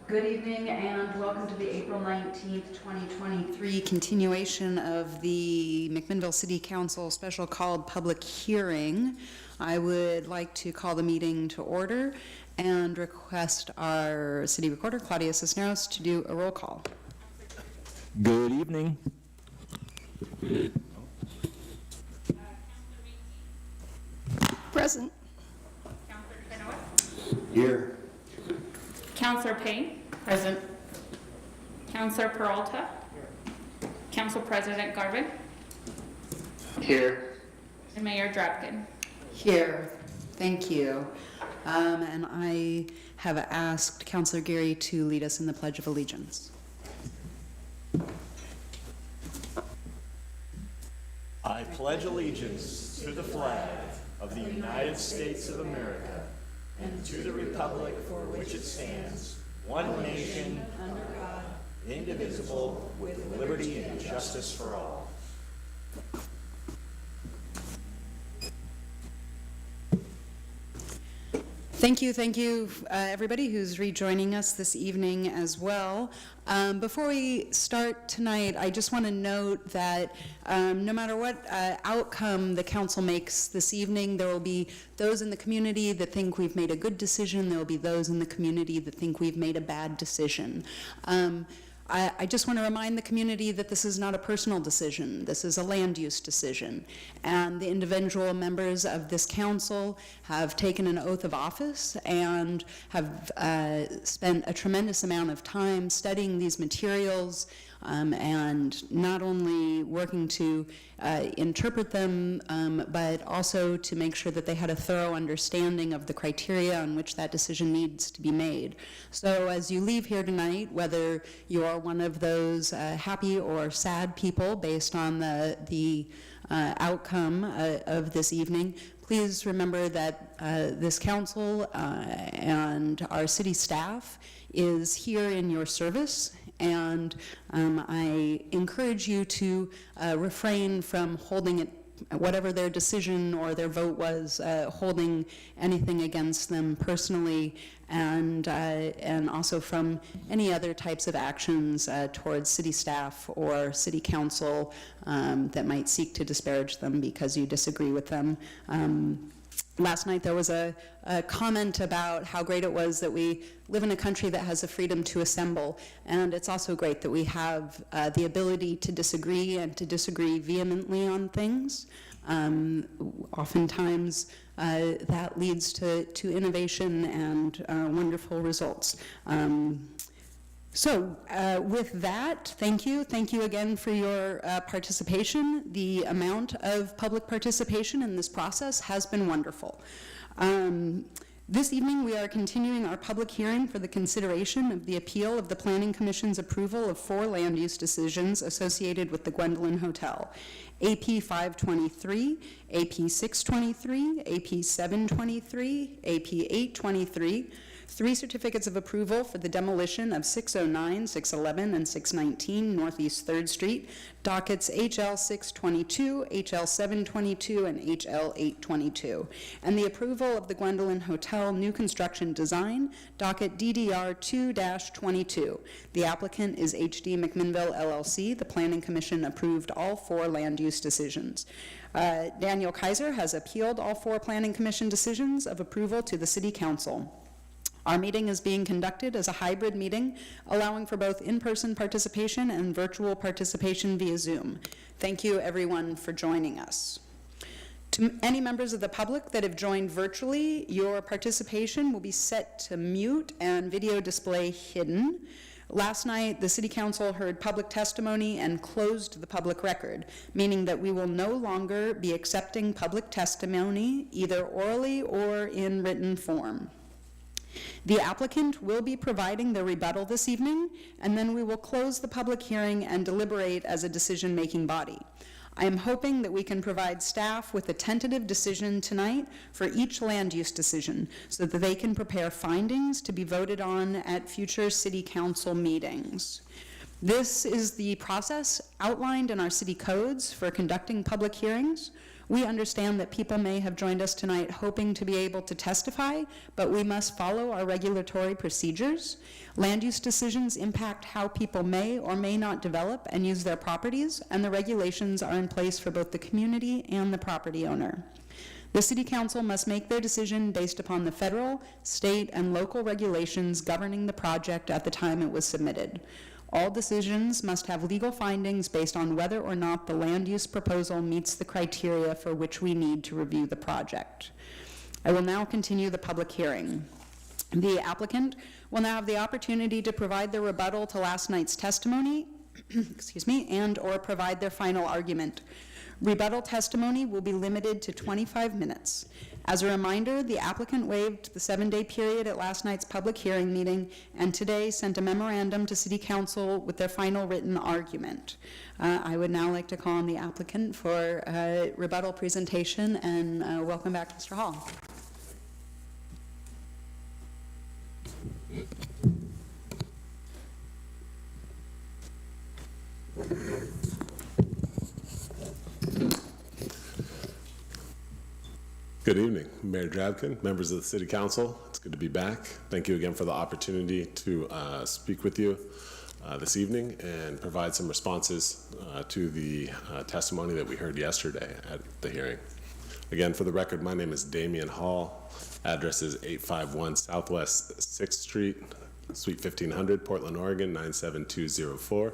Good evening and welcome to the April 19th, 2023 continuation of the McMinnville City Council special called public hearing. I would like to call the meeting to order and request our city recorder, Claudia Cisneros, to do a roll call. Good evening. Present. Councilor Chenoweth? Here. Councilor Payne? Present. Councilor Peralta? Council President Garvin? Here. And Mayor Drapkin? Here, thank you. And I have asked Councilor Geary to lead us in the Pledge of Allegiance. I pledge allegiance to the flag of the United States of America and to the republic for which it stands, one nation, under God, indivisible, with liberty and justice for all. Thank you, everybody who's rejoining us this evening as well. Before we start tonight, I just want to note that no matter what outcome the council makes this evening, there will be those in the community that think we've made a good decision. There will be those in the community that think we've made a bad decision. I just want to remind the community that this is not a personal decision. This is a land use decision. And the individual members of this council have taken an oath of office and have spent a tremendous amount of time studying these materials and not only working to interpret them, but also to make sure that they had a thorough understanding of the criteria on which that decision needs to be made. So as you leave here tonight, whether you are one of those happy or sad people based on the outcome of this evening, please remember that this council and our city staff is here in your service, and I encourage you to refrain from holding it, whatever their decision or their vote was, holding anything against them personally, and also from any other types of actions towards city staff or city council that might seek to disparage them because you disagree with them. Last night there was a comment about how great it was that we live in a country that has the freedom to assemble, and it's also great that we have the ability to disagree and to disagree vehemently on things. Oftentimes that leads to innovation and wonderful results. So with that, thank you. Thank you again for your participation. The amount of public participation in this process has been wonderful. This evening, we are continuing our public hearing for the consideration of the appeal of the Planning Commission's approval of 4 land use decisions associated with the Gwendolyn Hotel. AP 523, AP 623, AP 723, AP 823, 3 certificates of approval for the demolition of 609, 611, and 619 Northeast 3rd Street, dockets HL 622, HL 722, and HL 822, and the approval of the Gwendolyn Hotel new construction design, docket DDR 2-22. The applicant is HD McMinnville LLC. The Planning Commission approved all 4 land use decisions. Daniel Kaiser has appealed all 4 Planning Commission decisions of approval to the City Council. Our meeting is being conducted as a hybrid meeting, allowing for both in-person participation and virtual participation via Zoom. Thank you, everyone, for joining us. To any members of the public that have joined virtually, your participation will be set to mute and video display hidden. Last night, the City Council heard public testimony and closed the public record, meaning that we will no longer be accepting public testimony, either orally or in written form. The applicant will be providing the rebuttal this evening, and then we will close the public hearing and deliberate as a decision-making body. I am hoping that we can provide staff with a tentative decision tonight for each land use decision so that they can prepare findings to be voted on at future City Council meetings. This is the process outlined in our city codes for conducting public hearings. We understand that people may have joined us tonight hoping to be able to testify, but we must follow our regulatory procedures. Land use decisions impact how people may or may not develop and use their properties, and the regulations are in place for both the community and the property owner. The City Council must make their decision based upon the federal, state, and local regulations governing the project at the time it was submitted. All decisions must have legal findings based on whether or not the land use proposal meets the criteria for which we need to review the project. I will now continue the public hearing. The applicant will now have the opportunity to provide their rebuttal to last night's testimony, excuse me, and/or provide their final argument. Rebuttal testimony will be limited to 25 minutes. As a reminder, the applicant waived the 7-day period at last night's public hearing meeting and today sent a memorandum to City Council with their final written argument. I would now like to call on the applicant for a rebuttal presentation, and welcome back, Mr. Hall. Good evening, Mayor Drabkin, members of the City Council. It's good to be back. Thank you again for the opportunity to speak with you this evening and provide some responses to the testimony that we heard yesterday at the hearing. Again, for the record, my name is Damian Hall. Address is 851 Southwest 6th Street, Suite 1500, Portland, Oregon, 97204.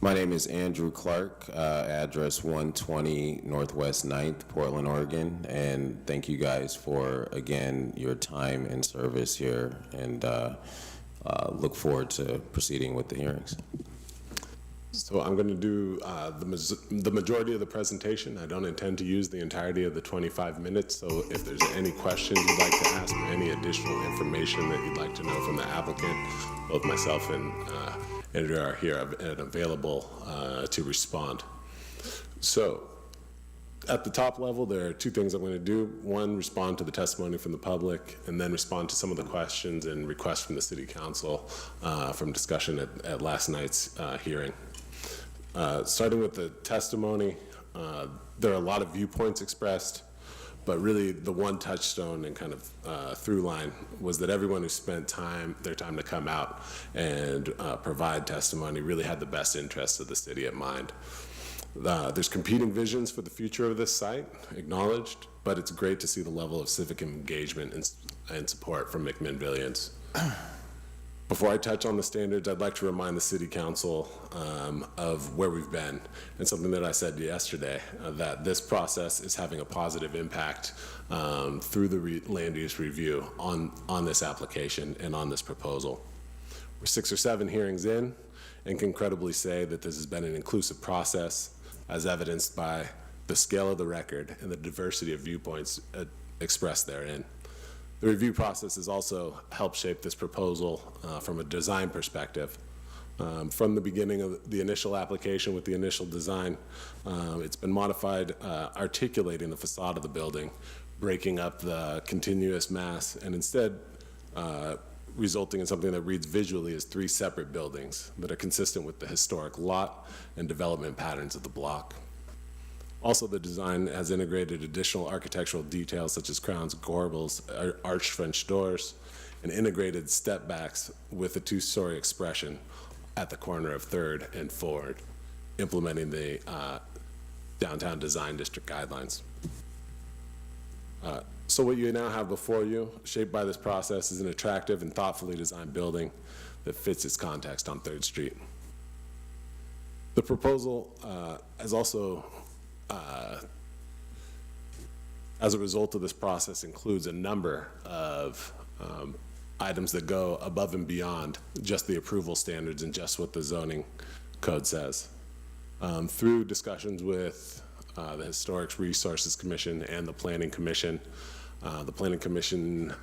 My name is Andrew Clark, address 120 Northwest 9th, Portland, Oregon, and thank you guys for, again, your time and service here, and look forward to proceeding with the hearings. So I'm going to do the majority of the presentation. I don't intend to use the entirety of the 25 minutes, so if there's any questions you'd like to ask or any additional information that you'd like to know from the applicant, both myself and Andrew are here and available to respond. So at the top level, there are two things I'm going to do. One, respond to the testimony from the public, and then respond to some of the questions and requests from the City Council from discussion at last night's hearing. Starting with the testimony, there are a lot of viewpoints expressed, but really the one touchstone and kind of through line was that everyone who spent their time to come out and provide testimony really had the best interests of the city at mind. There's competing visions for the future of this site, acknowledged, but it's great to see the level of civic engagement and support from McMinnvillians. Before I touch on the standards, I'd like to remind the City Council of where we've been, and something that I said yesterday, that this process is having a positive impact through the land use review on this application and on this proposal. We're 6 or 7 hearings in and can credibly say that this has been an inclusive process, as evidenced by the scale of the record and the diversity of viewpoints expressed therein. The review process has also helped shape this proposal from a design perspective. From the beginning of the initial application with the initial design, it's been modified, articulating the facade of the building, breaking up the continuous mass, and instead resulting in something that reads visually as 3 separate buildings that are consistent with the historic lot and development patterns of the block. Also, the design has integrated additional architectural details such as crowns, corbels, arched French doors, and integrated step backs with a 2-story expression at the corner of 3rd and Ford, implementing the downtown design district guidelines. So what you now have before you, shaped by this process, is an attractive and thoughtfully designed building that fits its context on 3rd Street. The proposal has also as a result of this process, includes a number of items that go above and beyond just the approval standards and just what the zoning code says. Through discussions with the Historic Resources Commission and the Planning Commission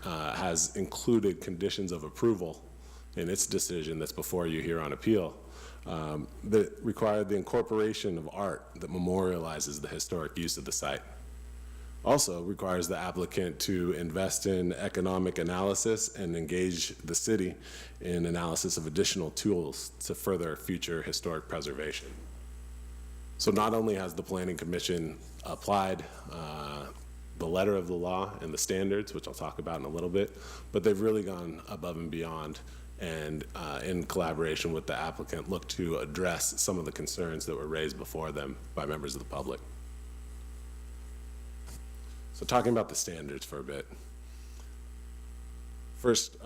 has included conditions of approval in its decision that's before you here on appeal that required the incorporation of art that memorializes the historic use of the site. Also requires the applicant to invest in economic analysis and engage the city in analysis of additional tools to further future historic preservation. So not only has the Planning Commission applied the letter of the law and the standards, which I'll talk about in a little bit, but they've really gone above and beyond and in collaboration with the applicant, look to address some of the concerns that were raised before them by members of the public. So talking about the standards for a bit. First,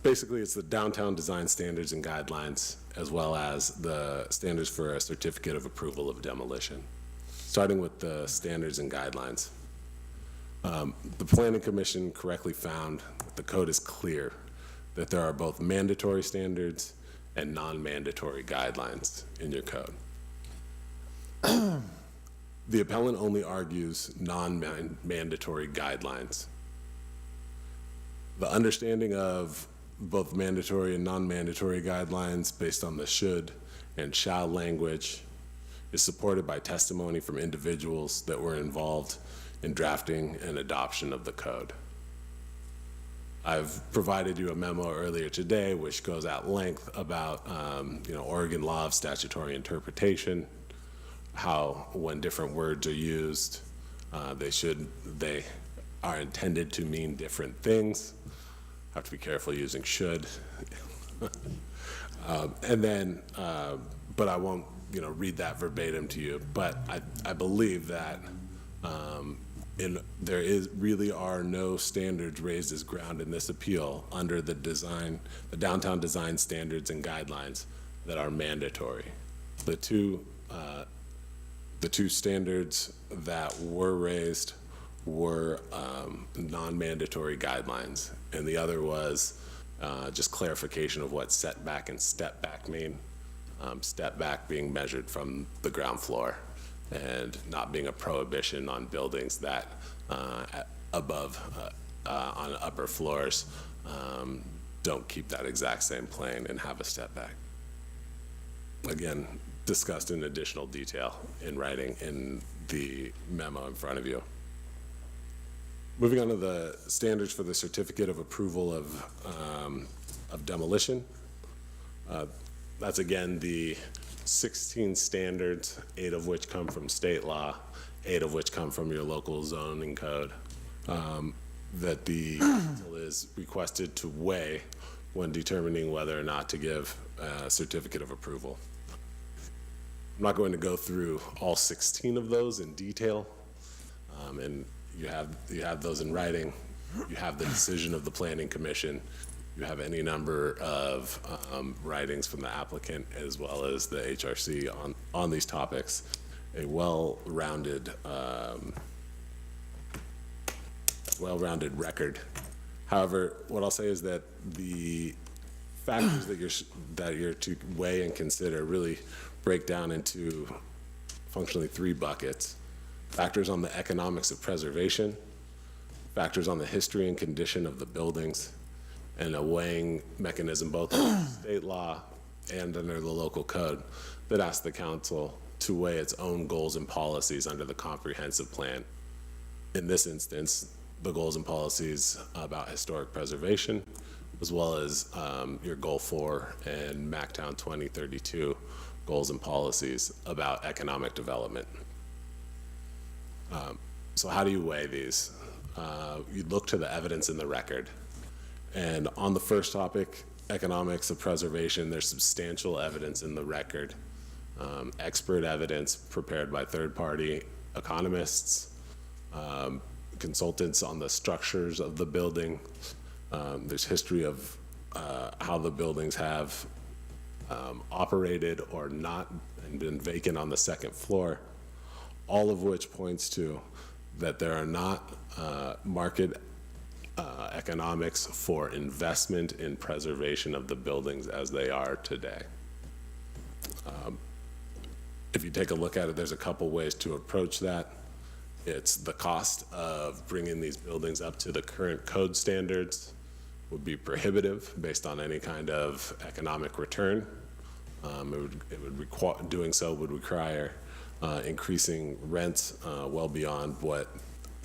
basically it's the downtown design standards and guidelines, as well as the standards for a certificate of approval of demolition. Starting with the standards and guidelines. The Planning Commission correctly found that the code is clear that there are both mandatory standards and non-mandatory guidelines in your code. The appellant only argues non-mandatory guidelines. The understanding of both mandatory and non-mandatory guidelines based on the should and shall language is supported by testimony from individuals that were involved in drafting and adoption of the code. I've provided you a memo earlier today which goes at length about Oregon law of statutory interpretation, how when different words are used, they are intended to mean different things. Have to be careful using should. But I won't read that verbatim to you, but I believe that really are no standards raised as ground in this appeal under the downtown design standards and guidelines that are mandatory. The two standards that were raised were non-mandatory guidelines, and the other was just clarification of what setback and step back mean. Step back being measured from the ground floor, and not being a prohibition on buildings that above on upper floors don't keep that exact same plane and have a step back. Again, discussed in additional detail in writing in the memo in front of you. Moving on to the standards for the certificate of approval of demolition. That's again the 16 standards, 8 of which come from state law, 8 of which come from your local zoning code, that the council is requested to weigh when determining whether or not to give a certificate of approval. I'm not going to go through all 16 of those in detail, and you have those in writing. You have the decision of the Planning Commission. You have any number of writings from the applicant as well as the HRC on these topics. A well-rounded record. However, what I'll say is that the factors that you're to weigh and consider really break down into functionally 3 buckets. Factors on the economics of preservation, factors on the history and condition of the buildings, and a weighing mechanism both under state law and under the local code that asks the council to weigh its own goals and policies under the comprehensive plan. In this instance, the goals and policies about historic preservation, as well as your Goal 4 and MACTown 2032 goals and policies about economic development. So how do you weigh these? You look to the evidence in the record. And on the first topic, economics of preservation, there's substantial evidence in the record. Expert evidence prepared by third-party economists, consultants on the structures of the building. There's history of how the buildings have operated or not and been vacant on the second floor, all of which points to that there are not market economics for investment in preservation of the buildings as they are today. If you take a look at it, there's a couple ways to approach that. It's the cost of bringing these buildings up to the current code standards would be prohibitive based on any kind of economic return. Doing so would require increasing rents well beyond what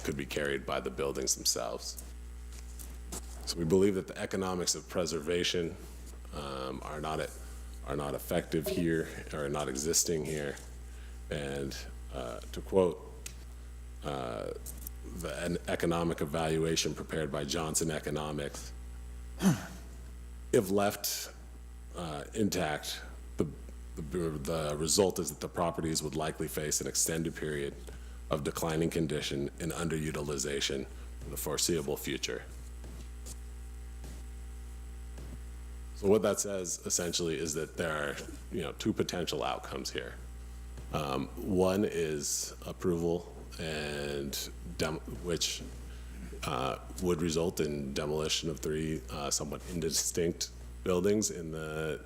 could be carried by the buildings themselves. So we believe that the economics of preservation are not effective here or not existing here, And to quote an economic evaluation prepared by Johnson Economics, if left intact, the result is that the properties would likely face an extended period of declining condition and underutilization for the foreseeable future. So what that says essentially is that there are, two potential outcomes here. One is approval, and which would result in demolition of 3 somewhat indistinct buildings in the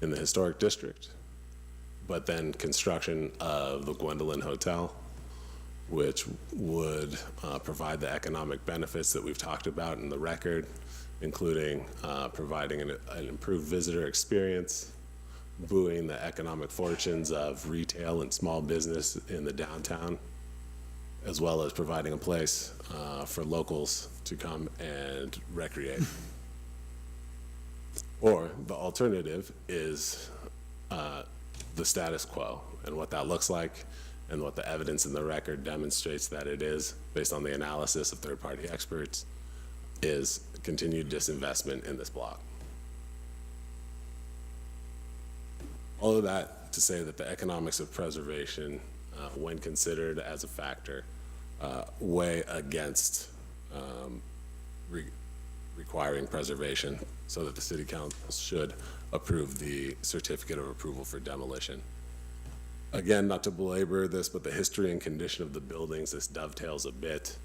historic district, but then construction of the Gwendolyn Hotel, which would provide the economic benefits that we've talked about in the record, including providing an improved visitor experience, buoying the economic fortunes of retail and small business in the downtown, as well as providing a place for locals to come and recreate. Or the alternative is the status quo, and what that looks like and what the evidence in the record demonstrates that it is, based on the analysis of third-party experts, is continued disinvestment in this block. All of that to say that the economics of preservation, when considered as a factor, weigh against requiring preservation, so that the City Council should approve the certificate of approval for demolition. Again, not to belabor this, but the history and condition of the buildings, this dovetails a bit.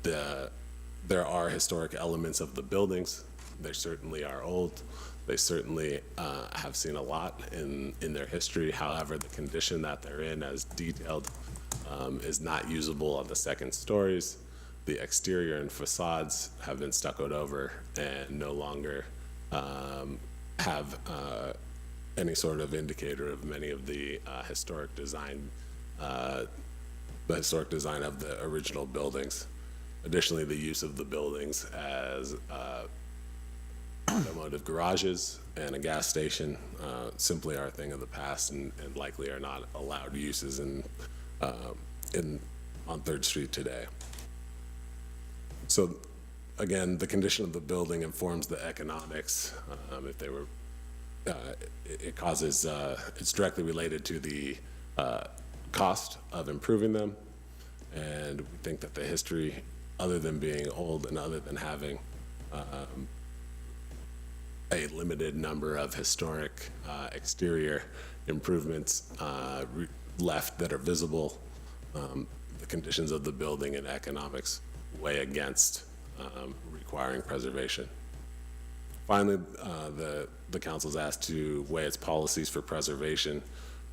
There are historic elements of the buildings. They certainly are old. They certainly have seen a lot in their history. However, the condition that they're in, as detailed, is not usable on the second stories. The exterior and facades have been stuccoed over and no longer have any sort of indicator of many of the historic design of the original buildings. Additionally, the use of the buildings as automotive garages and a gas station simply are a thing of the past, and likely are not allowed uses on 3rd Street today. So again, the condition of the building informs the economics. If they were, it causes, it's directly related to the cost of improving them. And we think that the history, other than being old and other than having a limited number of historic exterior improvements left that are visible, the conditions of the building and economics weigh against requiring preservation. Finally, the council's asked to weigh its policies for preservation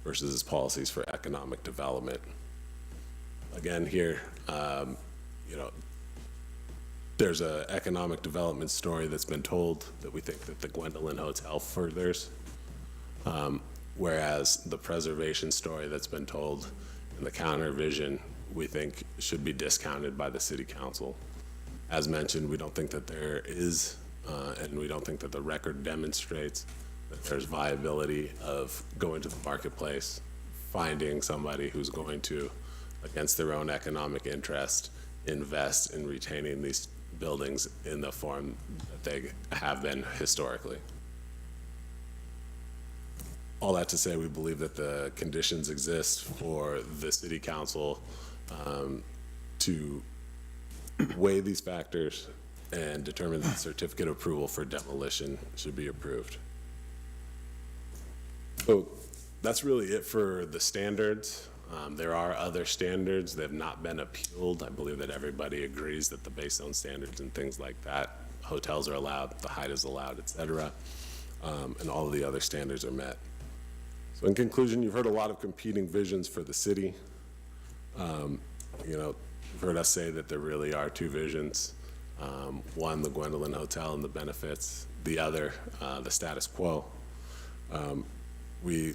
versus its policies for economic development. Again, here, there's an economic development story that's been told that we think that the Gwendolyn Hotel furthers, whereas the preservation story that's been told in the counter vision, we think should be discounted by the City Council. As mentioned, we don't think that there is, and we don't think that the record demonstrates that there's viability of going to the marketplace, finding somebody who's going to, against their own economic interest, invest in retaining these buildings in the form that they have been historically. All that to say, we believe that the conditions exist for the City Council to weigh these factors and determine that the certificate of approval for demolition should be approved. So that's really it for the standards. There are other standards that have not been appealed. I believe that everybody agrees that the base zone standards and things like that, hotels are allowed, the height is allowed, et cetera, and all of the other standards are met. So in conclusion, you've heard a lot of competing visions for the city. You've heard us say that there really are 2 visions. One, the Gwendolyn Hotel and the benefits. The other, the status quo. We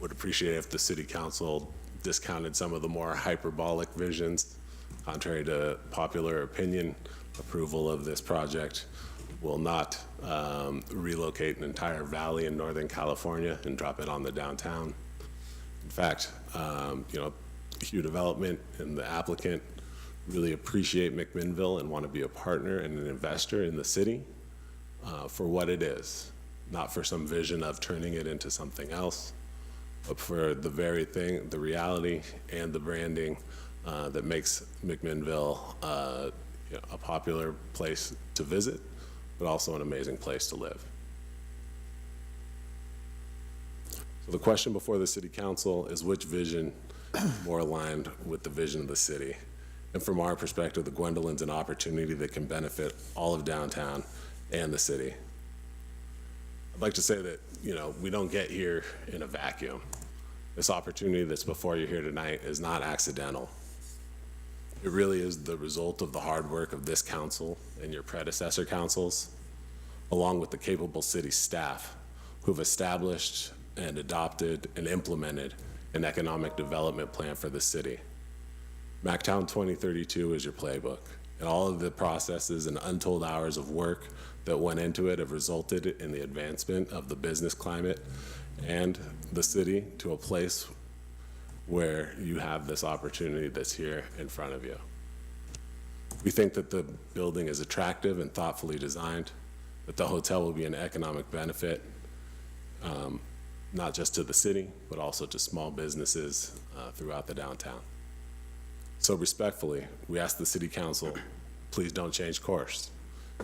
would appreciate if the City Council discounted some of the more hyperbolic visions. Contrary to popular opinion, approval of this project will not relocate an entire valley in Northern California and drop it on the downtown. In fact, Hugh Development and the applicant really appreciate McMinnville and want to be a partner and an investor in the city for what it is, not for some vision of turning it into something else, but for the very thing, the reality and the branding that makes McMinnville a popular place to visit, but also an amazing place to live. So the question before the City Council is which vision is more aligned with the vision of the city? And from our perspective, the Gwendolyn's an opportunity that can benefit all of downtown and the city. I'd like to say that, we don't get here in a vacuum. This opportunity that's before you here tonight is not accidental. It really is the result of the hard work of this council and your predecessor councils, along with the capable city staff who've established and adopted and implemented an economic development plan for the city. MacTown 2032 is your playbook, and all of the processes and untold hours of work that went into it have resulted in the advancement of the business climate and the city to a place where you have this opportunity that's here in front of you. We think that the building is attractive and thoughtfully designed, that the hotel will be an economic benefit, not just to the city, but also to small businesses throughout the downtown. So respectfully, we ask the City Council, please don't change course.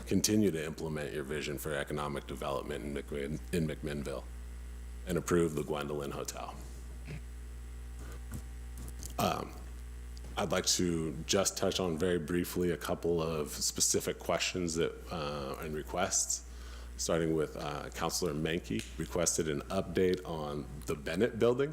Continue to implement your vision for economic development in McMinnville and approve the Gwendolyn Hotel. I'd like to just touch on very briefly a couple of specific questions and requests, starting with Councilor Menke requested an update on the Bennett Building.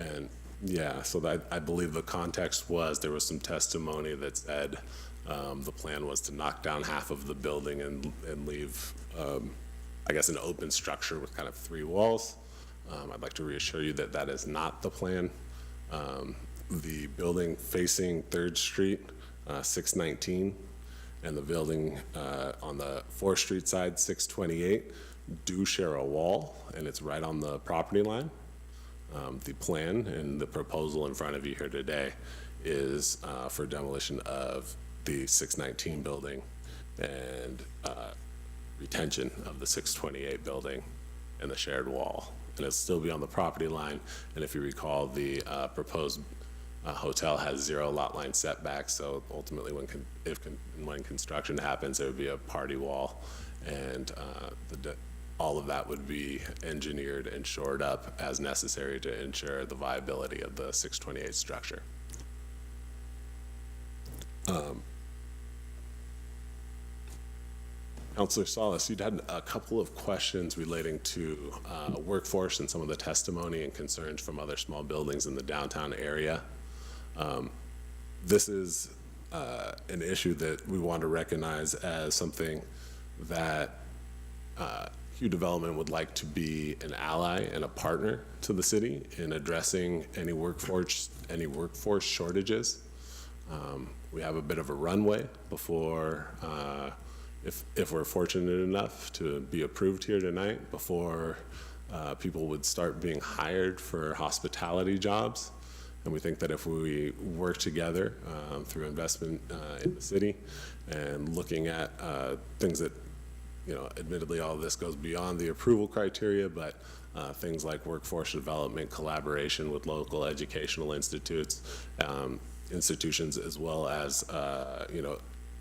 And yeah, so that, I believe the context was there was some testimony that said the plan was to knock down half of the building and leave, I guess, an open structure with kind of 3 walls. I'd like to reassure you that that is not the plan. The building facing 3rd Street, 619, and the building on the 4th Street side, 628, do share a wall, and it's right on the property line. The plan and the proposal in front of you here today is for demolition of the 619 building and retention of the 628 building and the shared wall. And it'll still be on the property line. And if you recall, the proposed hotel has 0 lot line setbacks. So ultimately, when construction happens, there would be a party wall, and all of that would be engineered and shored up as necessary to ensure the viability of the 628 structure. Councilor Salas, you'd had a couple of questions relating to workforce and some of the testimony and concerns from other small buildings in the downtown area. This is an issue that we want to recognize as something that Hugh Development would like to be an ally and a partner to the city in addressing any workforce shortages. We have a bit of a runway before, if we're fortunate enough to be approved here tonight, before people would start being hired for hospitality jobs. And we think that if we work together through investment in the city and looking at things that, admittedly all of this goes beyond the approval criteria, but things like workforce development, collaboration with local educational institutions, as well as,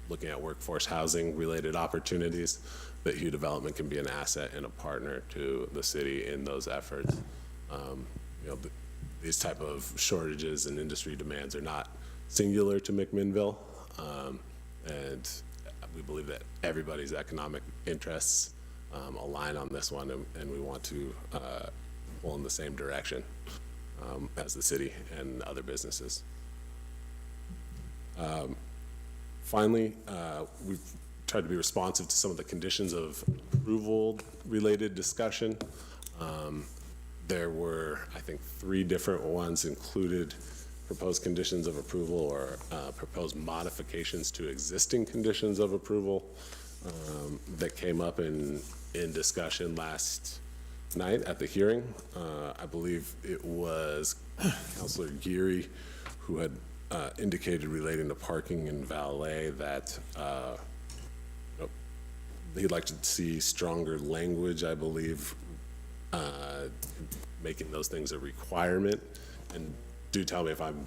looking at workforce housing related opportunities, that Hugh Development can be an asset and a partner to the city in those efforts. These type of shortages and industry demands are not singular to McMinnville, and we believe that everybody's economic interests align on this one, and we want to pull in the same direction as the city and other businesses. Finally, we've tried to be responsive to some of the conditions of approval related discussion. There were, I think, 3 different ones included proposed conditions of approval or proposed modifications to existing conditions of approval. that came up in discussion last night at the hearing. I believe it was Councilor Geary who had indicated relating to parking and valet that he'd like to see stronger language, I believe, making those things a requirement. And do tell me if I'm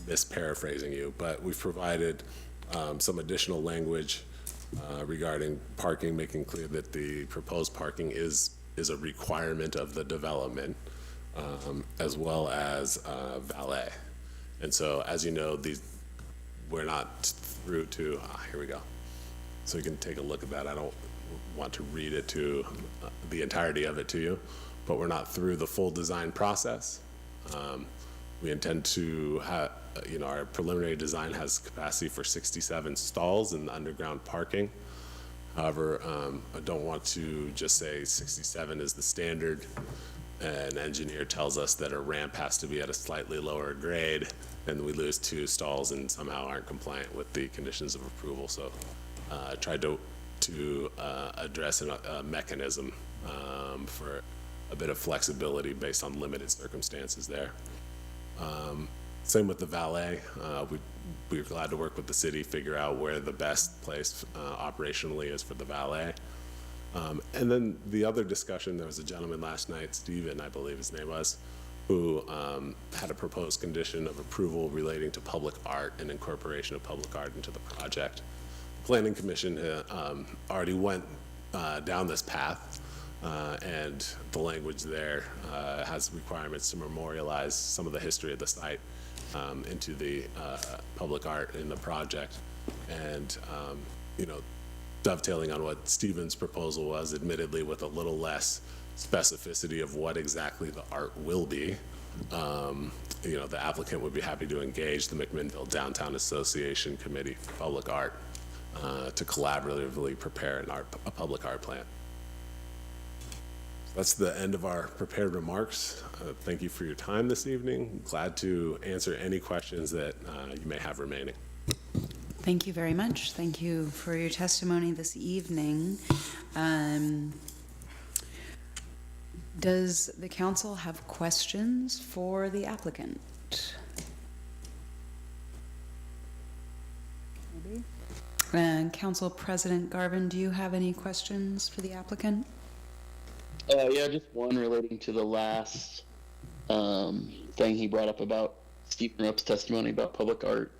misparaphrasing you, but we've provided some additional language regarding parking, making clear that the proposed parking is a requirement of the development, as well as valet. And so, as you know, we're not through to, here we go. So you can take a look at that. I don't want to read it to the entirety of it to you, but we're not through the full design process. We intend to have, our preliminary design has capacity for 67 stalls in the underground parking. However, I don't want to just say 67 is the standard. An engineer tells us that a ramp has to be at a slightly lower grade, and we lose 2 stalls and somehow aren't compliant with the conditions of approval. So I tried to address a mechanism for a bit of flexibility based on limited circumstances there. Same with the valet. We're glad to work with the city, figure out where the best place operationally is for the valet. And then the other discussion, there was a gentleman last night, Steven, I believe his name was, who had a proposed condition of approval relating to public art and incorporation of public art into the project. The Planning Commission already went down this path, and the language there has requirements to memorialize some of the history of the site into the public art in the project. And, dovetailing on what Stephen's proposal was, admittedly with a little less specificity of what exactly the art will be, the applicant would be happy to engage the McMinnville Downtown Association Committee for Public Art to collaboratively prepare a public art plan. That's the end of our prepared remarks. Thank you for your time this evening. Glad to answer any questions that you may have remaining. Thank you very much. Thank you for your testimony this evening. Does the council have questions for the applicant? Council President Garvin, do you have any questions for the applicant? Yeah, just one relating to the last thing he brought up about Stephen Rupp's testimony about public art,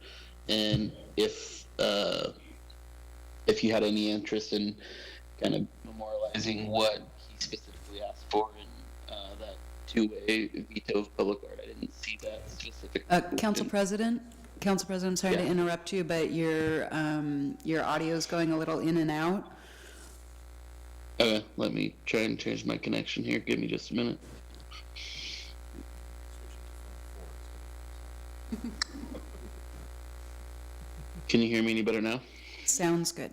and if you had any interest in kind of memorializing what he specifically asked for in that two-way veto of public art. I didn't see that specific. Council President, I'm sorry to interrupt you, but your audio is going a little in and out. Okay, let me try and change my connection here. Give me just a minute. Can you hear me any better now? Sounds good.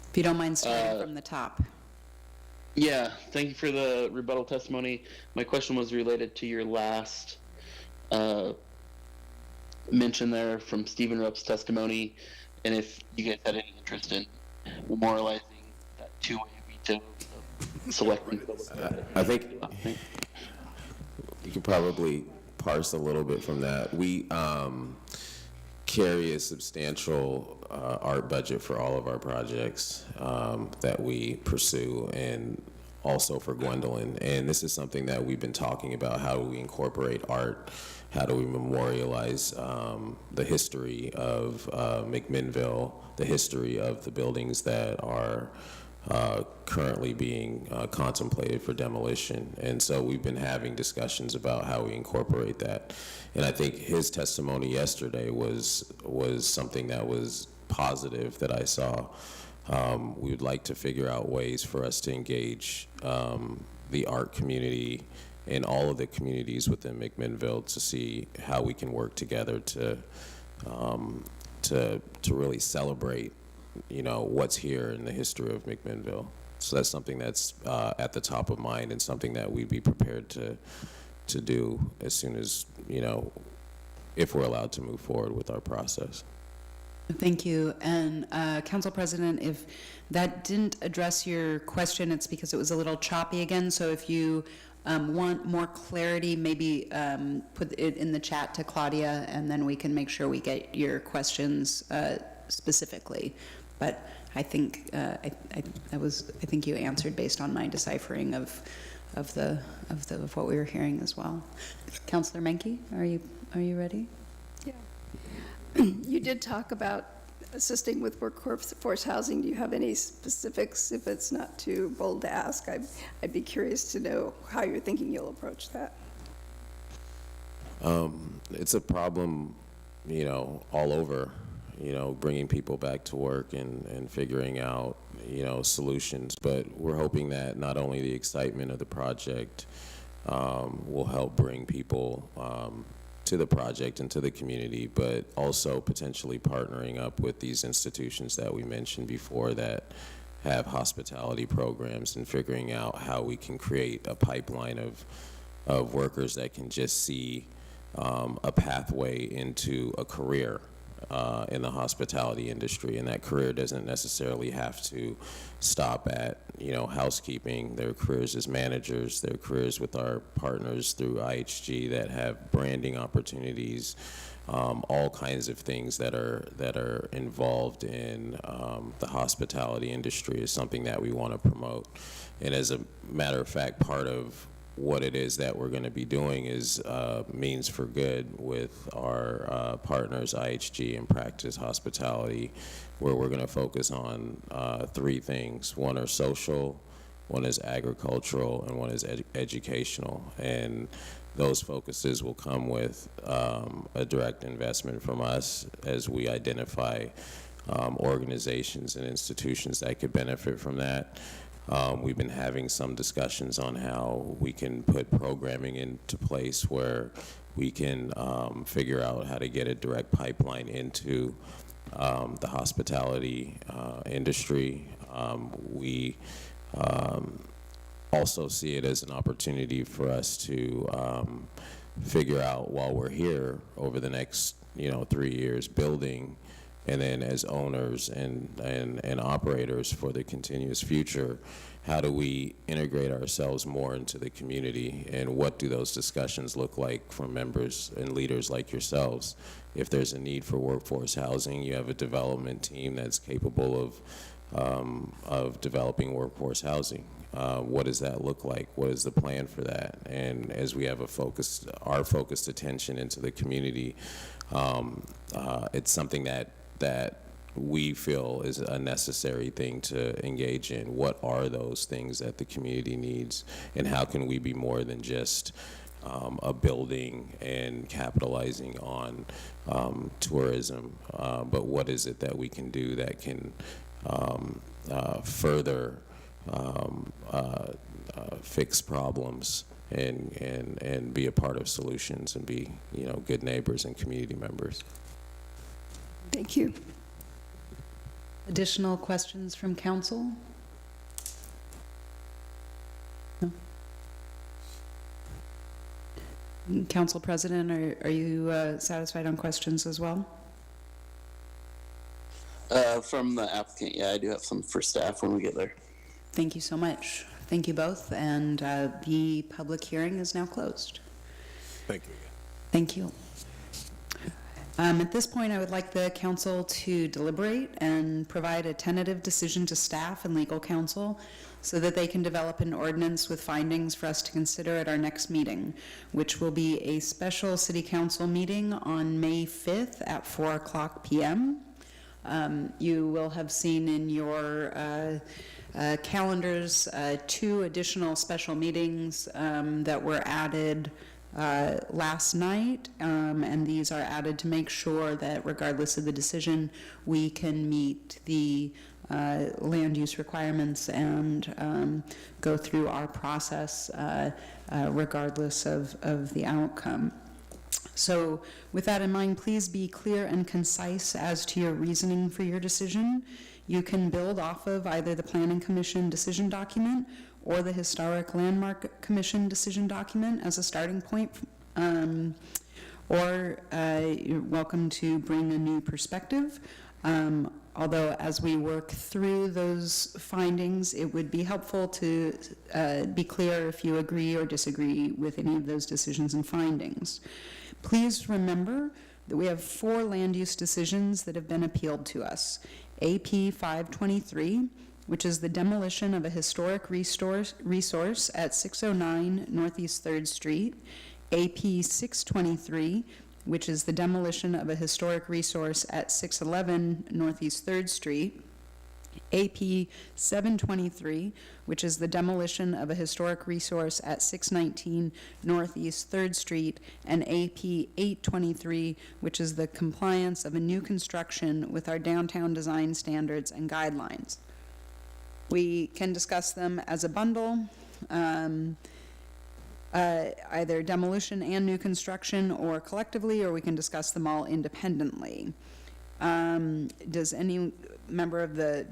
If you don't mind starting from the top. Yeah, thank you for the rebuttal testimony. My question was related to your last mention there from Stephen Rupp's testimony, and if you guys had any interest in memorializing that two-way veto of selecting. I think you could probably parse a little bit from that. We carry a substantial art budget for all of our projects that we pursue, and also for Gwendolyn. And this is something that we've been talking about. How do we incorporate art? How do we memorialize the history of McMinnville, the history of the buildings that are currently being contemplated for demolition? And so we've been having discussions about how we incorporate that. And I think his testimony yesterday was something that was positive that I saw. We would like to figure out ways for us to engage the art community and all of the communities within McMinnville to see how we can work together to really celebrate, what's here in the history of McMinnville. So that's something that's at the top of mind, and something that we'd be prepared to do as soon as, if we're allowed to move forward with our process. Thank you. And Council President, if that didn't address your question, it's because it was a little choppy again. So if you want more clarity, maybe put it in the chat to Claudia, and then we can make sure we get your questions specifically. But I think I think you answered based on my deciphering of what we were hearing as well. Councilor Menke, are you ready? Yeah. You did talk about assisting with workforce housing. Do you have any specifics? If it's not too bold to ask, I'd be curious to know how you're thinking you'll approach that. It's a problem, all over, bringing people back to work and figuring out, solutions. But we're hoping that not only the excitement of the project will help bring people to the project and to the community, but also potentially partnering up with these institutions that we mentioned before that have hospitality programs and figuring out how we can create a pipeline of workers that can just see a pathway into a career in the hospitality industry, and that career doesn't necessarily have to stop at housekeeping. Their careers as managers, their careers with our partners through IHG that have branding opportunities, all kinds of things that are involved in the hospitality industry is something that we want to promote. And as a matter of fact, part of what it is that we're going to be doing is Means for Good with our partners, IHG and Practice Hospitality, where we're going to focus on three things. One are social, one is agricultural, and one is educational. And those focuses will come with a direct investment from us as we identify organizations and institutions that could benefit from that. We've been having some discussions on how we can put programming into place where we can figure out how to get a direct pipeline into the hospitality industry. We also see it as an opportunity for us to figure out while we're here over the next 3 years building, and then as owners and operators for the continuous future, how do we integrate ourselves more into the community, and what do those discussions look like for members and leaders like yourselves? If there's a need for workforce housing, you have a development team that's capable of developing workforce housing. What does that look like? What is the plan for that? And as we have our focused attention into the community, it's something that we feel is a necessary thing to engage in. What are those things that the community needs, and how can we be more than just a building and capitalizing on tourism, but what is it that we can do that can further fix problems and be a part of solutions and be good neighbors and community members. Thank you. Additional questions from council? No? Council President, are you satisfied on questions as well? From the applicant, yeah, I do have some for staff when we get there. Thank you so much. Thank you both, and the public hearing is now closed. Thank you. Thank you. At this point, I would like the council to deliberate and provide a tentative decision to staff and legal counsel so that they can develop an ordinance with findings for us to consider at our next meeting, which will be a special city council meeting on May 5th at 4:00 p.m. You will have seen in your calendars 2 additional special meetings that were added last night, and these are added to make sure that regardless of the decision, we can meet the land use requirements and go through our process regardless of the outcome. So with that in mind, please be clear and concise as to your reasoning for your decision. You can build off of either the Planning Commission decision document or the Historic Landmark Commission decision document as a starting point, or you're welcome to bring a new perspective. Although as we work through those findings, it would be helpful to be clear if you agree or disagree with any of those decisions and findings. Please remember that we have 4 land use decisions that have been appealed to us. AP 523, which is the demolition of a historic resource at 609 Northeast 3rd Street. AP 623, which is the demolition of a historic resource at 611 Northeast 3rd Street. AP 723, which is the demolition of a historic resource at 619 Northeast 3rd Street, and AP 823, which is the compliance of a new construction with our downtown design standards and guidelines. We can discuss them as a bundle, either demolition and new construction, or collectively, or we can discuss them all independently. Does any member of the,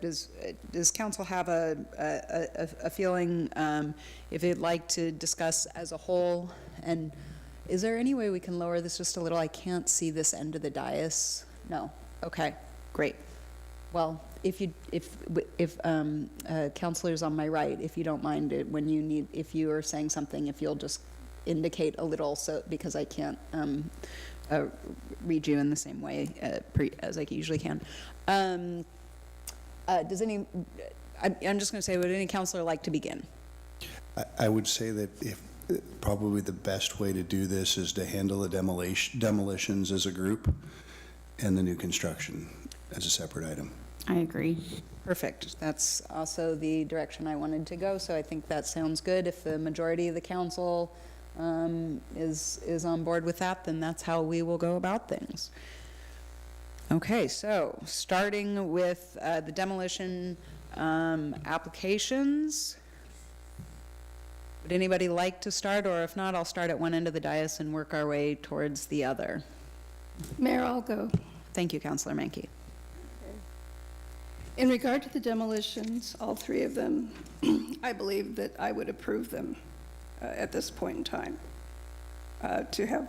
does council have a feeling if they'd like to discuss as a whole? And is there any way we can lower this just a little? I can't see this end of the dais. No? Okay, great. Well, if counselors on my right, if you don't mind it, when you need, if you are saying something, if you'll just indicate a little, so, because I can't read you in the same way as I usually can. Does any, I'm just going to say, would any counselor like to begin? I would say that if probably the best way to do this is to handle the demolitions as a group and the new construction as a separate item. I agree. Perfect. That's also the direction I wanted to go, so I think that sounds good. If the majority of the council is on board with that, then that's how we will go about things. Okay, so starting with the demolition applications. Would anybody like to start, or if not, I'll start at one end of the dais and work our way towards the other. Mayor, I'll go. Thank you, Councilor Menke. In regard to the demolitions, all 3 of them, I believe that I would approve them at this point in time, to have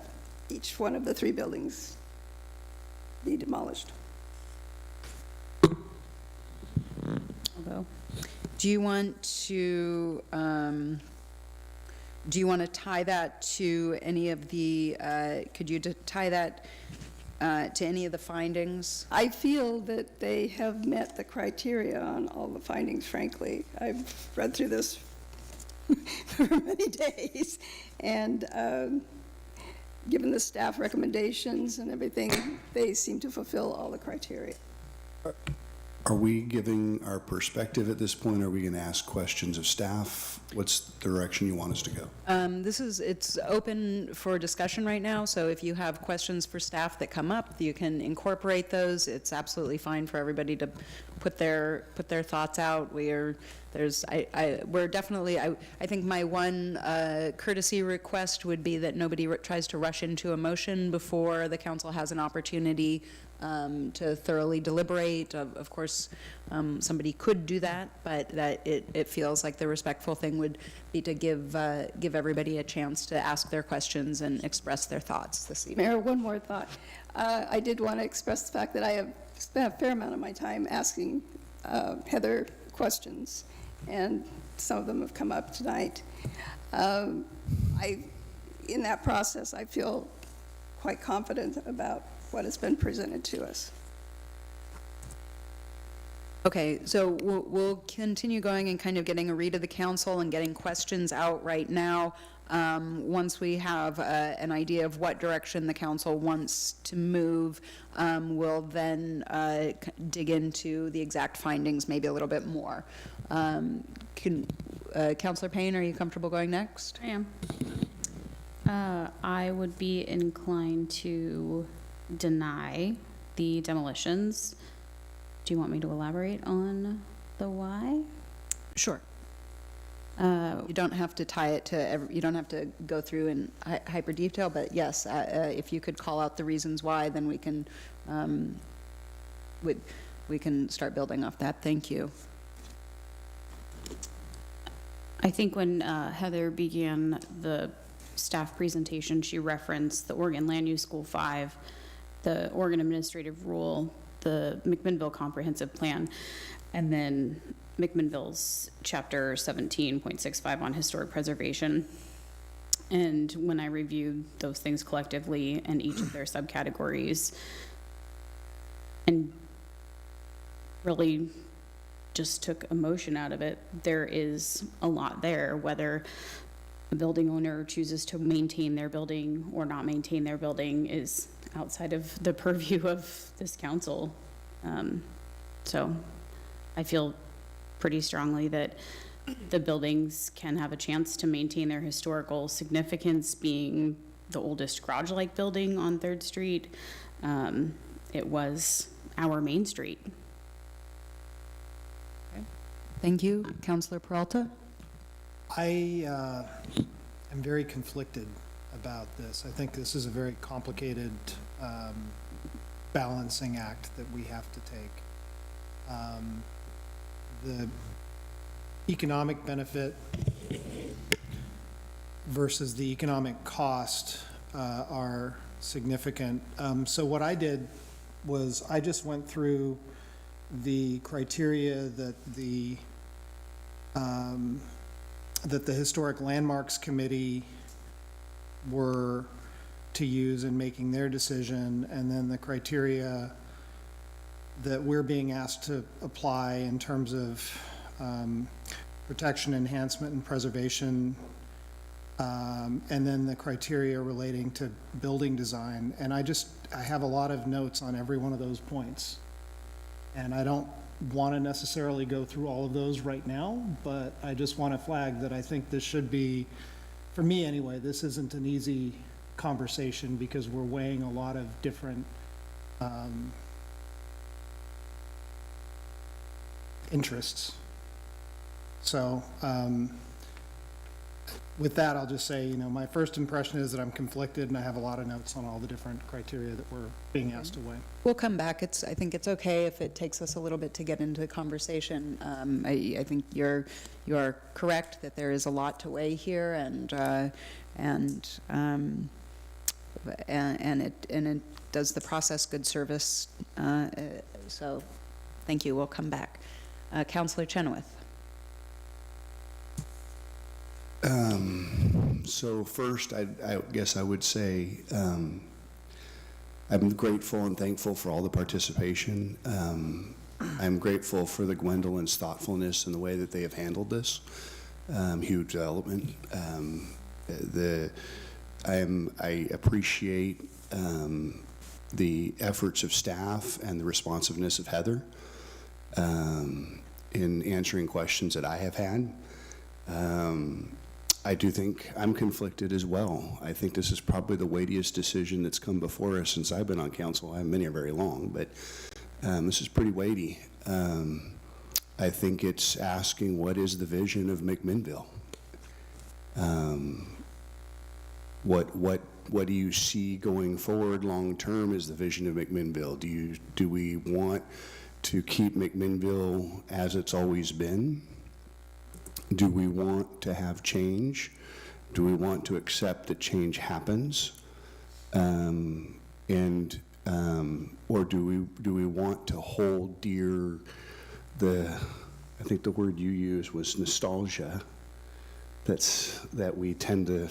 each one of the 3 buildings be demolished. Although, do you want to tie that to any of the, could you tie that to any of the findings? I feel that they have met the criteria on all the findings, frankly. I've read through this for many days, and given the staff recommendations and everything, they seem to fulfill all the criteria. Are we giving our perspective at this point? Are we going to ask questions of staff? What's the direction you want us to go? It's open for discussion right now, so if you have questions for staff that come up, you can incorporate those. It's absolutely fine for everybody to put their thoughts out. I think my one courtesy request would be that nobody tries to rush into a motion before the council has an opportunity to thoroughly deliberate. Of course, somebody could do that, but that it feels like the respectful thing would be to give everybody a chance to ask their questions and express their thoughts this evening. Mayor, one more thought. I did want to express the fact that I have spent a fair amount of my time asking Heather questions, and some of them have come up tonight. In that process, I feel quite confident about what has been presented to us. Okay, so we'll continue going and kind of getting a read of the council and getting questions out right now. Once we have an idea of what direction the council wants to move, we'll then dig into the exact findings maybe a little bit more. Councilor Payne, are you comfortable going next? I am. I would be inclined to deny the demolitions. Do you want me to elaborate on the why? Sure. You don't have to tie it to you don't have to go through in hyper detail, but yes, if you could call out the reasons why, then we can start building off that. Thank you. I think when Heather began the staff presentation, she referenced the Oregon Land Use School 5, the Oregon Administrative Rule, the McMinnville Comprehensive Plan, and then McMinnville's Chapter 17.65 on historic preservation. And when I reviewed those things collectively and each of their subcategories, and really just took emotion out of it, there is a lot there, whether a building owner chooses to maintain their building or not maintain their building is outside of the purview of this council. So I feel pretty strongly that the buildings can have a chance to maintain their historical significance, being the oldest garage-like building on 3rd Street. It was our main street. Thank you. Councilor Peralta? I am very conflicted about this. I think this is a very complicated balancing act that we have to take. The economic benefit versus the economic cost are significant. So what I did was I just went through the criteria that the Historic Landmarks Committee were to use in making their decision, and then the criteria that we're being asked to apply in terms of protection, enhancement, and preservation, and then the criteria relating to building design. And I have a lot of notes on every one of those points. And I don't want to necessarily go through all of those right now, but I just want to flag that I think this should be, for me anyway, this isn't an easy conversation because we're weighing a lot of different interests. So with that, I'll just say, my first impression is that I'm conflicted, and I have a lot of notes on all the different criteria that we're being asked to weigh. We'll come back. I think it's okay if it takes us a little bit to get into the conversation. I think you are correct that there is a lot to weigh here, and it does the process good service. So, thank you. We'll come back. Councilor Chenoweth. So first, I guess I would say I'm grateful and thankful for all the participation. I'm grateful for the Gwendolyn's thoughtfulness and the way that they have handled this huge development. I appreciate the efforts of staff and the responsiveness of Heather in answering questions that I have had. I do think I'm conflicted as well. I think this is probably the weightiest decision that's come before us since I've been on council. I haven't been here very long, but this is pretty weighty. I think it's asking, what is the vision of McMinnville? What do you see going forward long term as the vision of McMinnville? Do we want to keep McMinnville as it's always been? Do we want to have change? Do we want to accept that change happens? Or do we want to hold dear I think the word you used was nostalgia, that we tend to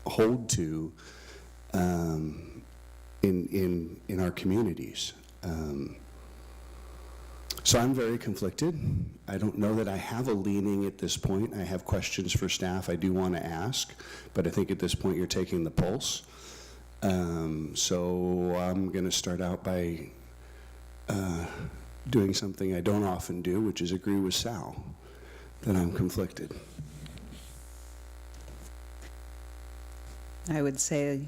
hold to in our communities. So I'm very conflicted. I don't know that I have a leaning at this point. I have questions for staff I do want to ask, but I think at this point you're taking the pulse. So I'm going to start out by doing something I don't often do, which is agree with Sal, that I'm conflicted. I would say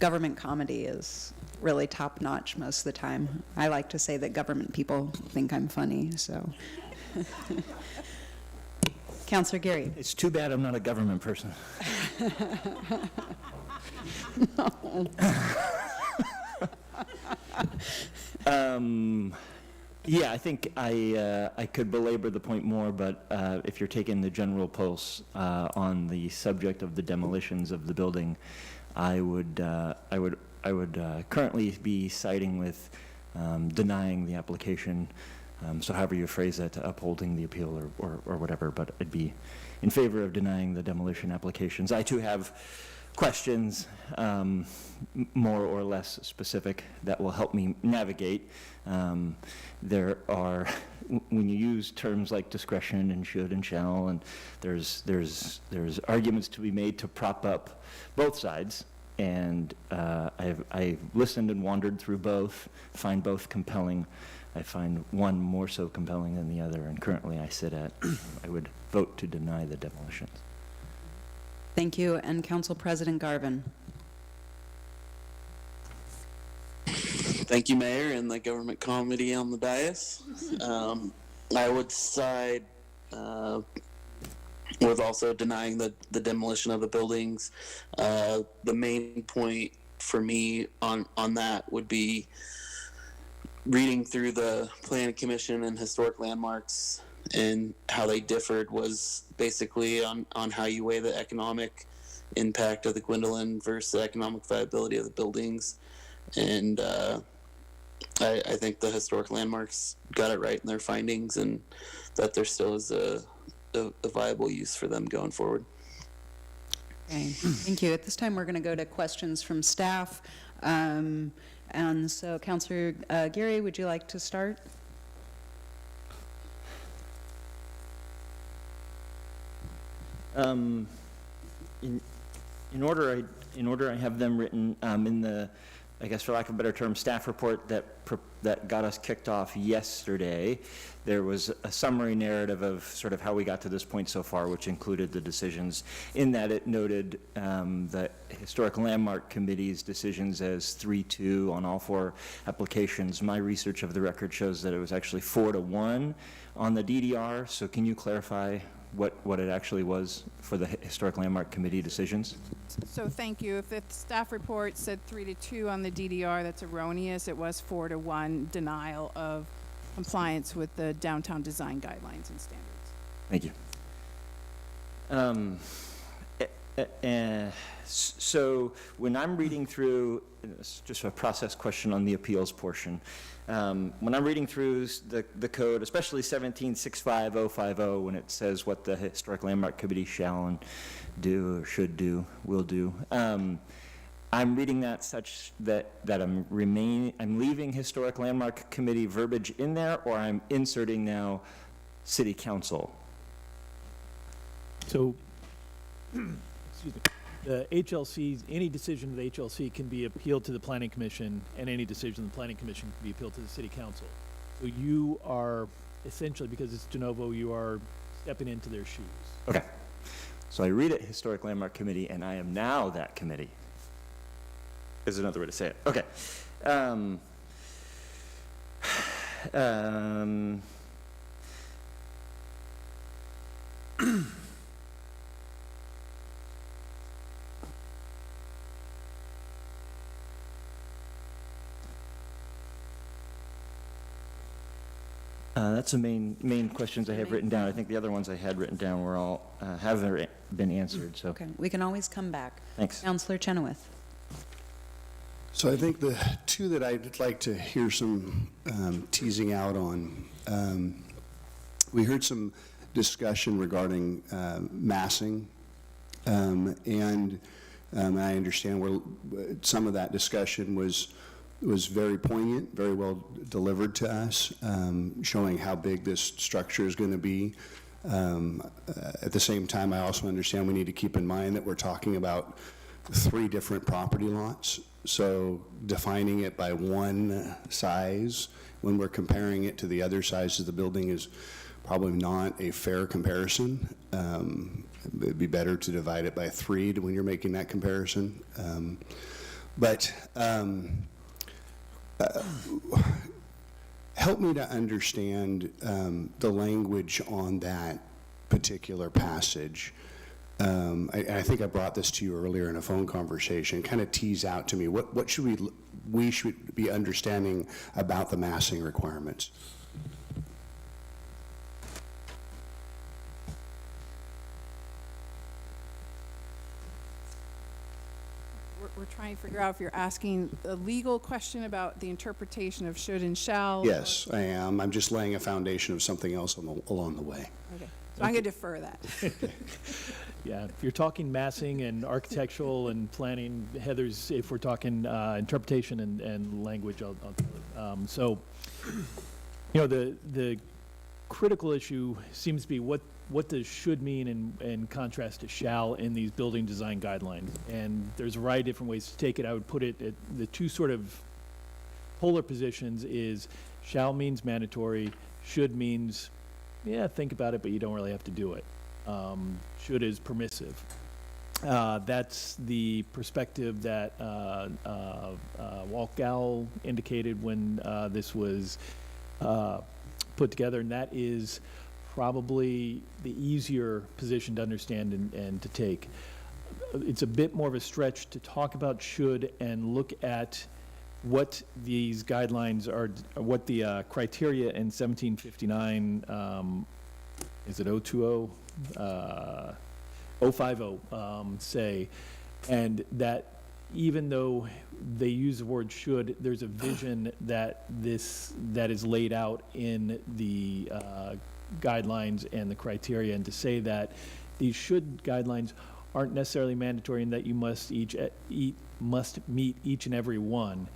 government comedy is really top-notch most of the time. I like to say that government people think I'm funny, so. Councilor Geary. It's too bad I'm not a government person. Yeah, I think I could belabor the point more, but if you're taking the general pulse on the subject of the demolitions of the building, I would would currently be siding with denying the application. So however you phrase that, upholding the appeal or whatever, but I'd be in favor of denying the demolition applications. I too have questions, more or less specific, that will help me navigate. There are, when you use terms like discretion and should and shall, and there's arguments to be made to prop up both sides. And I've listened and wandered through both, find both compelling. I find one more so compelling than the other, and currently I would vote to deny the demolitions. Thank you, and Council President Garvin. Thank you, Mayor, and the government committee on the dais. I would side with also denying the demolition of the buildings. The main point for me on that would be reading through the Planning Commission and Historic Landmarks and how they differed was basically on how you weigh the economic impact of the Gwendolyn versus the economic viability of the buildings. And I think the Historic Landmarks got it right in their findings, and that there still is a viable use for them going forward. Okay, thank you. At this time, we're going to go to questions from staff. And so, Councilor Geary, would you like to start? In order I have them written in the, I guess for lack of a better term, staff report that got us kicked off yesterday. There was a summary narrative of sort of how we got to this point so far, which included the decisions. In that, it noted the Historic Landmark Committee's decisions as 3-2 on all 4 applications. My research of the record shows that it was actually 4-1 on the DDR. So can you clarify what it actually was for the Historic Landmark Committee decisions? So thank you. If the staff report said 3-2 on the DDR, that's erroneous. It was 4-1 denial of compliance with the downtown design guidelines and standards. Thank you. So when I'm reading through, it's just a process question on the appeals portion. When I'm reading through the code, especially 1765050, when it says what the Historic Landmark Committee shall and do or should do, will do, I'm reading that such that I'm leaving Historic Landmark Committee verbiage in there, or I'm inserting now City Council. So, excuse me, the HLC, any decision of the HLC can be appealed to the Planning Commission, and any decision of the Planning Commission can be appealed to the City Council. So you are essentially, because it's de novo, you are stepping into their shoes. Okay. So I read it Historic Landmark Committee, and I am now that committee. Is another way to say it. Okay. That's the main questions I have written down. I think the other ones I had written down were all have been answered. So Okay, we can always come back. thanks. Councilor Chenoweth. So I think the two that I'd like to hear some teasing out on, we heard some discussion regarding massing, and I understand where some of that discussion was very poignant, very well delivered to us, showing how big this structure is going to be. At the same time, I also understand we need to keep in mind that we're talking about 3 different property lots. So defining it by one size when we're comparing it to the other sizes of the building is probably not a fair comparison. It'd be better to divide it by 3 when you're making that comparison. Help me to understand the language on that particular passage. I think I brought this to you earlier in a phone conversation. Kind of tease out to me what should we should be understanding about the massing requirements. we're trying to figure out if you're asking a legal question about the interpretation of should and shall. or- Yes, I am. I'm just laying a foundation of something else along the way. Okay, so I'm going to defer that. Yeah, if you're talking massing and architectural and planning, Heather's, if we're talking interpretation and language, I'll so, you know, the critical issue seems to be what does should mean in contrast to shall in these building design guidelines? And there's a variety of different ways to take it. I would put it at the two sort of polar positions is shall means mandatory, should means, yeah, think about it, but you don't really have to do it. Should is permissive. That's the perspective that Walkall indicated when this was put together, and that is probably the easier position to understand and to take. It's a bit more of a stretch to talk about should and look at what these guidelines are, what the criteria in 1759, is it 020? 050 say, and that even though they use the word should, there's a vision that is laid out in the guidelines and the criteria, and to say that these should guidelines aren't necessarily mandatory and that you must meet each and every one,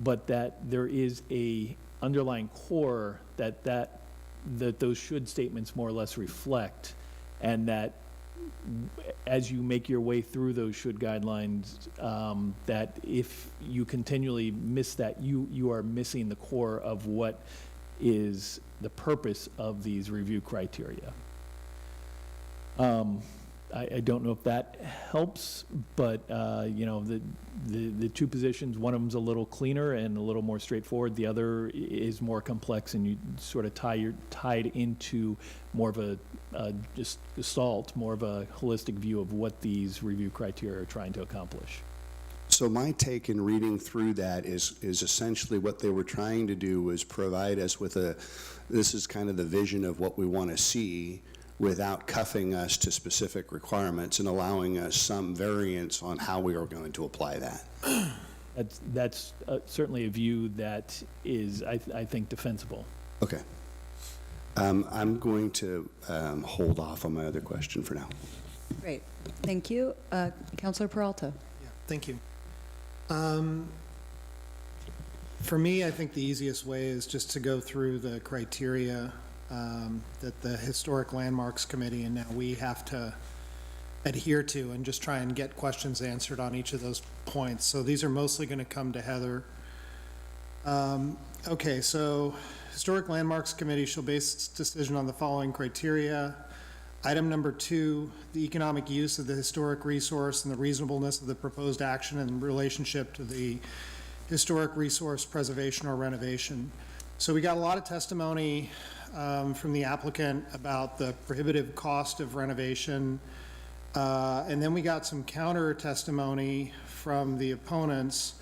but that there is a underlying core that those should statements more or less reflect, and that as you make your way through those should guidelines, that if you continually miss that, you are missing the core of what is the purpose of these review criteria. I don't know if that helps, but you know, the two positions, one of them's a little cleaner and a little more straightforward. The other is more complex, and you sort of tied into more of a just gestalt, more of a holistic view of what these review criteria are trying to accomplish. So my take in reading through that is essentially what they were trying to do was provide us with this is kind of the vision of what we want to see, without cuffing us to specific requirements and allowing us some variance on how we are going to apply that. That's certainly a view that is, I think, defensible. Okay. I'm going to hold off on my other question for now. Great, thank you. Councilor Peralta. Yeah, thank you. For me, I think the easiest way is just to go through the criteria that the Historic Landmarks Committee and now we have to adhere to, and just try and get questions answered on each of those points. So these are mostly going to come to Heather. Okay, so Historic Landmarks Committee shall base its decision on the following criteria. Item number 2, the economic use of the historic resource and the reasonableness of the proposed action in relationship to the historic resource preservation or renovation. So we got a lot of testimony from the applicant about the prohibitive cost of renovation. And then we got some counter testimony from the opponents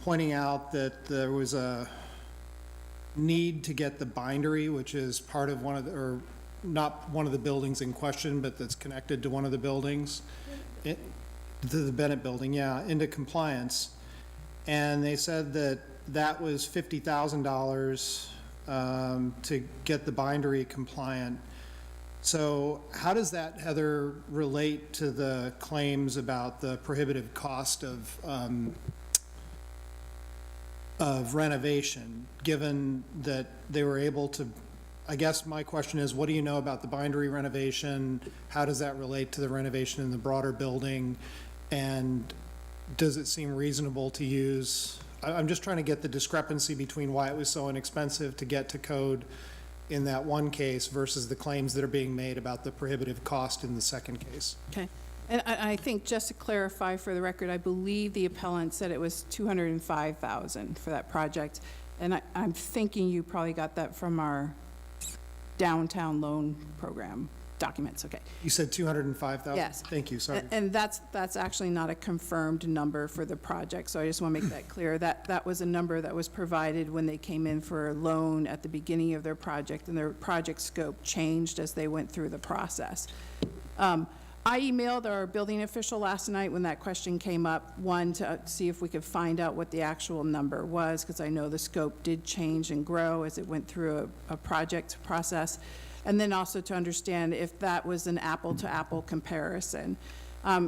pointing out that there was a need to get the bindery, which is part of one of the, or not one of the buildings in question, but that's connected to one of the buildings, to the Bennett building, yeah, into compliance. And they said that that was $50,000 to get the bindery compliant. So how does that, Heather, relate to the claims about the prohibitive cost of renovation, given that they were able to, I guess my question is, what do you know about the bindery renovation? How does that relate to the renovation in the broader building? And does it seem reasonable to use, I'm just trying to get the discrepancy between why it was so inexpensive to get to code in that one case versus the claims that are being made about the prohibitive cost in the second case. Okay. And I think, just to clarify for the record, I believe the appellant said it was $205,000 for that project. And I'm thinking you probably got that from our downtown loan program documents. Okay. You said 205,000? Yes. Thank you, sorry. And that's actually not a confirmed number for the project, so I just want to make that clear. That was a number that was provided when they came in for a loan at the beginning of their project, and their project scope changed as they went through the process. I emailed our building official last night when that question came up, one, to see if we could find out what the actual number was, because I know the scope did change and grow as it went through a project process, and then also to understand if that was an apple-to-apple comparison.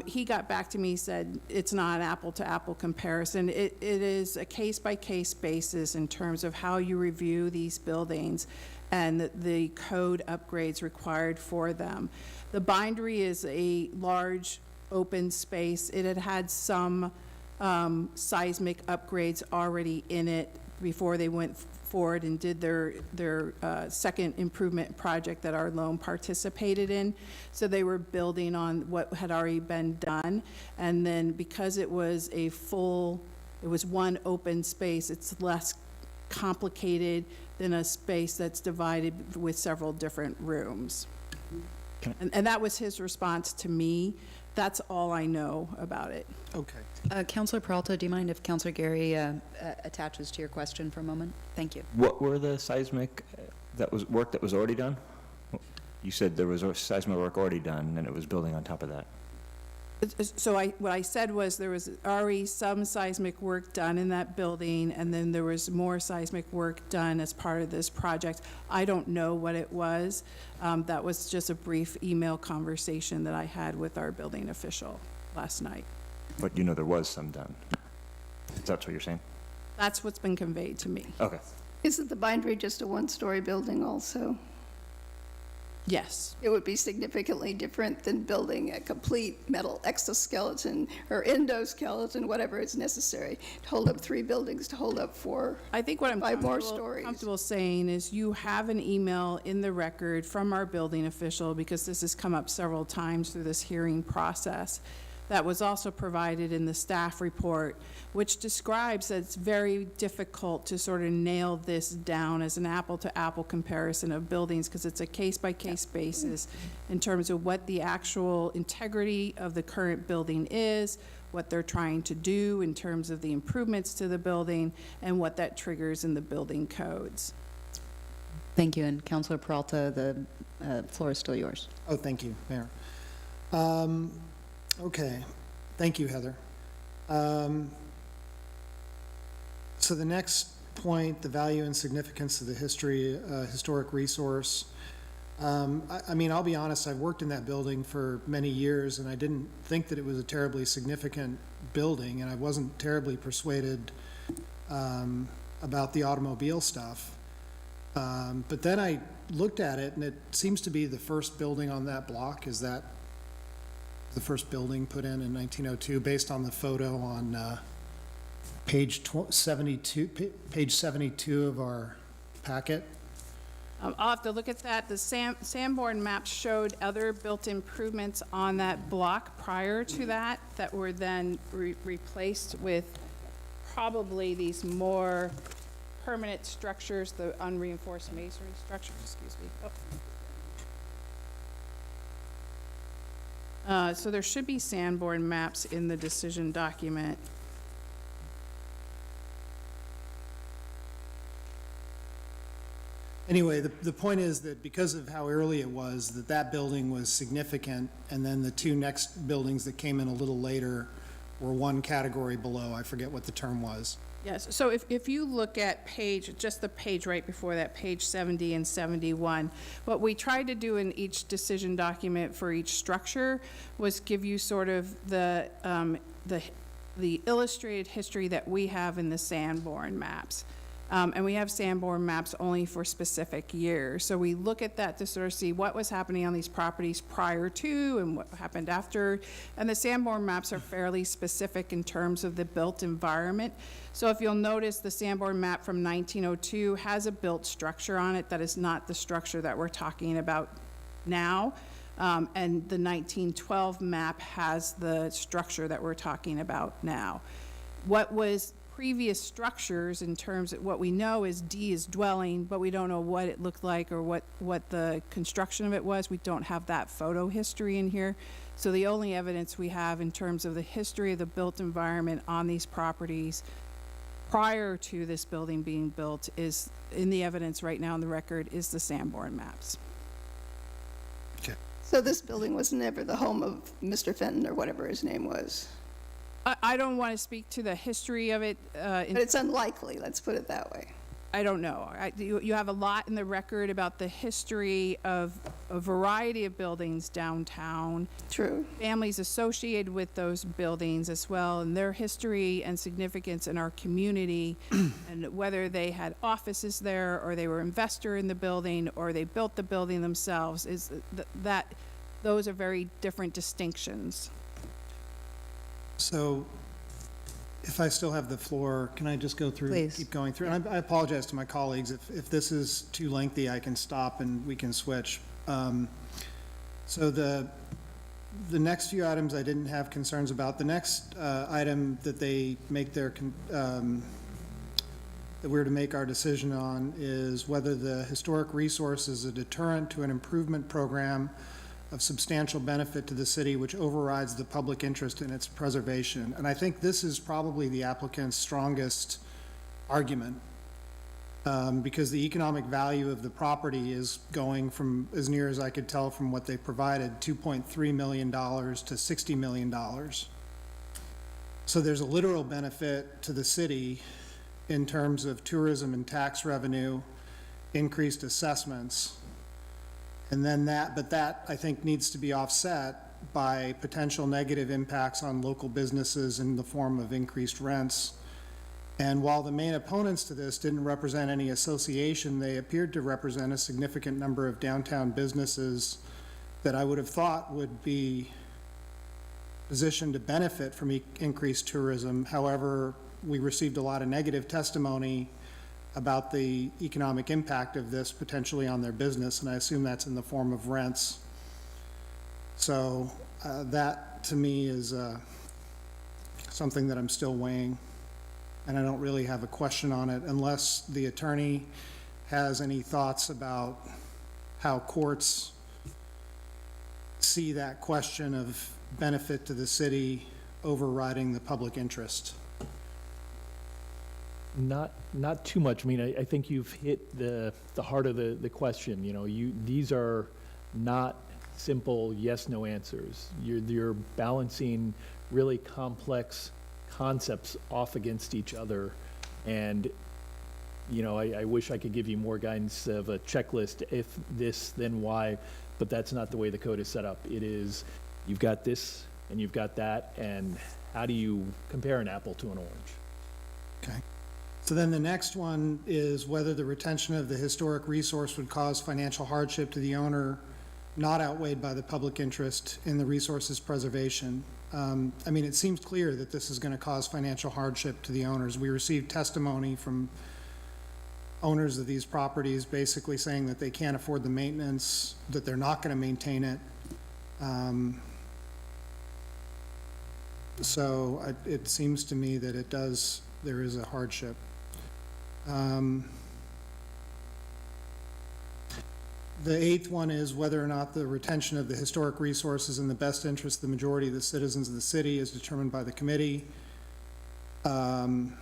He got back to me, said it's not an apple-to-apple comparison. It is a case-by-case basis in terms of how you review these buildings and the code upgrades required for them. The bindery is a large open space. It had had some seismic upgrades already in it before they went forward and did their second improvement project that our loan participated in. So they were building on what had already been done. And then because it was it was one open space, it's less complicated than a space that's divided with several different rooms. And that was his response to me. That's all I know about it. Okay. Counselor Peralta, do you mind if Counselor Gary attaches to your question for a moment? Thank you. What were the seismic work that was already done? You said there was seismic work already done, and it was building on top of that. So what I said was there was already some seismic work done in that building, and then there was more seismic work done as part of this project. I don't know what it was. That was just a brief email conversation that I had with our building official last night. But you know there was some done. Is that what you're saying? That's what's been conveyed to me. Okay. Isn't the bindery just a one-story building also? Yes. It would be significantly different than building a complete metal exoskeleton or endoskeleton, whatever is necessary, to hold up 3 buildings, to hold up 4. I think what I'm 5 more stories. comfortable saying is you have an email in the record from our building official, because this has come up several times through this hearing process, that was also provided in the staff report, which describes that it's very difficult to sort of nail this down as an apple-to-apple comparison of buildings, because it's a case-by-case basis in terms of what the actual integrity of the current building is, what they're trying to do in terms of the improvements to the building, and what that triggers in the building codes. Thank you. And Counselor Peralta, the floor is still yours. Oh, thank you, Mayor. Okay, thank you, Heather. So the next point, the value and significance of the historic resource. I mean, I'll be honest, I've worked in that building for many years, and I didn't think that it was a terribly significant building, and I wasn't terribly persuaded about the automobile stuff. But then I looked at it, and it seems to be the first building on that block. Is that the first building put in 1902, based on the photo on page 72 of our packet? I'll have to look at that. The Sanborn map showed other built improvements on that block prior to that were then replaced with probably these more permanent structures, the unreinforced masonry structures, excuse me. So there should be Sanborn maps in the decision document. Anyway, the point is that because of how early it was, that building was significant, and then the 2 next buildings that came in a little later were 1 category below. I forget what the term was. Yes, so if you look at just the page right before that, page 70 and 71, what we tried to do in each decision document for each structure was give you sort of the illustrated history that we have in the Sanborn maps. And we have Sanborn maps only for specific years. So we look at that to sort of see what was happening on these properties prior to and what happened after. And the Sanborn maps are fairly specific in terms of the built environment. So if you'll notice, the Sanborn map from 1902 has a built structure on it that is not the structure that we're talking about now. And the 1912 map has the structure that we're talking about now. What was previous structures in terms of what we know is D is dwelling, but we don't know what it looked like or what the construction of it was. We don't have that photo history in here. So the only evidence we have in terms of the history of the built environment on these properties prior to this building being built is, in the evidence right now in the record, is the Sanborn maps. Okay. So this building was never the home of Mr. Fenton or whatever his name was? I don't want to speak to the history of it. But it's unlikely, let's put it that way. I don't know. You have a lot in the record about the history of a variety of buildings downtown. True. Families associated with those buildings as well, and their history and significance in our community, and whether they had offices there, or they were investor in the building, or they built the building themselves, is that those are very different distinctions. So if I still have the floor, can I just go through? Please. Keep going through. And I apologize to my colleagues. If this is too lengthy, I can stop and we can switch. So the next few items I didn't have concerns about. The next item that they make their, that we're to make our decision on is whether the historic resource is a deterrent to an improvement program of substantial benefit to the city, which overrides the public interest in its preservation. And I think this is probably the applicant's strongest argument, because the economic value of the property is going from, as near as I could tell from what they provided, $2.3 million to $60 million. So there's a literal benefit to the city in terms of tourism and tax revenue, increased assessments. And then but that, I think, needs to be offset by potential negative impacts on local businesses in the form of increased rents. And while the main opponents to this didn't represent any association, they appeared to represent a significant number of downtown businesses that I would have thought would be positioned to benefit from increased tourism. However, we received a lot of negative testimony about the economic impact of this potentially on their business, and I assume that's in the form of rents. So that, to me, is something that I'm still weighing, and I don't really have a question on it unless the attorney has any thoughts about how courts see that question of benefit to the city overriding the public interest. Not too much. I mean, I think you've hit the heart of the question. You know, these are not simple yes/no answers. You're balancing really complex concepts off against each other, and you know, I wish I could give you more guidance of a checklist. If this, then why? But that's not the way the code is set up. It is, you've got this and you've got that, and how do you compare an apple to an orange? Okay. So then the next one is whether the retention of the historic resource would cause financial hardship to the owner, not outweighed by the public interest in the resource's preservation. I mean, it seems clear that this is going to cause financial hardship to the owners. We received testimony from owners of these properties basically saying that they can't afford the maintenance, that they're not going to maintain it. So it seems to me that there is a hardship. The eighth one is whether or not the retention of the historic resources in the best interest of the majority of the citizens of the city is determined by the committee. You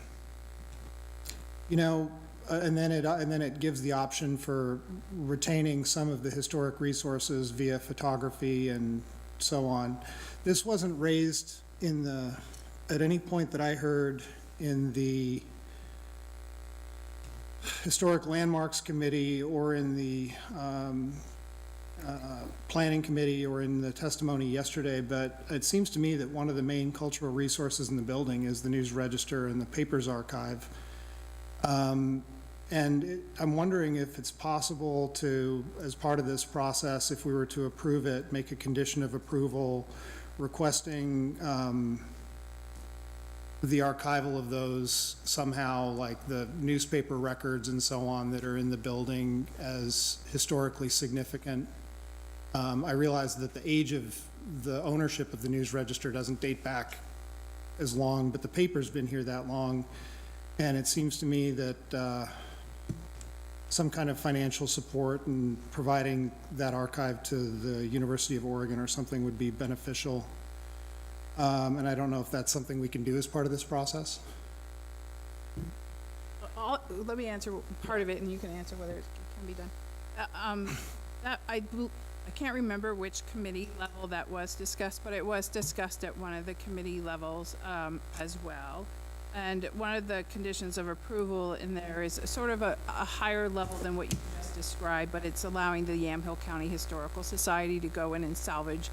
know, and then it gives the option for retaining some of the historic resources via photography and so on. This wasn't raised at any point that I heard in the Historic Landmarks Committee or in the Planning Committee or in the testimony yesterday, but it seems to me that one of the main cultural resources in the building is the News Register and the Papers Archive. I'm wondering if it's possible to, as part of this process, if we were to approve it, make a condition of approval requesting the archival of those somehow, like the newspaper records and so on that are in the building as historically significant. I realize that the age of the ownership of the News Register doesn't date back as long, but the paper's been here that long, and it seems to me that some kind of financial support and providing that archive to the University of Oregon or something would be beneficial. And I don't know if that's something we can do as part of this process. Let me answer part of it, and you can answer whether it can be done. I I can't remember which committee level that was discussed, but it was discussed at one of the committee levels as well. And one of the conditions of approval in there is sort of a higher level than what you just described, but it's allowing the Yamhill County Historical Society to go in and salvage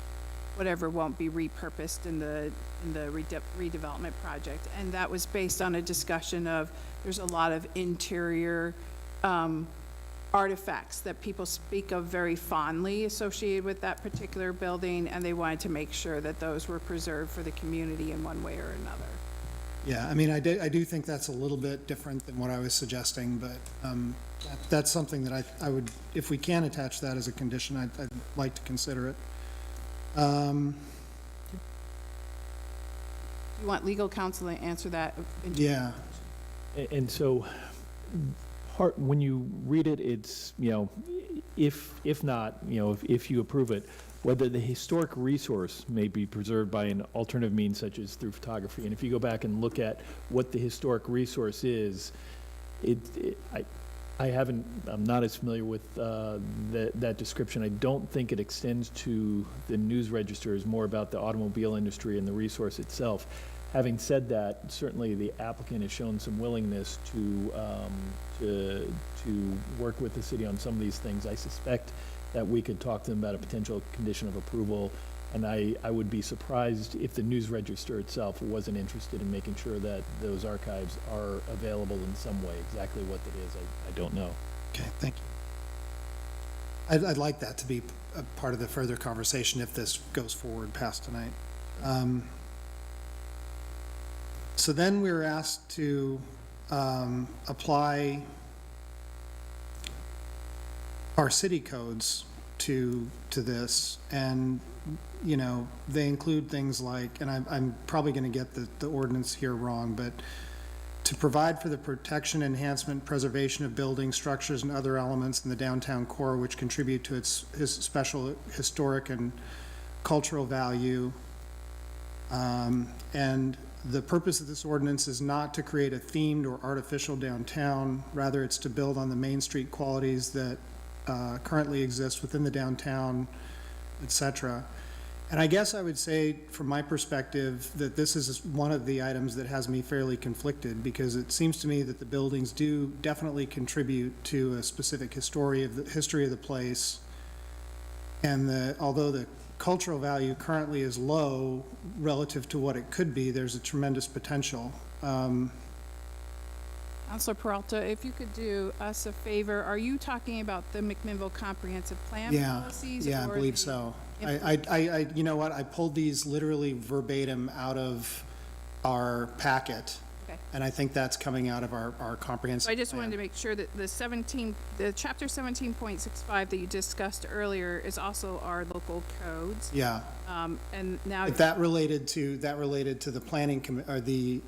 whatever won't be repurposed in the redevelopment project. And that was based on a discussion of, there's a lot of interior artifacts that people speak of very fondly associated with that particular building, and they wanted to make sure that those were preserved for the community in one way or another. Yeah, I mean, I do think that's a little bit different than what I was suggesting, but that's something that I would, if we can attach that as a condition, I'd like to consider it. You want legal counsel to answer that? Yeah, And so, when you read it, it's, if not, if you approve it, whether the historic resource may be preserved by an alternative means such as through photography. And if you go back and look at what the historic resource is, I'm not as familiar with that description. I don't think it extends to the News Register. It's more about the automobile industry and the resource itself. Having said that, certainly the applicant has shown some willingness to work with the city on some of these things. I suspect that we could talk to them about a potential condition of approval, and I would be surprised if the News Register itself wasn't interested in making sure that those archives are available in some way. Exactly what that is, I don't know. okay, thank you. I'd like that to be a part of the further conversation if this goes forward past tonight. So then we were asked to apply our city codes to this, and they include things like, and I'm probably going to get the ordinance here wrong, but to provide for the protection, enhancement, preservation of buildings, structures, and other elements in the downtown core which contribute to its special historic and cultural value. And the purpose of this ordinance is not to create a themed or artificial downtown. Rather, it's to build on the Main Street qualities that currently exist within the downtown, et cetera. And I guess I would say, from my perspective, that this is one of the items that has me fairly conflicted, because it seems to me that the buildings do definitely contribute to a specific history of the place. And although the cultural value currently is low relative to what it could be, there's a tremendous potential. Counselor Peralta, if you could do us a favor, are you talking about the McMinnville Comprehensive Plan policies? Yeah, I or believe the- so. You know what, I pulled these literally verbatim out of our packet, Okay. and I think that's coming out of our comprehensive So I just plan. wanted to make sure that the chapter 17.65 that you discussed earlier is also our local codes. Yeah, And now, but that related to the planning or the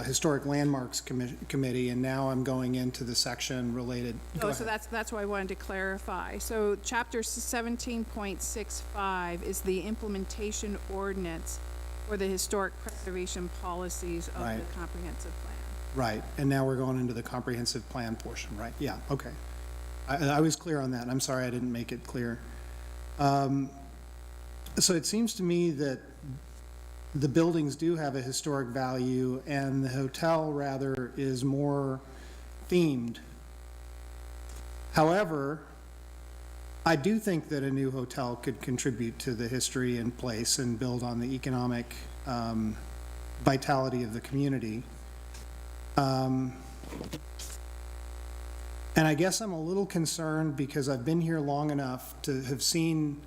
Historic Landmarks Committee, and now I'm going into the section related. Go so ahead. that's why I wanted to clarify. So chapter 17.65 is the implementation ordinance for the historic preservation policies of Right. the comprehensive plan. Right, and now we're going into the comprehensive plan portion, right? Yeah, okay. I was clear on that. I'm sorry I didn't make it clear. So it seems to me that the buildings do have a historic value, and the hotel, rather, is more themed. However, I do think that a new hotel could contribute to the history and place and build on the economic vitality of the community. And I guess I'm a little concerned because I've been here long enough to have seen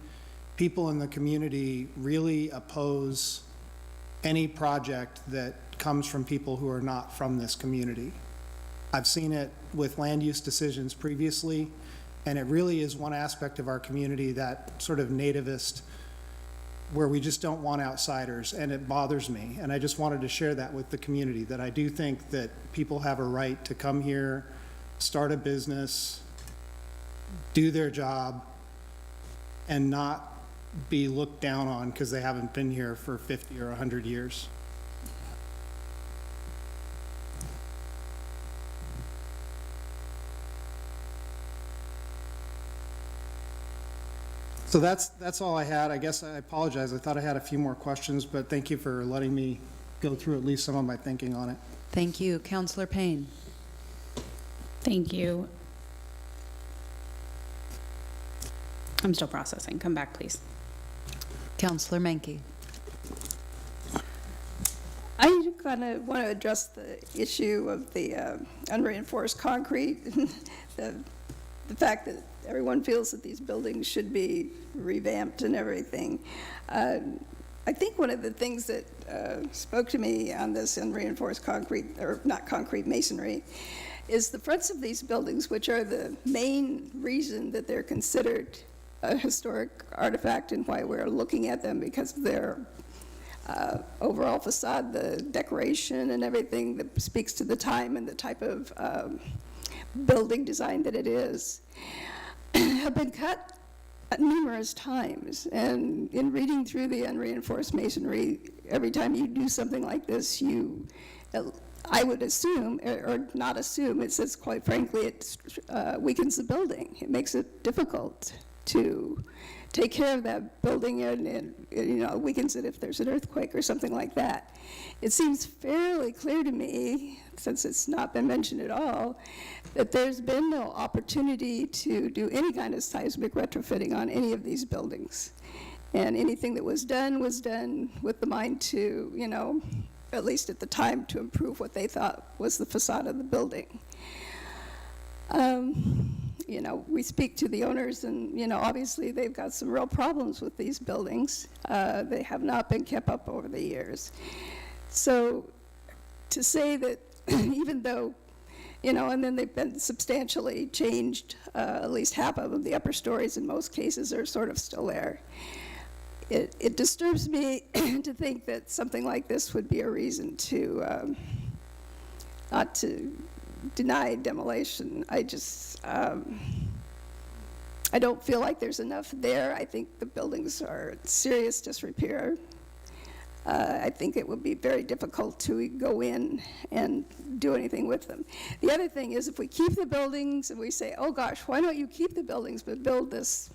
people in the community really oppose any project that comes from people who are not from this community. I've seen it with land use decisions previously, and it really is one aspect of our community, that sort of nativist, where we just don't want outsiders, and it bothers me. And I just wanted to share that with the community, that I do think that people have a right to come here, start a business, do their job, and not be looked down on because they haven't been here for 50 or 100 years. So that's all I had. I guess I apologize. I thought I had a few more questions, but thank you for letting me go through at least some of my thinking on it. Thank you. Counselor Payne. Thank you. I'm still processing. Come back, please. Counselor Menke. I kind of want to address the issue of the unreinforced concrete, the fact that everyone feels that these buildings should be revamped and everything. I think one of the things that spoke to me on this unreinforced concrete, or not concrete, masonry, is the fronts of these buildings, which are the main reason that they're considered a historic artifact and why we're looking at them, because of their overall facade, the decoration and everything that speaks to the time and the type of building design that it is, have been cut numerous times. And in reading through the unreinforced masonry, every time you do something like this, I would assume, or not assume, it says, quite frankly, it weakens the building. It makes it difficult to take care of that building, and weakens it if there's an earthquake or something like that. It seems fairly clear to me, since it's not been mentioned at all, that there's been no opportunity to do any kind of seismic retrofitting on any of these buildings. And anything that was done with the mind to, at least at the time, to improve what they thought was the facade of the building. We speak to the owners, and, obviously they've got some real problems with these buildings. They have not been kept up over the years. So to say that even though, and then they've been substantially changed, at least half of them, the upper stories in most cases are sort of still there. It disturbs me to think that something like this would be a reason to not to deny demolition. I don't feel like there's enough there. I think the buildings are in serious disrepair. I think it would be very difficult to go in and do anything with them. The other thing is, if we keep the buildings and we say, oh gosh, why don't you keep the buildings but build this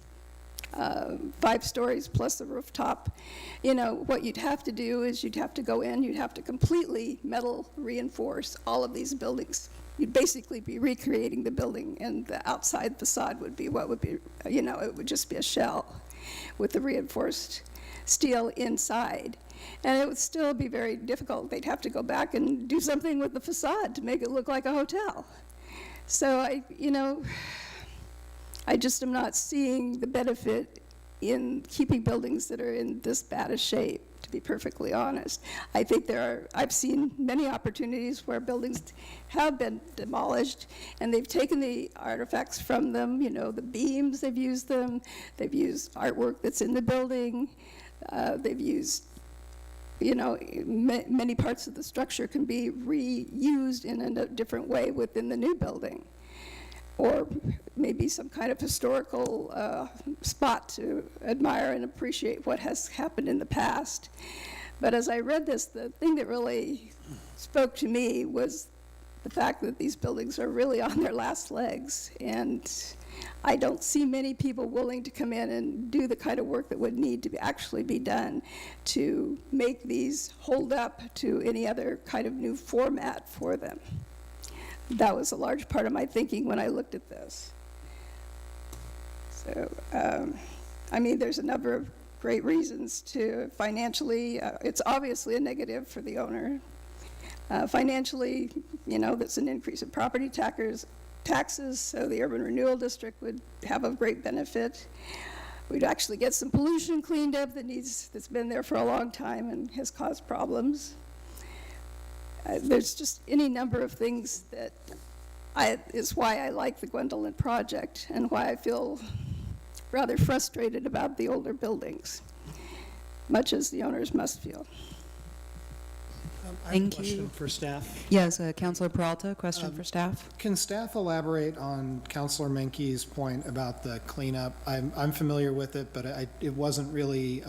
5 stories plus the rooftop, what you'd have to do is you'd have to go in, you'd have to completely metal reinforce all of these buildings. You'd basically be recreating the building, and the outside facade would be what would be, it would just be a shell with the reinforced steel inside. And it would still be very difficult. They'd have to go back and do something with the facade to make it look like a hotel. So I just am not seeing the benefit in keeping buildings that are in this bad a shape, to be perfectly honest. I think I've seen many opportunities where buildings have been demolished, and they've taken the artifacts from them, the beams, they've used them, they've used artwork that's in the building, they've used, many parts of the structure can be reused in a different way within the new building. Or maybe some kind of historical spot to admire and appreciate what has happened in the past. But as I read this, the thing that really spoke to me was the fact that these buildings are really on their last legs. And I don't see many people willing to come in and do the kind of work that would need to actually be done to make these hold up to any other kind of new format for them. That was a large part of my thinking when I looked at this. So, there's a number of great reasons to financially, it's obviously a negative for the owner. Financially, that's an increase in property taxes, so the urban renewal district would have a great benefit. We'd actually get some pollution cleaned up that's been there for a long time and has caused problems. There's just any number of things that is why I like the Gwendolyn project and why I feel rather frustrated about the older buildings, much as the owners must feel. I have a question for staff. Yes, Counselor Peralta, question for staff. Can staff elaborate on Counselor Menke's point about the cleanup? I'm familiar with it, but it wasn't really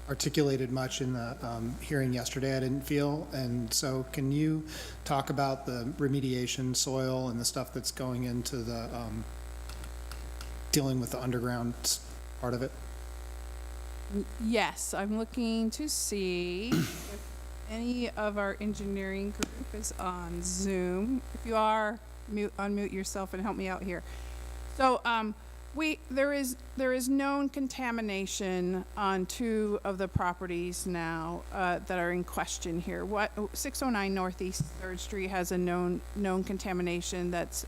articulated much in the hearing yesterday, I didn't feel. And so can you talk about the remediation soil and the stuff that's going into the dealing with the underground part of it? Yes, I'm looking to see if any of our engineering group is on Zoom. If you are, unmute yourself and help me out here. So, there is known contamination on 2 of the properties now, that are in question here. 609 Northeast 3rd Street has a known contamination that's,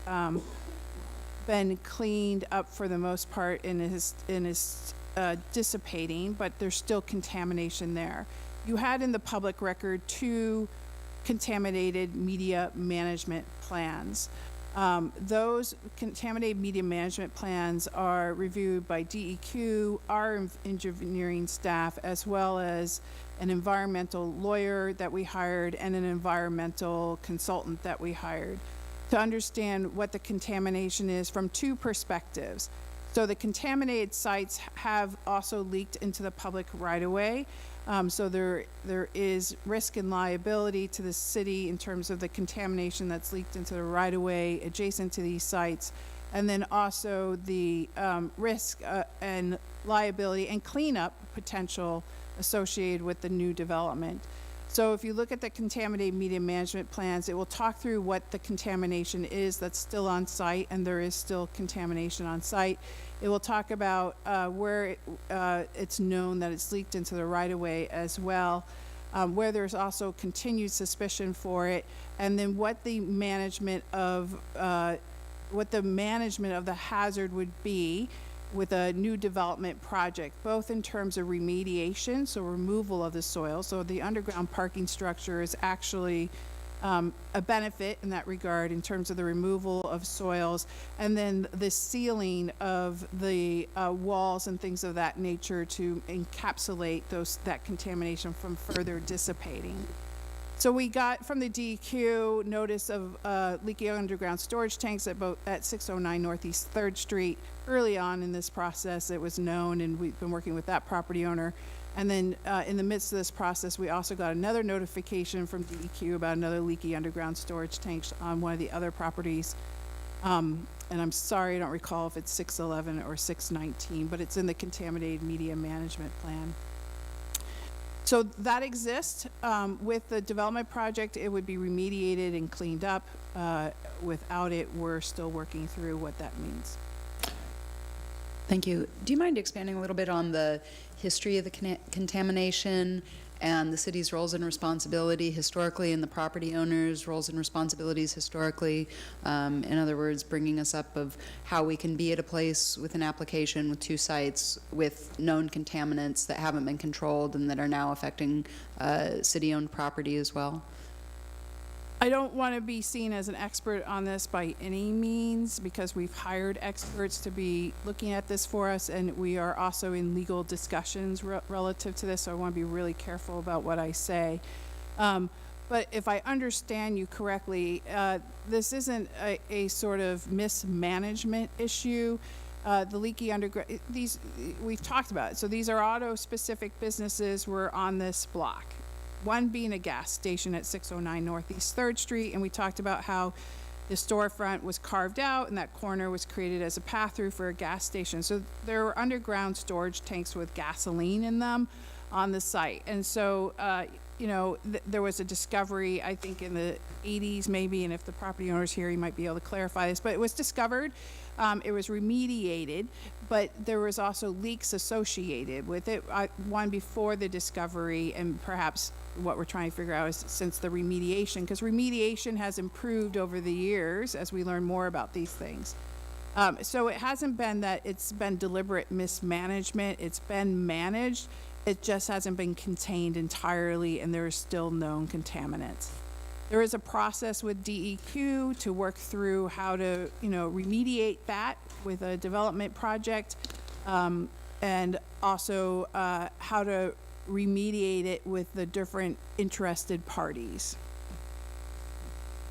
been cleaned up for the most part and is dissipating, but there's still contamination there. You had in the public record 2 contaminated media management plans. Those contaminated media management plans are reviewed by DEQ, our engineering staff, as well as an environmental lawyer that we hired and an environmental consultant that we hired to understand what the contamination is from 2 perspectives. So the contaminated sites have also leaked into the public right-of-way. So there is risk and liability to the city in terms of the contamination that's leaked into the right-of-way adjacent to these sites. And then also the risk and liability and cleanup potential associated with the new development. So if you look at the contaminated media management plans, it will talk through what the contamination is that's still on site, and there is still contamination on site. It will talk about where it's known that it's leaked into the right-of-way as well, where there's also continued suspicion for it, and then what the management of the hazard would be with a new development project, both in terms of remediation, so removal of the soil. So the underground parking structure is actually a benefit in that regard in terms of the removal of soils, and then the sealing of the walls and things of that nature to encapsulate that contamination from further dissipating. So we got from the DEQ notice of leaky underground storage tanks at 609 Northeast 3rd Street. Early on in this process, it was known, and we've been working with that property owner. And then in the midst of this process, we also got another notification from DEQ about another leaky underground storage tank on one of the other properties. And I'm sorry, I don't recall if it's 611 or 619, but it's in the contaminated media management plan. So that exists. With the development project, it would be remediated and cleaned up. Without it, we're still working through what that means. Thank you. Do you mind expanding a little bit on the history of the contamination and the city's roles and responsibility historically, and the property owners' roles and responsibilities historically? In other words, bringing us up of how we can be at a place with an application with 2 sites with known contaminants that haven't been controlled and that are now affecting city-owned property as well. I don't want to be seen as an expert on this by any means, because we've hired experts to be looking at this for us, and we are also in legal discussions relative to this, so I want to be really careful about what I say. But if I understand you correctly, this isn't a sort of mismanagement issue. The leaky underground, we've talked about it. So these are auto-specific businesses were on this block. One being a gas station at 609 Northeast 3rd Street, and we talked about how the storefront was carved out and that corner was created as a pass-through for a gas station. So there were underground storage tanks with gasoline in them on the site. And so, there was a discovery, I think in the 80s maybe, and if the property owner's here, he might be able to clarify this, but it was discovered. It was remediated, but there was also leaks associated with it, one before the discovery, and perhaps what we're trying to figure out is since the remediation, because remediation has improved over the years as we learn more about these things. So it hasn't been that it's been deliberate mismanagement, it's been managed, it just hasn't been contained entirely, and there are still known contaminants. There is a process with DEQ to work through how to, remediate that with a development project, and also how to remediate it with the different interested parties.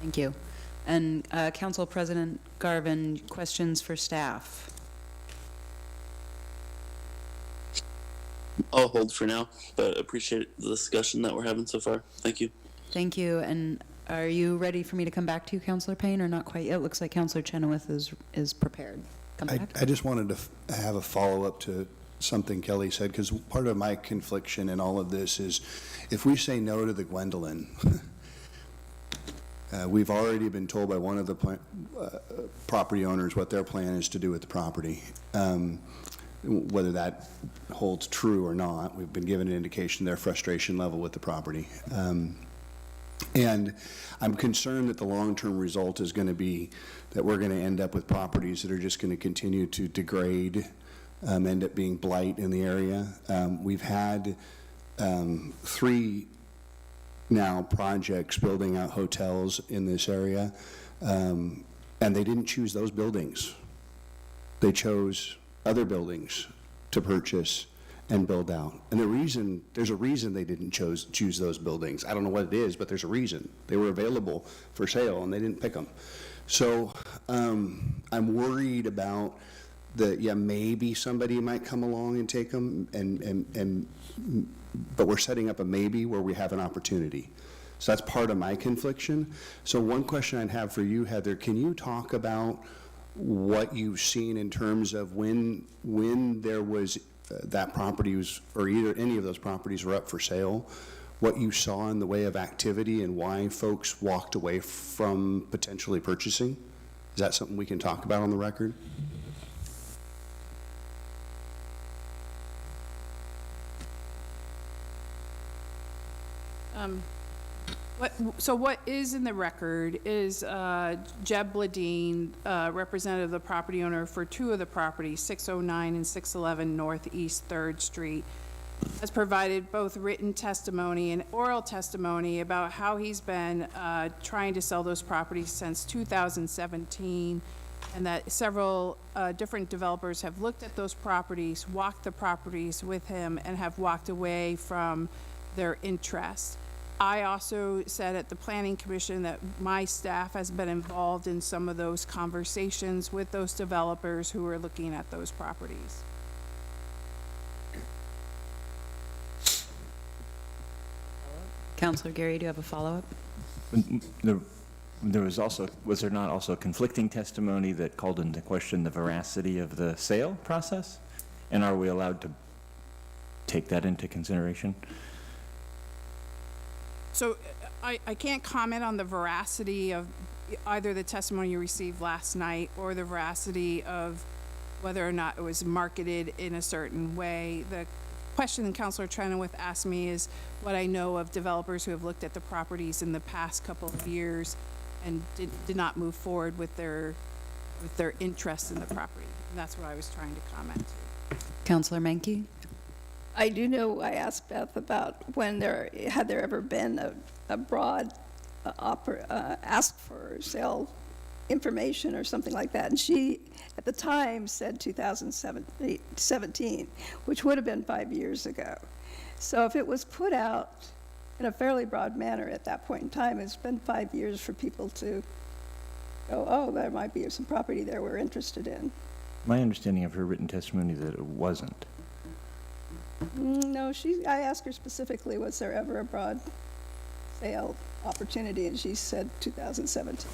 Thank you. And Council President Garvin, questions for staff? I'll hold for now, but appreciate the discussion that we're having so far. Thank you. Thank you. And are you ready for me to come back to you, Councilor Payne, or not quite yet? Looks like Councilor Chenoweth is prepared. Come back. I just wanted to have a follow-up to something Kelly said, because part of my confliction in all of this is if we say no to the Gwendolyn, we've already been told by one of the property owners what their plan is to do with the property. Whether that holds true or not, we've been given an indication of their frustration level with the property. And I'm concerned that the long-term result is going to be that we're going to end up with properties that are just going to continue to degrade, end up being blight in the area. We've had 3 now projects building out hotels in this area, and they didn't choose those buildings. They chose other buildings to purchase and build out. And there's a reason they didn't choose those buildings. I don't know what it is, but there's a reason. They were available for sale and they didn't pick them. So I'm worried about maybe somebody might come along and take them, but we're setting up a maybe where we have an opportunity. So that's part of my confliction. So one question I'd have for you, Heather, can you talk about what you've seen in terms of when there was that property was, or either any of those properties were up for sale, what you saw in the way of activity and why folks walked away from potentially purchasing? Is that something we can talk about on the record? What is in the record is Jeb Bladine, representative of the property owner for 2 of the properties, 609 and 611 Northeast 3rd Street, has provided both written testimony and oral testimony about how he's been trying to sell those properties since 2017, and that several different developers have looked at those properties, walked the properties with him, and have walked away from their interest. I also said at the Planning Commission that my staff has been involved in some of those conversations with those developers who are looking at those properties. Councilor Gary, do you have a follow-up? Was there not also conflicting testimony that called into question the veracity of the sale process? And are we allowed to take that into consideration? So I can't comment on the veracity of either the testimony you received last night or the veracity of whether or not it was marketed in a certain way. The question that Councilor Trenoweth asked me is what I know of developers who have looked at the properties in the past couple of years and did not move forward with their interest in the property. And that's what I was trying to comment to. Councilor Menke? I do know, I asked Beth about had there ever been a broad ask for sale information or something like that. And she, at the time, said 2017, which would have been 5 years ago. So if it was put out in a fairly broad manner at that point in time, it's been 5 years for people to go, oh, there might be some property there we're interested in. My understanding of her written testimony that it wasn't. No, I asked her specifically, was there ever a broad sale opportunity, and she said 2017.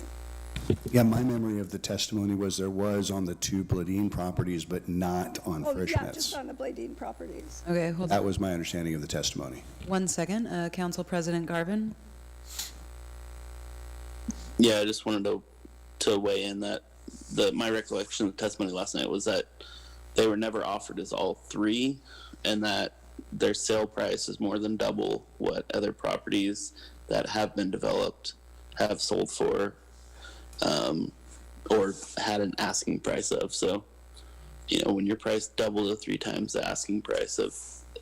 Yeah, my memory of the testimony was there was on the 2 Bladine properties, but not on Oh, yeah, Frischnett's. just on the Bladine properties. Okay, hold That on. was my understanding of the testimony. 1 second. Council President Garvin? Yeah, I just wanted to weigh in that my recollection of the testimony last night was that they were never offered as all 3, and that their sale price is more than double what other properties that have been developed have sold for, or had an asking price of. So, when you're priced double to 3 times the asking price of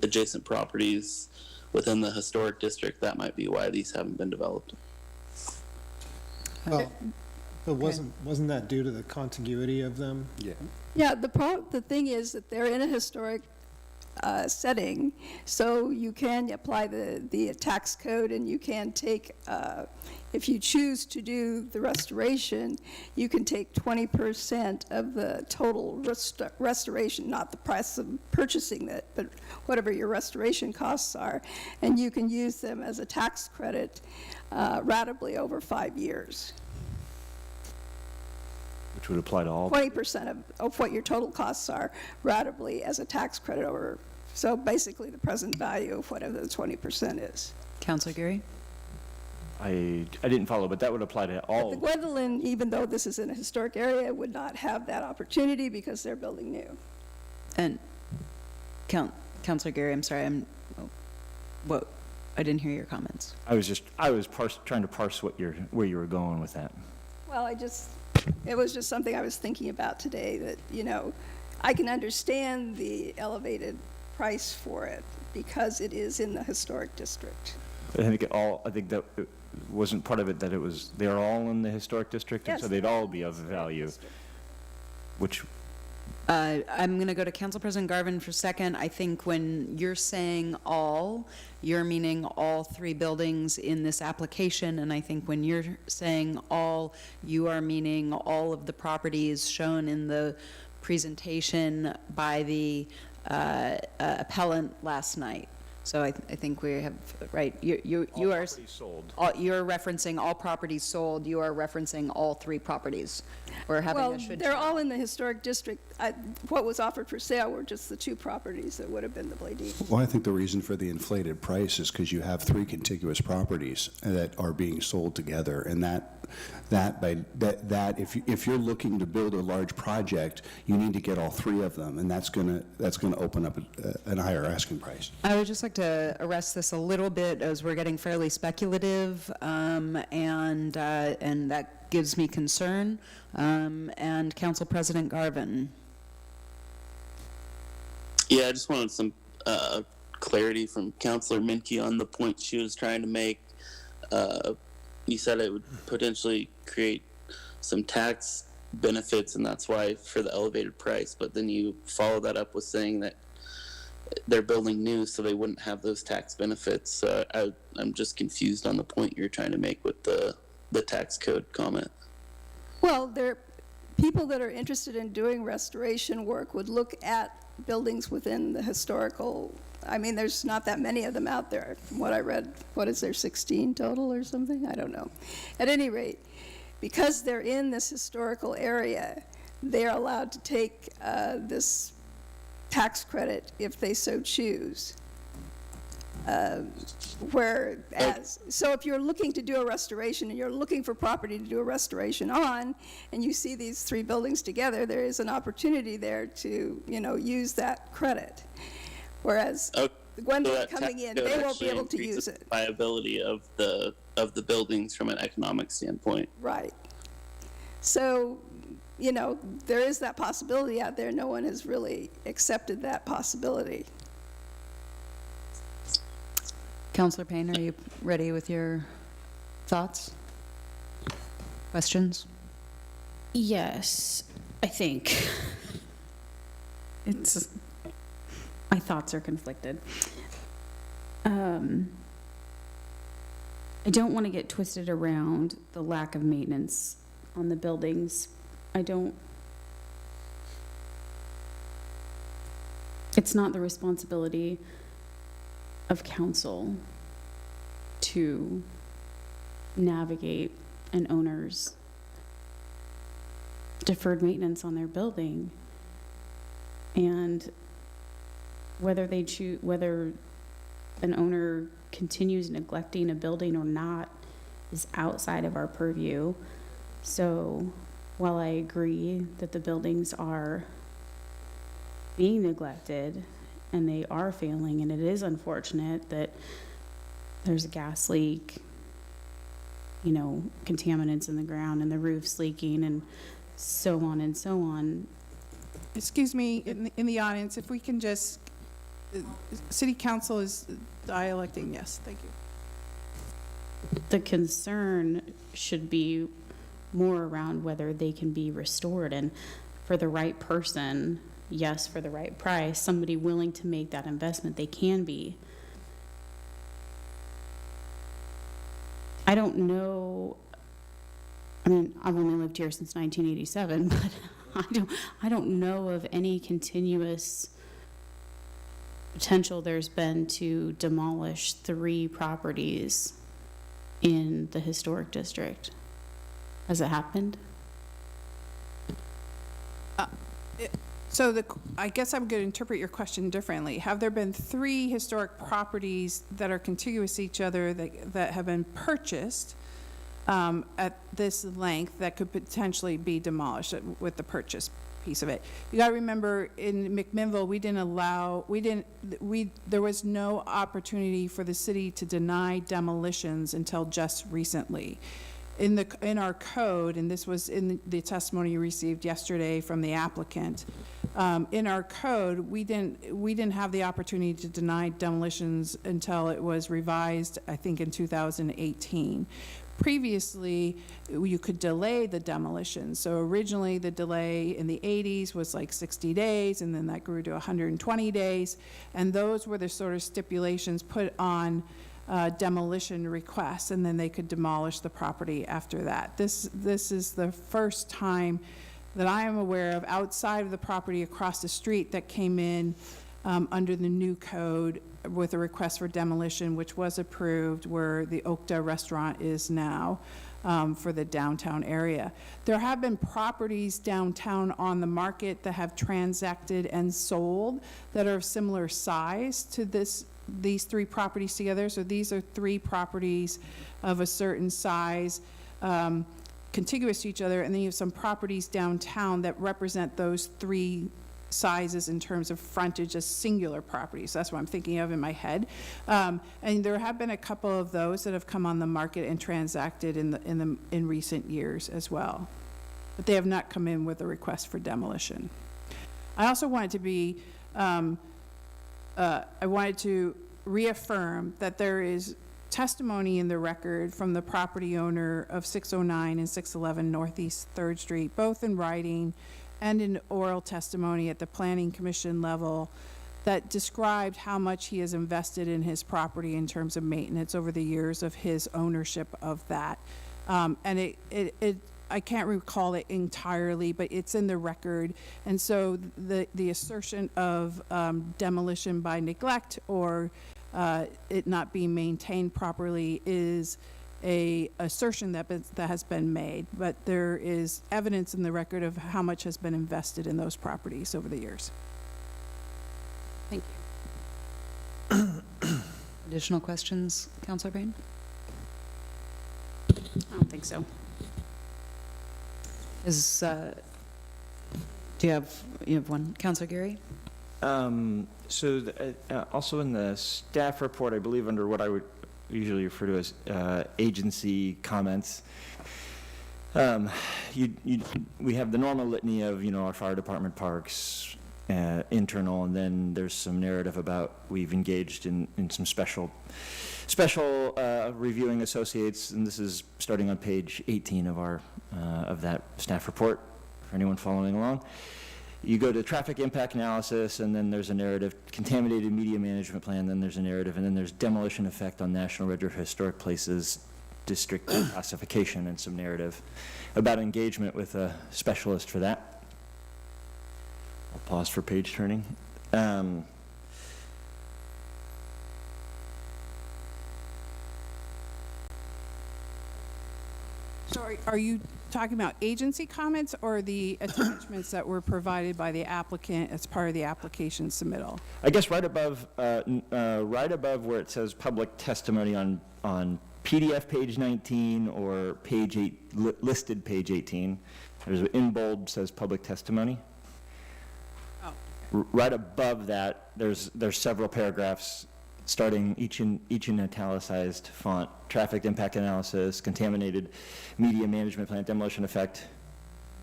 adjacent properties within the historic district, that might be why these haven't been developed. Well, but wasn't that due to the contiguity of them? Yeah. Yeah, the thing is that they're in a historic setting, so you can apply the tax code, and you can take, if you choose to do the restoration, you can take 20% of the total restoration, not the price of purchasing it, but whatever your restoration costs are, and you can use them as a tax credit ratably over 5 years. which would apply to all. 20% of what your total costs are ratably as a tax credit over, so basically the present value of whatever the 20% is. Counselor Geary? I didn't follow, but that would apply to The all. Gwendolyn, even though this is in a historic area, would not have that opportunity because they're building new. And Counselor Geary, I'm sorry, what, I didn't hear your comments. I was trying to parse where you were going with that. Well, it was just something I was thinking about today, that, you know, I can understand the elevated price for it because it is in the historic district. I think that it wasn't part of it that they're all in the historic district, and Yes, so they'd all be of value, which, I'm going to go to Council President Garvin for a second. I think when you're saying all, you're meaning all 3 buildings in this application, and I think when you're saying all, you are meaning all of the properties shown in the presentation by the appellant last night. So I think we have, right, you all are, properties sold. you're referencing all properties sold, you are referencing all 3 properties, or having Well, a should. they're all in the historic district. What was offered for sale were just the 2 properties that would have been the Bladee. Well, I think the reason for the inflated price is because you have 3 contiguous properties that are being sold together, and if you're looking to build a large project, you need to get all 3 of them, and that's gonna open up a higher asking price. I would just like to arrest this a little bit as we're getting fairly speculative, and that gives me concern. And Council President Garvin. Yeah, I just wanted some clarity from Councilor Minke on the point she was trying to make. You said it would potentially create some tax benefits, and that's why for the elevated price, but then you follow that up with saying that they're building new, so they wouldn't have those tax benefits. I'm just confused on the point you're trying to make with the tax code comment. Well, people that are interested in doing restoration work would look at buildings within the historical, I mean, there's not that many of them out there. From what I read, what is there, 16 total or something? I don't know. At any rate, because they're in this historical area, they're allowed to take this tax credit if they so choose. So if you're looking to do a restoration and you're looking for property to do a restoration on, and you see these 3 buildings together, there is an opportunity there to, use that credit. Whereas the Gwendolyn coming in, they won't be able to use it. Viability of the buildings from an economic standpoint. Right. So, there is that possibility out there. No one has really accepted that possibility. Councilor Payne, are you ready with your thoughts? Questions? Yes, I think. My thoughts are conflicted. I don't want to get twisted around the lack of maintenance on the buildings. It's not the responsibility of council to navigate an owner's deferred maintenance on their building. And whether an owner continues neglecting a building or not is outside of our purview. So while I agree that the buildings are being neglected and they are failing, and it is unfortunate that there's a gas leak, contaminants in the ground and the roof's leaking and so on and so on. Excuse me, in the audience, if we can just, city council is dialecting, yes, thank you. The concern should be more around whether they can be restored, and for the right person, yes, for the right price, somebody willing to make that investment, they can be. I don't know, I've only lived here since 1987, but I don't know of any continuous potential there's been to demolish 3 properties in the historic district. Has it happened? So I guess I'm going to interpret your question differently. Have there been 3 historic properties that are contiguous to each other that have been purchased at this length that could potentially be demolished with the purchase piece of it? You got to remember, in McMinnville, there was no opportunity for the city to deny demolitions until just recently. In our code, and this was in the testimony you received yesterday from the applicant, in our code, we didn't have the opportunity to deny demolitions until it was revised, I think, in 2018. Previously, you could delay the demolition. So originally, the delay in the 80s was like 60 days, and then that grew to 120 days. And those were the sort of stipulations put on demolition requests, and then they could demolish the property after that. This is the first time that I am aware of outside of the property across the street that came in under the new code with a request for demolition, which was approved, where the Okta restaurant is now for the downtown area. There have been properties downtown on the market that have transacted and sold that are of similar size to these 3 properties together. So these are 3 properties of a certain size, contiguous to each other, and then you have some properties downtown that represent those 3 sizes in terms of frontage as singular properties. That's what I'm thinking of in my head. And there have been a couple of those that have come on the market and transacted in recent years as well. But they have not come in with a request for demolition. I also wanted to be I wanted to reaffirm that there is testimony in the record from the property owner of 609 and 611 Northeast 3rd Street, both in writing and in oral testimony at the Planning Commission level, that described how much he has invested in his property in terms of maintenance over the years of his ownership of that. And I can't recall it entirely, but it's in the record. And so the assertion of demolition by neglect or it not being maintained properly is a assertion that has been made, but there is evidence in the record of how much has been invested in those properties over the years. Thank you. Additional questions, Councilor Payne? I don't think so. Do you have one, Councilor Gary? Also in the staff report, I believe under what I would usually refer to as agency comments, we have the normal litany of, our fire department, parks, internal, and then there's some narrative about we've engaged in some special reviewing associates, and this is starting on page 18 of that staff report, for anyone following along. You go to traffic impact analysis, and then there's a narrative, contaminated media management plan, then there's a narrative, and then there's demolition effect on National Register of Historic Places district classification, and some narrative about engagement with a specialist for that. I'll pause for page turning. So are you talking about agency comments or the attachments that were provided by the applicant as part of the application submittal? I guess right above where it says public testimony on PDF page 19 or page 8, listed page 18, there's in bold says public testimony. Oh. Right above that, there's several paragraphs starting each in italicized font: traffic impact analysis, contaminated media management plan, demolition effect.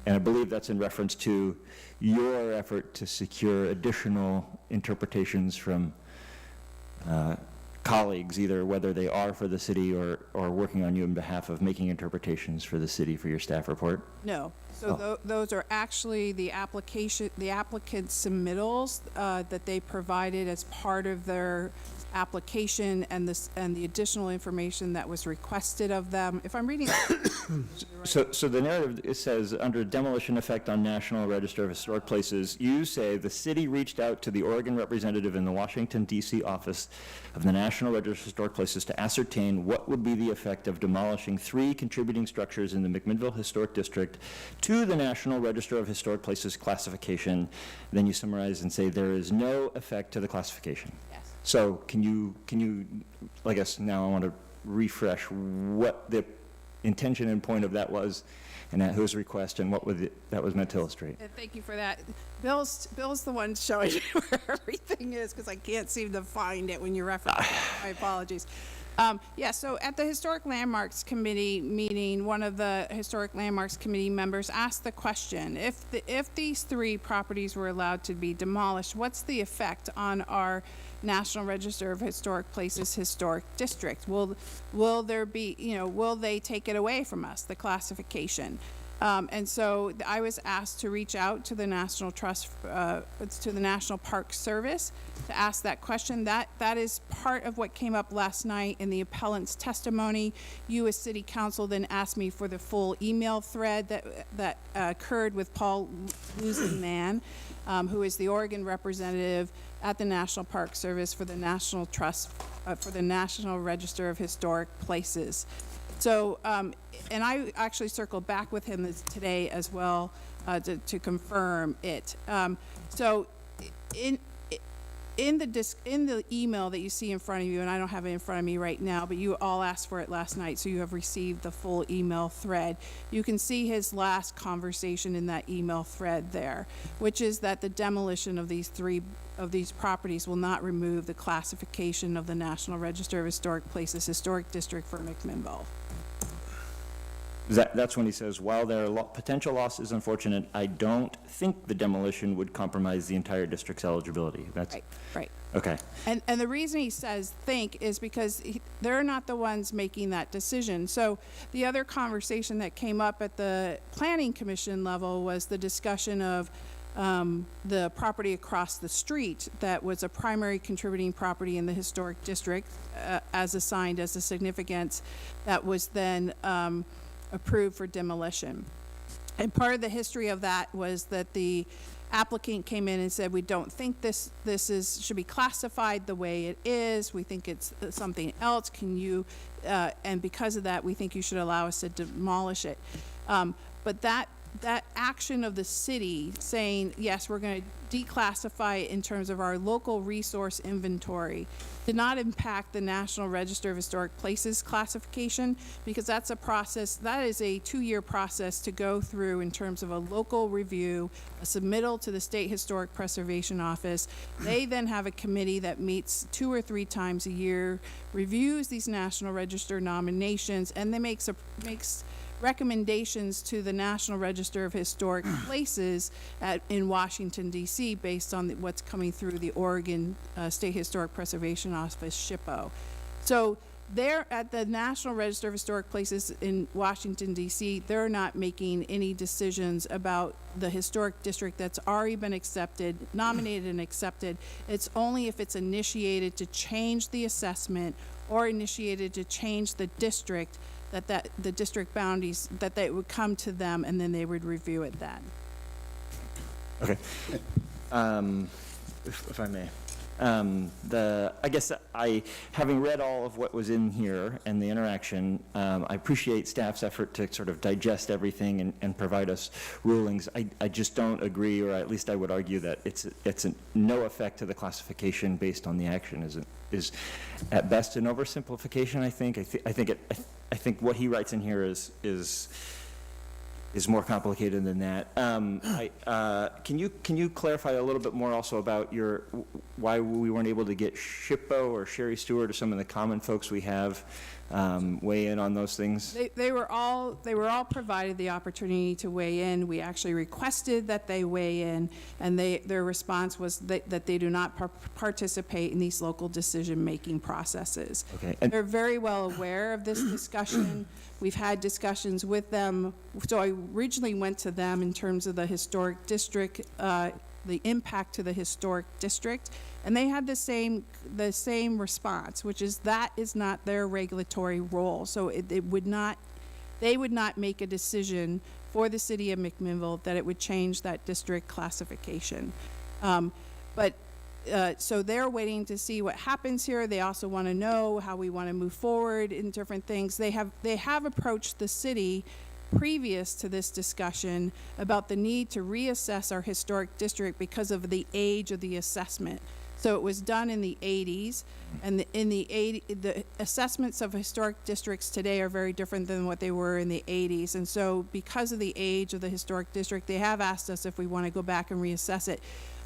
And I believe that's in reference to your effort to secure additional interpretations from colleagues, either whether they are for the city or working on you on behalf of making interpretations for the city for your staff report. No. So those are actually the applicant's submittals that they provided as part of their application, and the additional information that was requested of them. If I'm reading So the narrative, it says, under demolition effect on National Register of Historic Places, you say the city reached out to the Oregon representative in the Washington, D.C. office of the National National Register of Historic Places to ascertain what would be the effect of demolishing 3 contributing structures in the McMinnville Historic District to the National Register of Historic Places classification. Then you summarize and say there is no effect to the classification. Yes. So can you, I guess now I want to refresh what the intention and point of that was, and at whose request, and what that was meant to illustrate. Thank you for that. Bill's the one showing you where everything is, because I can't seem to find it when you reference it. My apologies. Yeah, so at the Historic Landmarks Committee meeting, one of the Historic Landmarks Committee members asked the question, if these 3 properties were allowed to be demolished, what's the effect on our National Register of Historic Places Historic District? Will there be, will they take it away from us, the classification? And so I was asked to reach out to the National Trust, to the National Park Service to ask that question. That is part of what came up last night in the appellant's testimony. You as City Council then asked me for the full email thread that occurred with Paul Lusenman, who is the Oregon representative at the National Park Service for the National Trust, for the National Register of Historic Places. So, and I actually circled back with him today as well to confirm it. So, in the email that you see in front of you, and I don't have it in front of me right now, but you all asked for it last night, so you have received the full email thread. You can see his last conversation in that email thread there, which is that the demolition of these 3 of these properties will not remove the classification of the National Register of Historic Places Historic District for McMinnville. That's when he says, while their potential loss is unfortunate, I don't think the demolition would compromise the entire district's eligibility. That's Right. okay. And the reason he says think is because they're not the ones making that decision. So the other conversation that came up at the Planning Commission level was the discussion of the property across the street that was a primary contributing property in the historic district as assigned as a significance that was then approved for demolition. And part of the history of that was that the applicant came in and said, we don't think this should be classified the way it is. We think it's something else. Can you, and because of that, we think you should allow us to demolish it. But that action of the city saying, yes, we're going to declassify it in terms of our local resource inventory did not impact the National Register of Historic Places classification, because that's a process, that is a 2-year process to go through in terms of a local review, a submittal to the State Historic Preservation Office. They then have a committee that meets 2 or 3 times a year, reviews these National Register nominations, and then makes recommendations to the National Register of Historic Places in Washington, D.C., based on what's coming through the Oregon State Historic Preservation Office, SHPO. So they're at the National Register of Historic Places in Washington, D.C., they're not making any decisions about the historic district that's already been accepted, nominated and accepted. It's only if it's initiated to change the assessment or initiated to change the district that the district boundaries, that they would come to them and then they would review it then. Okay. If I may. I guess having read all of what was in here and the interaction, I appreciate staff's effort to sort of digest everything and provide us rulings. I just don't agree, or at least I would argue that it's no effect to the classification based on the action is at best an oversimplification. I think what he writes in here is more complicated than that. Can you clarify a little bit more also about why we weren't able to get SHPO or Sherry Stewart or some of the common folks we have weigh in on those things? They were all provided the opportunity to weigh in. We actually requested that they weigh in, and their response was that they do not participate in these local decision-making processes. Okay. They're very well aware of this discussion. We've had discussions with them. So I originally went to them in terms of the historic district, the impact to the historic district, and they had the same response, which is that is not their regulatory role. So they would not make a decision for the city of McMinnville that it would change that district classification. But So they're waiting to see what happens here. They also want to know how we want to move forward in different things. They have approached the city previous to this discussion about the need to reassess our historic district because of the age of the assessment. So it was done in the 80s, and the assessments of historic districts today are very different than what they were in the 80s. And so because of the age of the historic district, they have asked us if we want to go back and reassess it.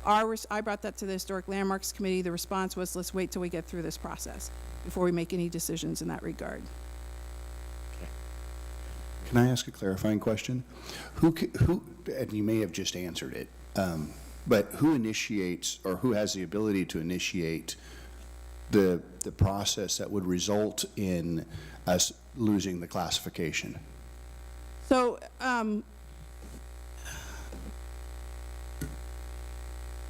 I brought that to the Historic Landmarks Committee. The response was, let's wait till we get through this process before we make any decisions in that regard. Can I ask a clarifying question? Who, and you may have just answered it, but who initiates, or who has the ability to initiate the process that would result in us losing the classification? So,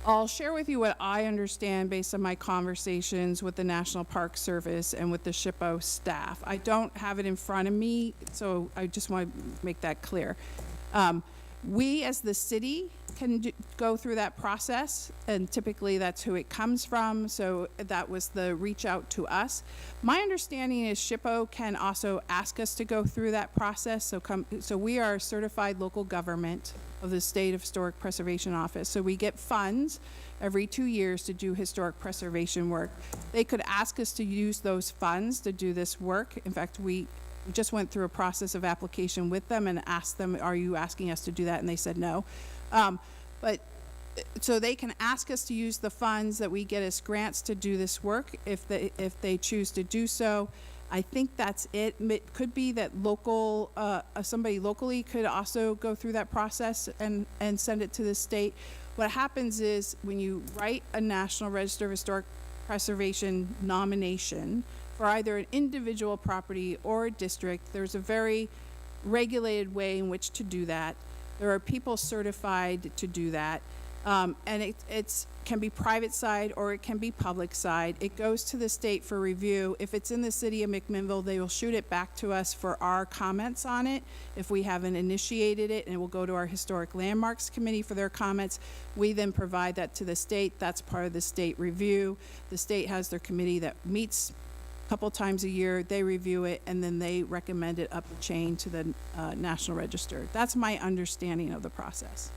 I'll share with you what I understand based on my conversations with the National Park Service and with the SHPO staff. I don't have it in front of me, so I just want to make that clear. We, as the city, can go through that process, and typically that's who it comes from, so that was the reach out to us. My understanding is SHPO can also ask us to go through that process, so we are a certified local government of the State Historic Preservation Office, so we get funds every 2 years to do historic preservation work. They could ask us to use those funds to do this work. In fact, we just went through a process of application with them and asked them, are you asking us to do that? And they said no. So they can ask us to use the funds that we get as grants to do this work if they choose to do so. I think that's it. It could be that somebody locally could also go through that process and send it to the state. What happens is when you write a National Register of Historic Preservation nomination for either an individual property or a district, there's a very regulated way in which to do that. There are people certified to do that. And it can be private side or it can be public side. It goes to the state for review. If it's in the city of McMinnville, they will shoot it back to us for our comments on it. If we haven't initiated it, and it will go to our Historic Landmarks Committee for their comments. We then provide that to the state. That's part of the state review. The state has their committee that meets a couple times a year. They review it, and then they recommend it up the chain to the National Register. That's my understanding of the process.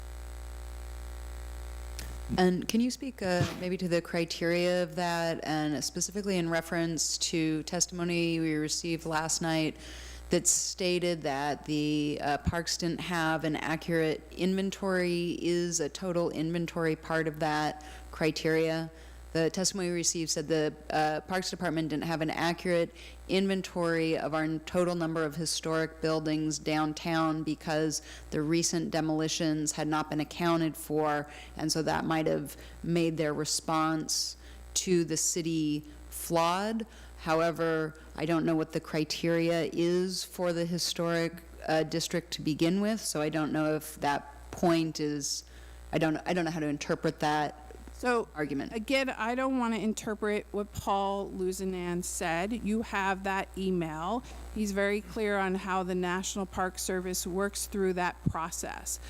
And can you speak maybe to the criteria of that, and specifically in reference to testimony we received last night that stated that the parks didn't have an accurate inventory? Is a total inventory part of that criteria? The testimony we received said the Parks Department didn't have an accurate inventory of our total number of historic buildings downtown because the recent demolitions had not been accounted for, and so that might have made their response to the city flawed. However, I don't know what the criteria is for the historic district to begin with, so I don't know if that point is, I don't know how to interpret that argument. Again, I don't want to interpret what Paul Luzanan said. You have that email. He's very clear on how the National Park Service works through that process.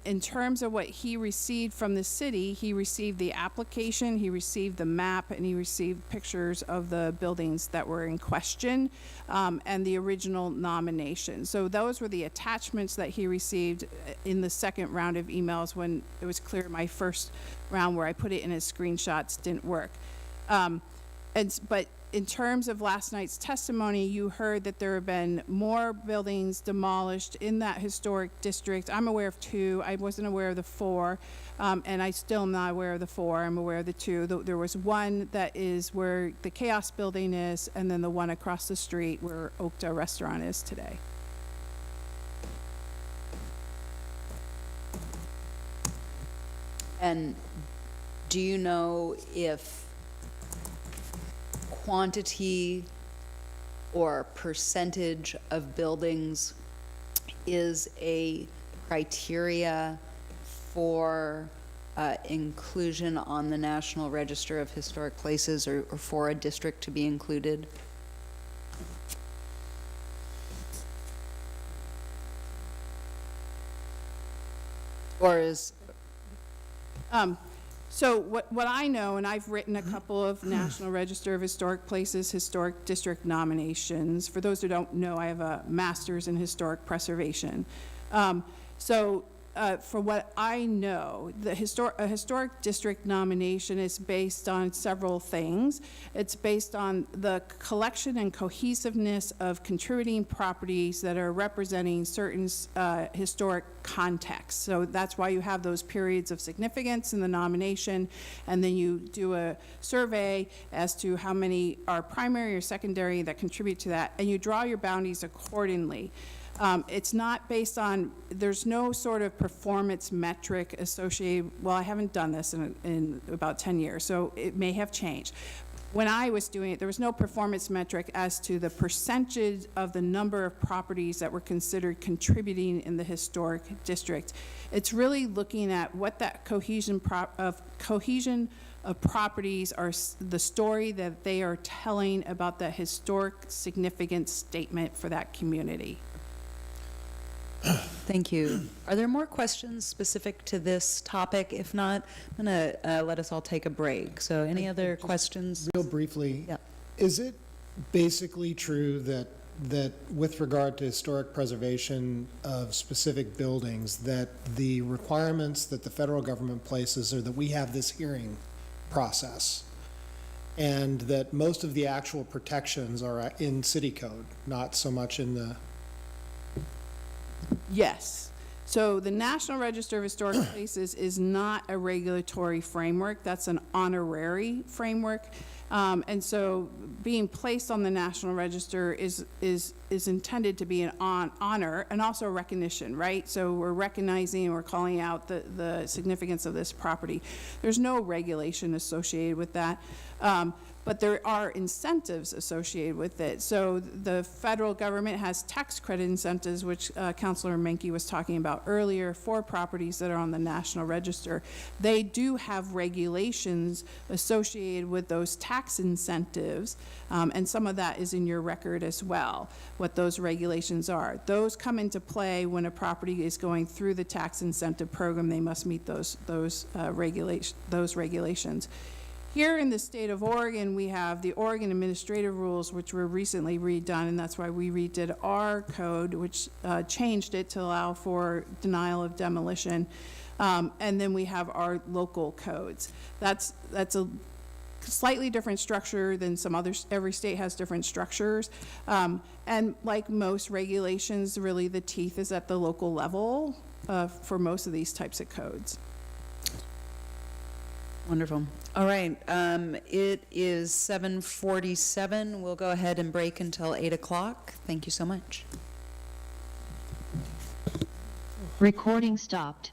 In terms of what he received from the city, he received the application, he received the map, and he received pictures of the buildings that were in question, and the original nomination. So those were the attachments that he received in the second round of emails when it was clear my first round where I put it in as screenshots didn't work. But in terms of last night's testimony, you heard that there have been more buildings demolished in that historic district. I'm aware of 2. I wasn't aware of the 4, and I still am not aware of the 4. I'm aware of the 2. There was one that is where the Chaos Building is, and then the one across the street where Okta Restaurant is today. And do you know if quantity or percentage of buildings is a criteria for inclusion on the National Register of Historic Places, or for a district to be included? Or is So what I know, and I've written a couple of National Register of Historic Places, Historic District nominations. For those who don't know, I have a master's in historic preservation. For what I know, a historic district nomination is based on several things. It's based on the collection and cohesiveness of contributing properties that are representing certain historic contexts. So that's why you have those periods of significance in the nomination, and then you do a survey as to how many are primary or secondary that contribute to that, and you draw your boundaries accordingly. It's not based on, there's no sort of performance metric associated, well, I haven't done this in about 10 years, so it may have changed. When I was doing it, there was no performance metric as to the percentage of the number of properties that were considered contributing in the historic district. It's really looking at what that cohesion of properties are, the story that they are telling about the historic significance statement for that community. Thank you. Are there more questions specific to this topic? If not, I'm going to let us all take a break. So any other questions? Real briefly, Yeah. is it basically true that with regard to historic preservation of specific buildings, that the requirements that the federal government places are that we have this hearing process, and that most of the actual protections are in city code, not so much in the... Yes. So the National Register of Historic Places is not a regulatory framework. That's an honorary framework. And so being placed on the National Register is intended to be an honor and also a recognition, right? So we're recognizing and we're calling out the significance of this property. There's no regulation associated with that. But there are incentives associated with it. So the federal government has tax credit incentives, which Councilor Menke was talking about earlier, for properties that are on the National Register. They do have regulations associated with those tax incentives, and some of that is in your record as well, what those regulations are. Those come into play when a property is going through the tax incentive program. They must meet those regulations. Here in the state of Oregon, we have the Oregon Administrative Rules, which were recently redone, and that's why we redid our code, which changed it to allow for denial of demolition. And then we have our local codes. That's a slightly different structure than some others. Every state has different structures. And like most regulations, really the teeth is at the local level for most of these types of codes. Wonderful. All right. It is 7:47. We'll go ahead and break until 8 o'clock. Thank you so much. Recording stopped.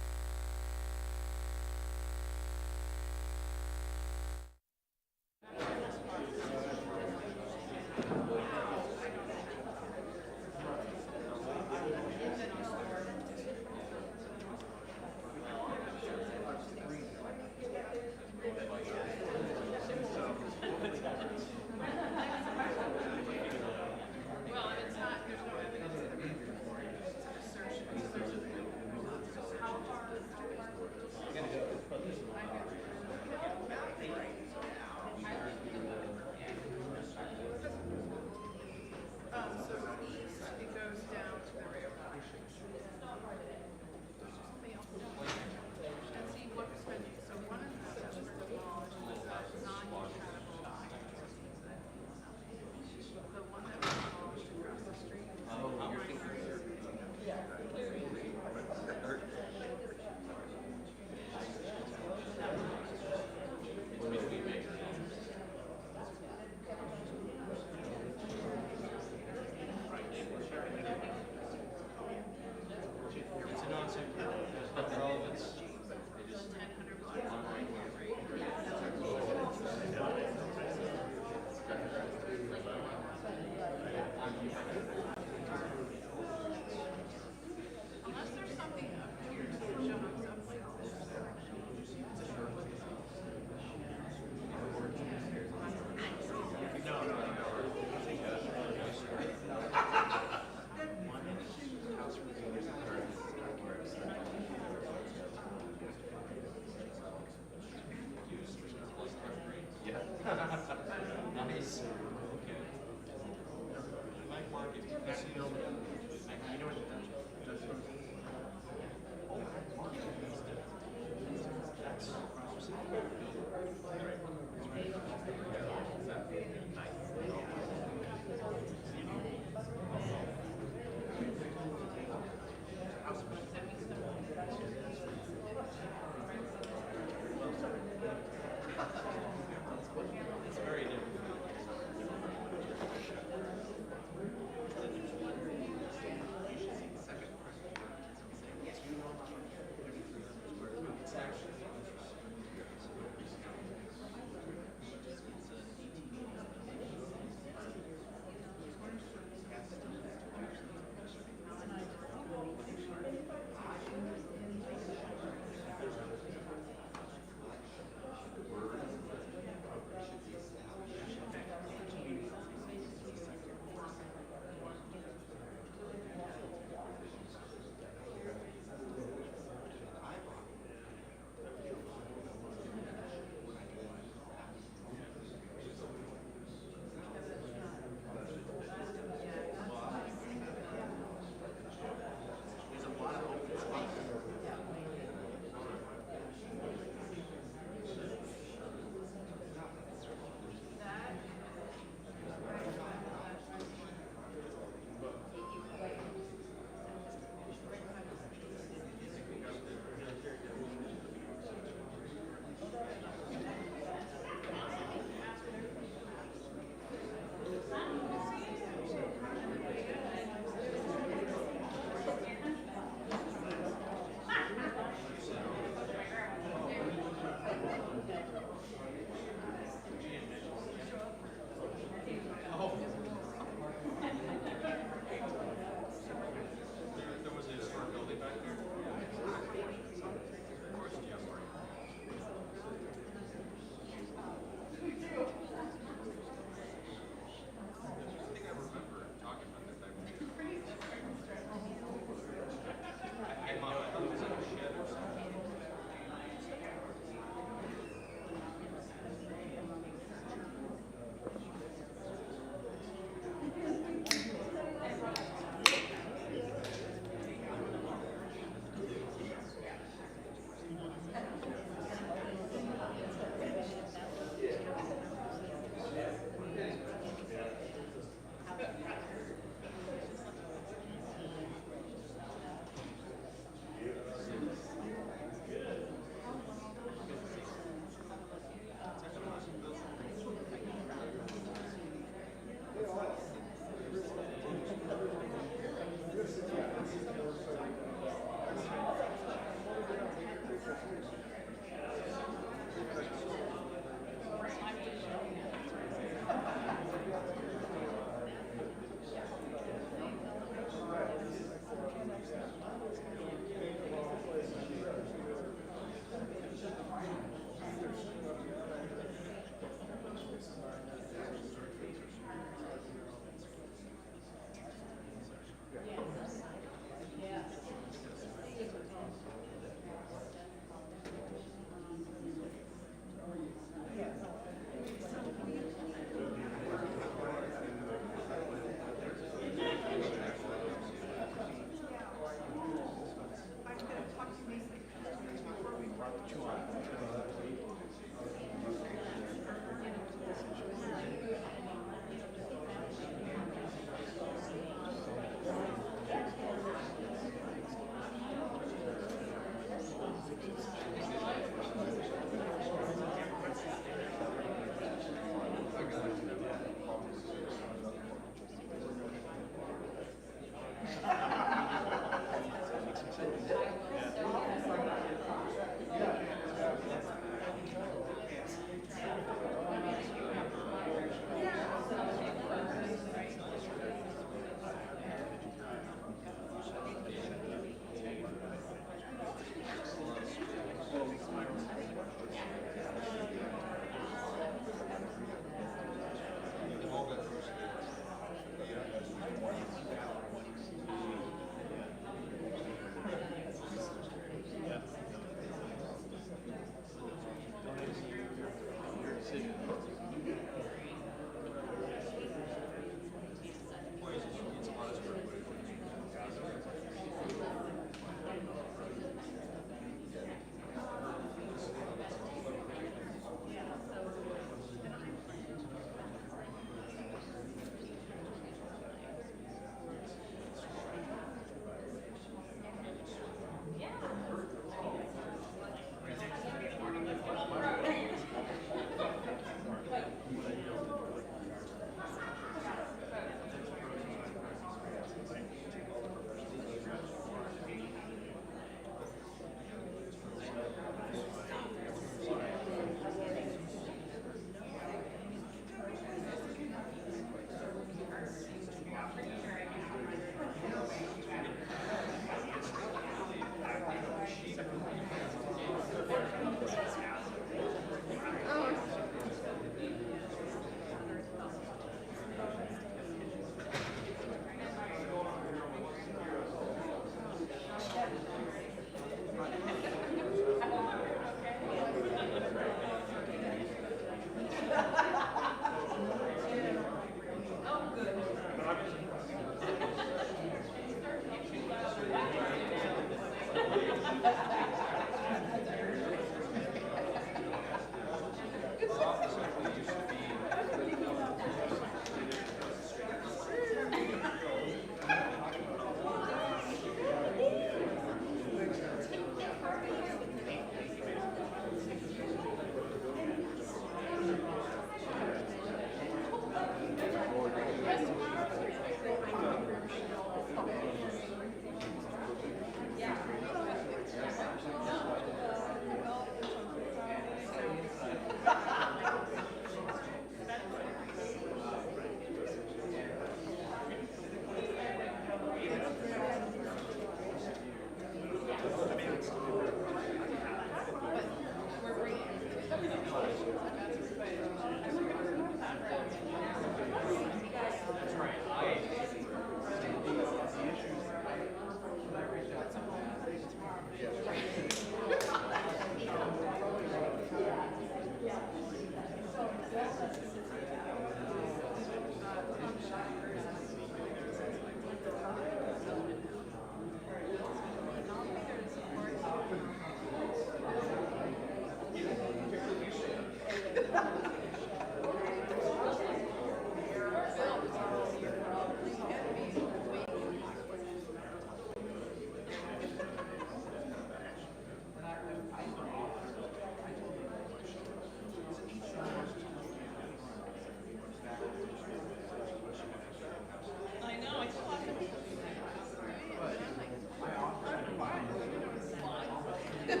Okay, it's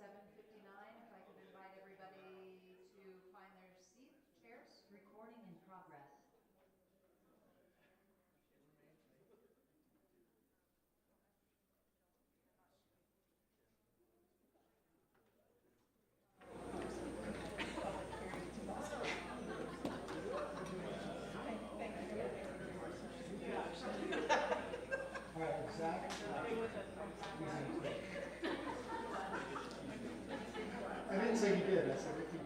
7:59. If I could invite everybody to find their chairs. Recording in progress. I didn't say you did, I said if you.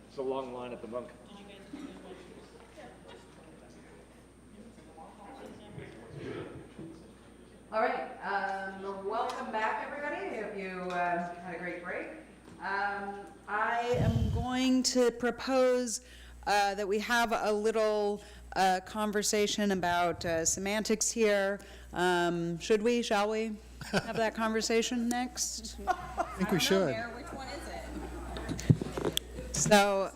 It's a long line at the bunk. All right, welcome back, everybody. I hope you had a great break. I am going to propose that we have a little conversation about semantics here. Should we, shall we, have that conversation next? I think we should. Which one is it? So,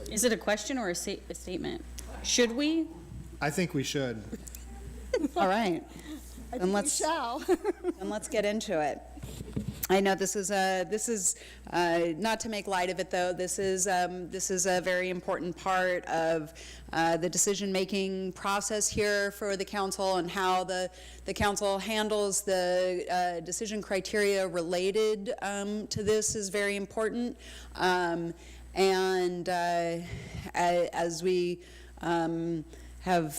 Is it a question or a statement? Should we? I think we should. all right. I Then think we shall. And let's get into it. I know this is not to make light of it, though. This is a very important part of the decision-making process here for the council, and how the council handles the decision criteria related to this is very important. And as we have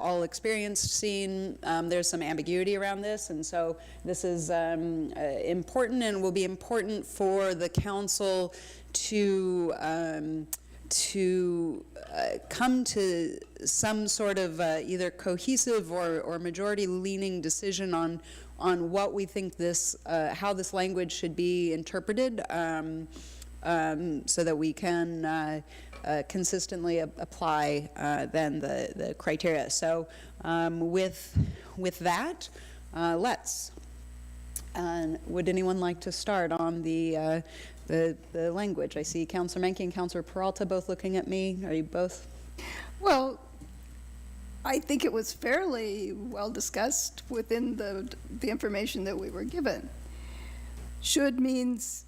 all experienced, seen, there's some ambiguity around this, and so this is important, and will be important for the council to come to some sort of either cohesive or majority-leaning decision on what we think this, how this language should be interpreted, so that we can consistently apply then the criteria. So with that, let's. Would anyone like to start on the language? I see Councilor Menke and Councilor Peralta both looking at me. Are you both? Well, I think it was fairly well discussed within the information that we were given. Should means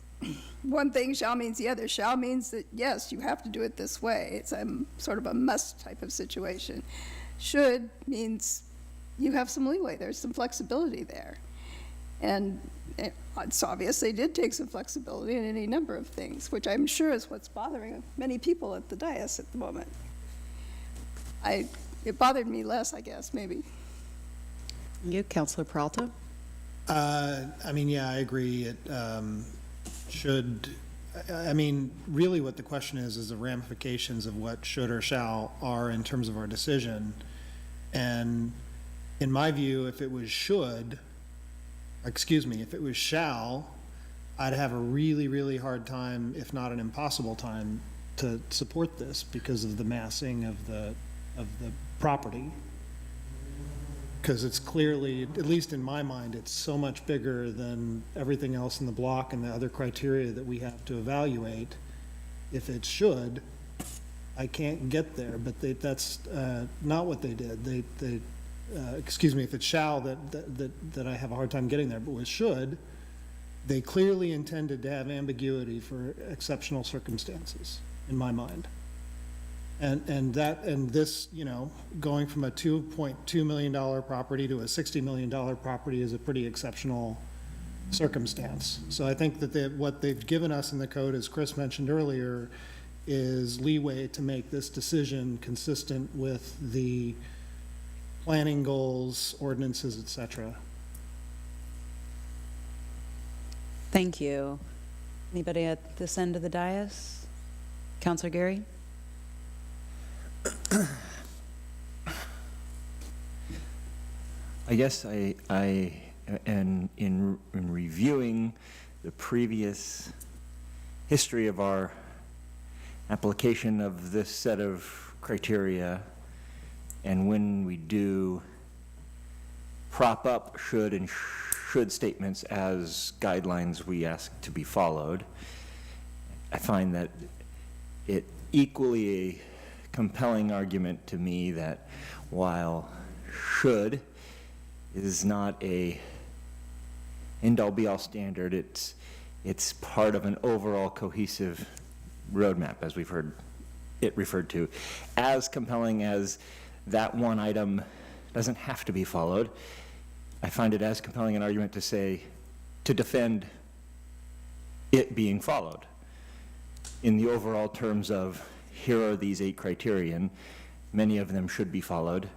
one thing, shall means the other. Shall means that, yes, you have to do it this way. It's a sort of a must type of situation. Should means you have some leeway. There's some flexibility there. And it's obvious they did take some flexibility in any number of things, which I'm sure is what's bothering many people at the dais at the moment. It bothered me less, I guess, maybe. You, Councilor Peralta? I mean, yeah, I agree. It should, I mean, really what the question is the ramifications of what should or shall are in terms of our decision. And in my view, if it was should, if it was shall, I'd have a really, really hard time, if not an impossible time, to support this because of the massing of the property. Because it's clearly, at least in my mind, it's so much bigger than everything else in the block and the other criteria that we have to evaluate. If it should, I can't get there, but that's not what they did. If it's shall, that I have a hard time getting there, but with should, they clearly intended to have ambiguity for exceptional circumstances, in my mind. And this, going from a $2.2 million property to a $60 million property is a pretty exceptional circumstance. So I think that what they've given us in the code, as Chris mentioned earlier, is leeway to make this decision consistent with the planning goals, ordinances, et cetera. Thank you. Anybody at this end of the dais? Councilor Gary? I guess in reviewing the previous history of our application of this set of criteria, And when we do prop up should and should statements as guidelines we ask to be followed, I find that it equally a compelling argument to me that while should is not a end-all be-all standard, it's part of an overall cohesive roadmap, as we've heard it referred to. As compelling as that one item doesn't have to be followed, I find it as compelling an argument to say, to defend it being followed in the overall terms of, here are these 8 criterion, many of them should be followed.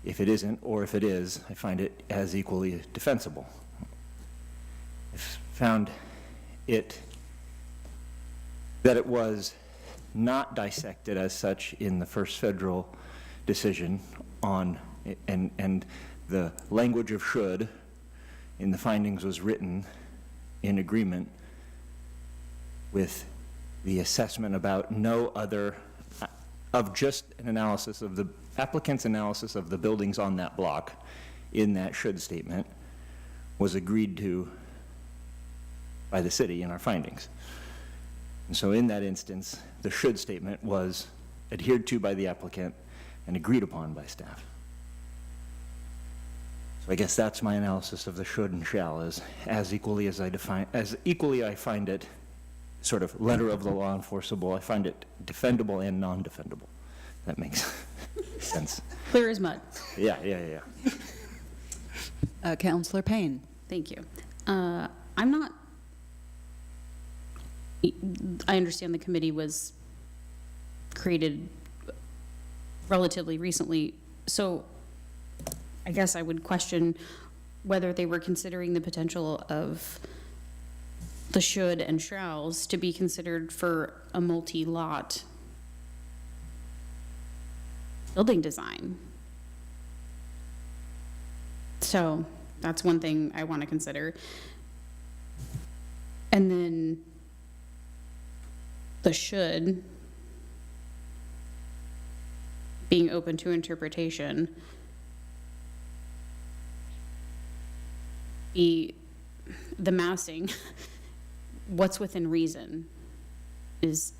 If it isn't, or if it is, I find it as equally defensible. I've found it that it was not dissected as such in the first federal decision on, and the language of should in the findings was written in agreement with the assessment about no other, of just an analysis of the applicant's analysis of the buildings on that block in that should statement was agreed to by the city in our findings. And so in that instance, the should statement was adhered to by the applicant and agreed upon by staff. So I guess that's my analysis of the should and shall, is as equally I find it sort of letter of the law enforceable, I find it defendable and non-defendable. That makes sense. Clear as mud. Yeah. Counselor Payne. Thank you. I understand the committee was created relatively recently, so I guess I would question whether they were considering the potential of the should and shalls to be considered for a multi-lot building design. So that's one thing I want to consider. And then the should being open to interpretation, the massing, what's within reason is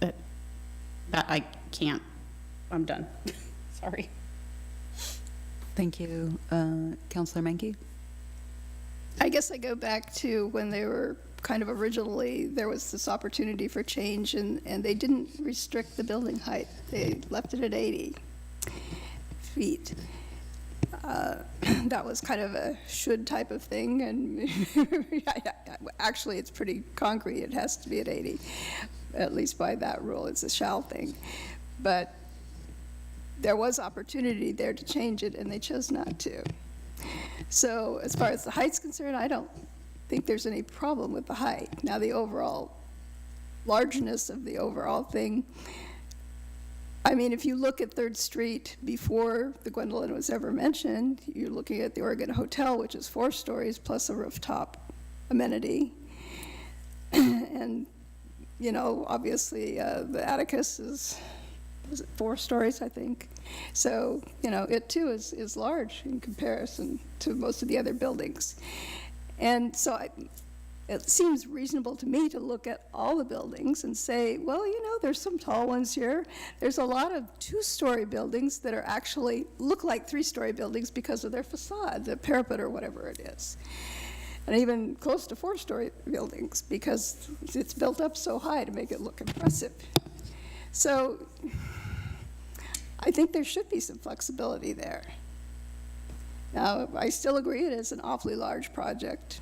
that I can't. I'm done. Sorry. Thank you. Counselor Menke? I guess I go back to when they were kind of originally, there was this opportunity for change, and they didn't restrict the building height. They left it at 80 feet. That was kind of a should type of thing, and actually it's pretty concrete. It has to be at 80, at least by that rule. It's a shall thing. But there was opportunity there to change it, and they chose not to. So as far as the height's concerned, I don't think there's any problem with the height. Now, the overall largeness of the overall thing, I mean, if you look at 3rd Street before the Gwendolyn was ever mentioned, you're looking at the Oregon Hotel, which is 4 stories plus a rooftop amenity. And, you know, obviously the Atticus was it 4 stories, I think? So, you know, it too is large in comparison to most of the other buildings. And so it seems reasonable to me to look at all the buildings and say, well, you know, there's some tall ones here. There's a lot of 2-story buildings that are actually look like 3-story buildings because of their facade, the parapet or whatever it is. And even close to 4-story buildings because it's built up so high to make it look impressive. So I think there should be some flexibility there. Now, I still agree it is an awfully large project.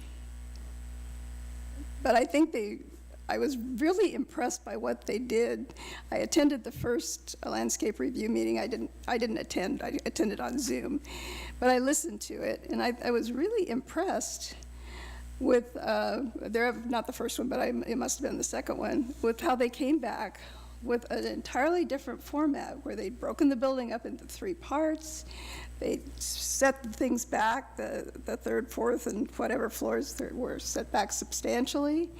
But I think I was really impressed by what they did. I attended the first landscape review meeting. I didn't attend. I attended on Zoom. But I listened to it, and I was really impressed with, not the first one, but it must have been the second one, with how they came back with an entirely different format where they'd broken the building up into 3 parts. They set things back, the 3rd, 4th, and whatever floors were set back substantially.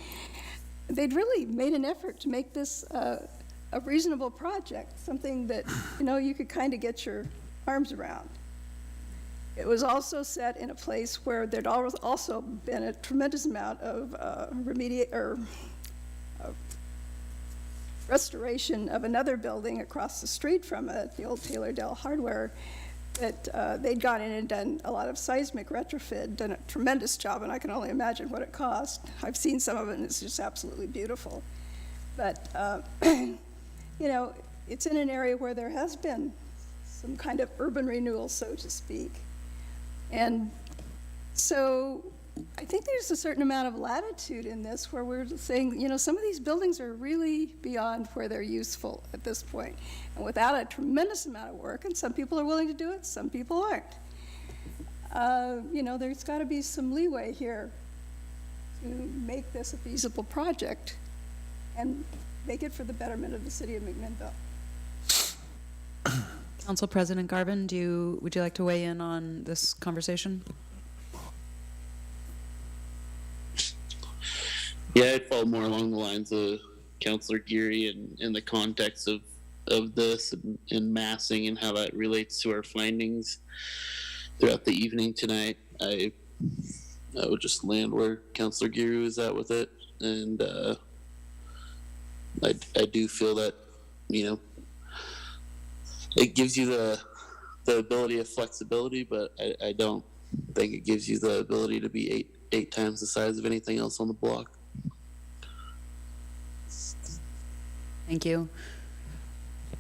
They'd really made an effort to make this a a reasonable project, something that, you could kind of get your arms around. It was also set in a place where there'd also been a tremendous amount of restoration of another building across the street from it, the old Taylor Dell Hardware, that they'd gone in and done a lot of seismic retrofit, done a tremendous job, and I can only imagine what it cost. I've seen some of it, and it's just absolutely beautiful. But, it's in an area where there has been some kind of urban renewal, so to speak. And so I think there's a certain amount of latitude in this where we're saying, some of these buildings are really beyond where they're useful at this point. And without a tremendous amount of work, and some people are willing to do it, some people aren't. There's got to be some leeway here to make this a feasible project and make it for the betterment of the city of McMinnville. Council President Garvin, would you like to weigh in on this conversation? Yeah, I'd fall more along the lines of Councilor Geary and in the context of this and massing and how that relates to our findings throughout the evening tonight. I would just land where Councilor Geary was at with it, and I do feel that it gives you the ability of flexibility, but I don't think it gives you the ability to be eight times the size of anything else on the block. Thank you.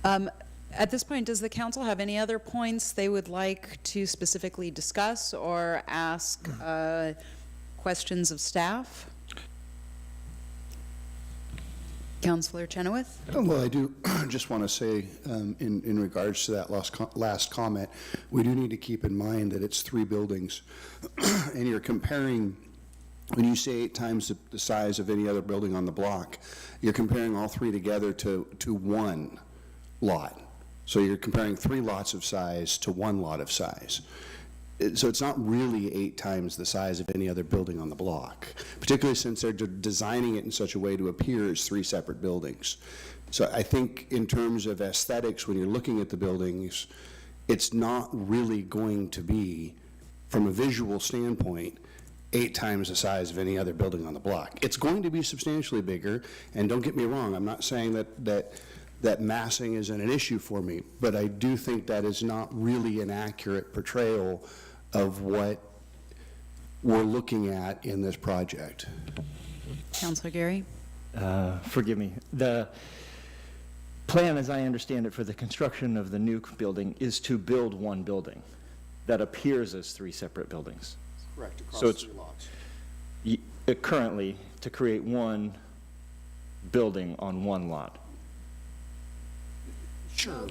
At this point, does the council have any other points they would like to specifically discuss or ask questions of staff? Councilor Chenoweth? Well, I do just want to say, in regards to that last comment, we do need to keep in mind that it's 3 buildings, and you're comparing, when you say 8 times the size of any other building on the block, you're comparing all 3 together to one lot. So you're comparing 3 lots of size to 1 lot of size. So it's not really 8 times the size of any other building on the block, particularly since they're designing it in such a way to appear as 3 separate buildings. So I think in terms of aesthetics, when you're looking at the buildings, it's not really going to be, from a visual standpoint, 8 times the size of any other building on the block. It's going to be substantially bigger, and don't get me wrong, I'm not saying that massing isn't an issue for me, but I do think that is not really an accurate portrayal of what we're looking at in this project. Councilor Geary? Forgive me. The plan, as I understand it, for the construction of the new building is to build 1 building that appears as 3 separate buildings. Correct, across So it's 3 lots. Currently, to create 1 building on 1 lot. Sure,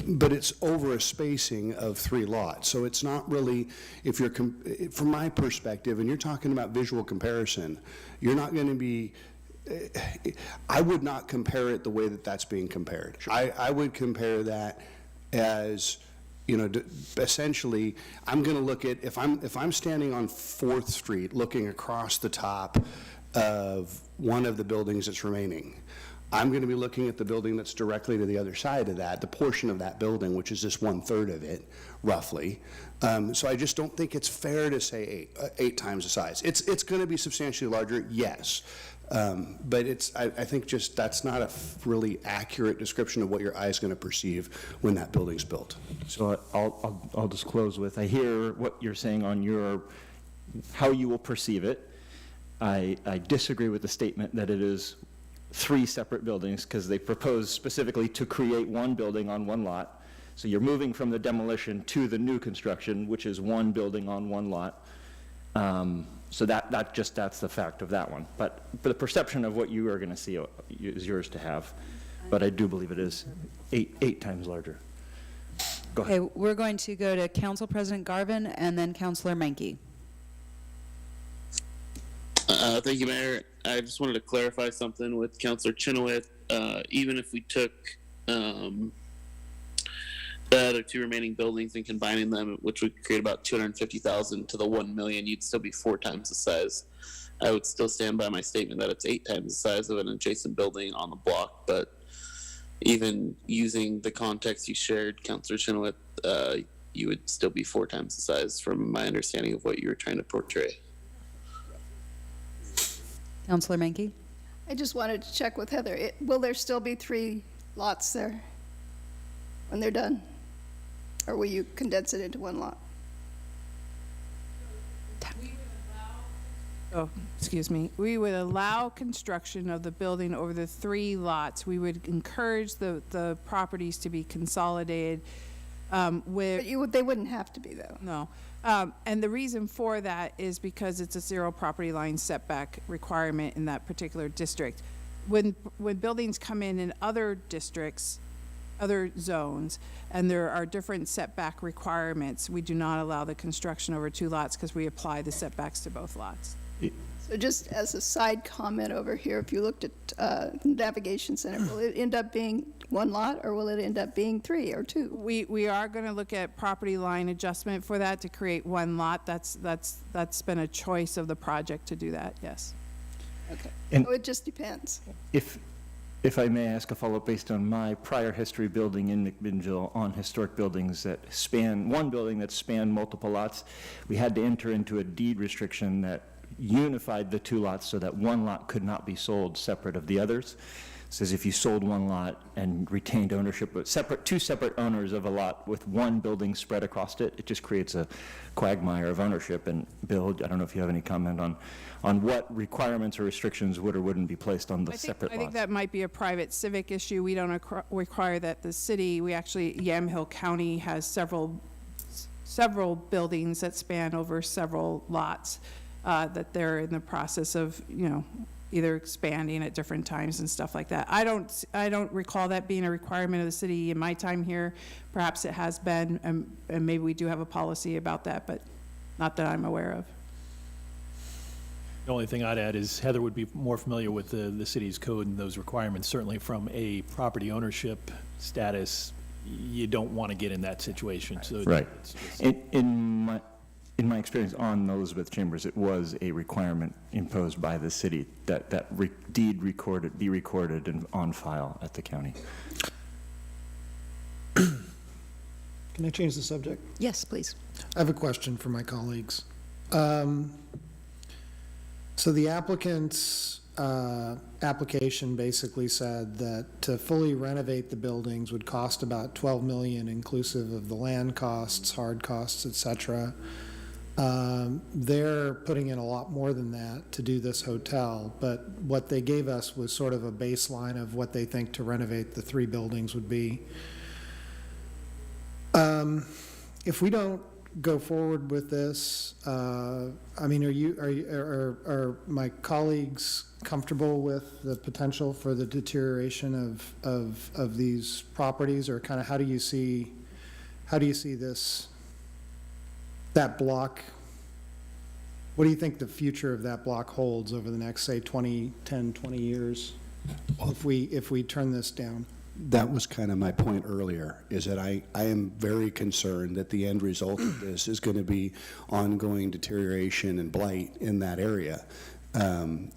but it's over a spacing of 3 lots, so it's not really, if you're, from my perspective, and you're talking about visual comparison, you're not going to be, I would not compare it the way that that's being compared. I would compare that as, essentially, I'm going to look at, if I'm standing on 4th Street looking across the top of one of the buildings that's remaining, I'm going to be looking at the building that's directly to the other side of that, the portion of that building, which is just 1/3 of it, roughly. So I just don't think it's fair to say 8 times the size. It's going to be substantially larger, yes. But I think just that's not a really accurate description of what your eye is going to perceive when that building's built. So I'll just close with, I hear what you're saying on how you will perceive it. I disagree with the statement that it is 3 separate buildings, because they propose specifically to create 1 building on 1 lot. So you're moving from the demolition to the new construction, which is 1 building on 1 lot. So that's the fact of that one. But the perception of what you are going to see is yours to have. But I do believe it is 8 times larger. Go ahead. Okay, we're going to go to Council President Garvin and then Councilor Menke. Thank you, Mayor. I just wanted to clarify something with Councilor Chenoweth. Even if we took the other 2 remaining buildings and combining them, which would create about $250,000 to the $1 million, you'd still be 4 times the size. I would still stand by my statement that it's 8 times the size of an adjacent building on the block, but even using the context you shared, Councillor Chenoweth, you would still be 4 times the size from my understanding of what you were trying to portray. Counselor Menke? I just wanted to check with Heather. Will there still be 3 lots there when they're done? Or will you condense it into 1 lot? Oh, excuse me. We would allow construction of the building over the 3 lots. We would encourage the properties to be consolidated with. But they wouldn't have to be, though. No. And the reason for that is because it's a 0 property line setback requirement in that particular district. When buildings come in other districts, other zones, and there are different setback requirements, we do not allow the construction over 2 lots because we apply the setbacks to both lots. So just as a side comment over here, if you looked at Navigation Center, will it end up being 1 lot, or will it end up being 3 or 2? We are going to look at property line adjustment for that to create 1 lot. That's been a choice of the project to do that, yes. Okay, And- so it just depends. If I may ask a follow-up based on my prior history building in McMinnville on historic buildings that span, one building that spanned multiple lots, we had to enter into a deed restriction that unified the 2 lots so that 1 lot could not be sold separate of the others. It says if you sold 1 lot and retained ownership, but two separate owners of a lot with 1 building spread across it, it just creates a quagmire of ownership. And Bill, I don't know if you have any comment on what requirements or restrictions would or wouldn't be placed on the separate I think lots. that might be a private civic issue. We don't require that the city, Yamhill County has several buildings that span over several lots that they're in the process of, either expanding at different times and stuff like that. I don't recall that being a requirement of the city in my time here. Perhaps it has been, and maybe we do have a policy about that, but not that I'm aware of. The only thing I'd add is Heather would be more familiar with the city's code and those requirements. Certainly from a property ownership status, you don't want to get in that situation. So Right. In my experience on Elizabeth Chambers, it was a requirement imposed by the city that deed be recorded and on file at the county. Can I change the subject? Yes, please. I have a question for my colleagues. So the applicant's application basically said that to fully renovate the buildings would cost about $12 million, inclusive of the land costs, hard costs, et cetera. They're putting in a lot more than that to do this hotel, but what they gave us was sort of a baseline of what they think to renovate the 3 buildings would be. If we don't go forward with this, I mean, are my colleagues comfortable with the potential for the deterioration of these properties, or kind of how do you see that block? What do you think the future of that block holds over the next, say, 10, 20 years, if we turn this down? That was kind of my point earlier, is that I am very concerned that the end result of this is going to be ongoing deterioration and blight in that area. And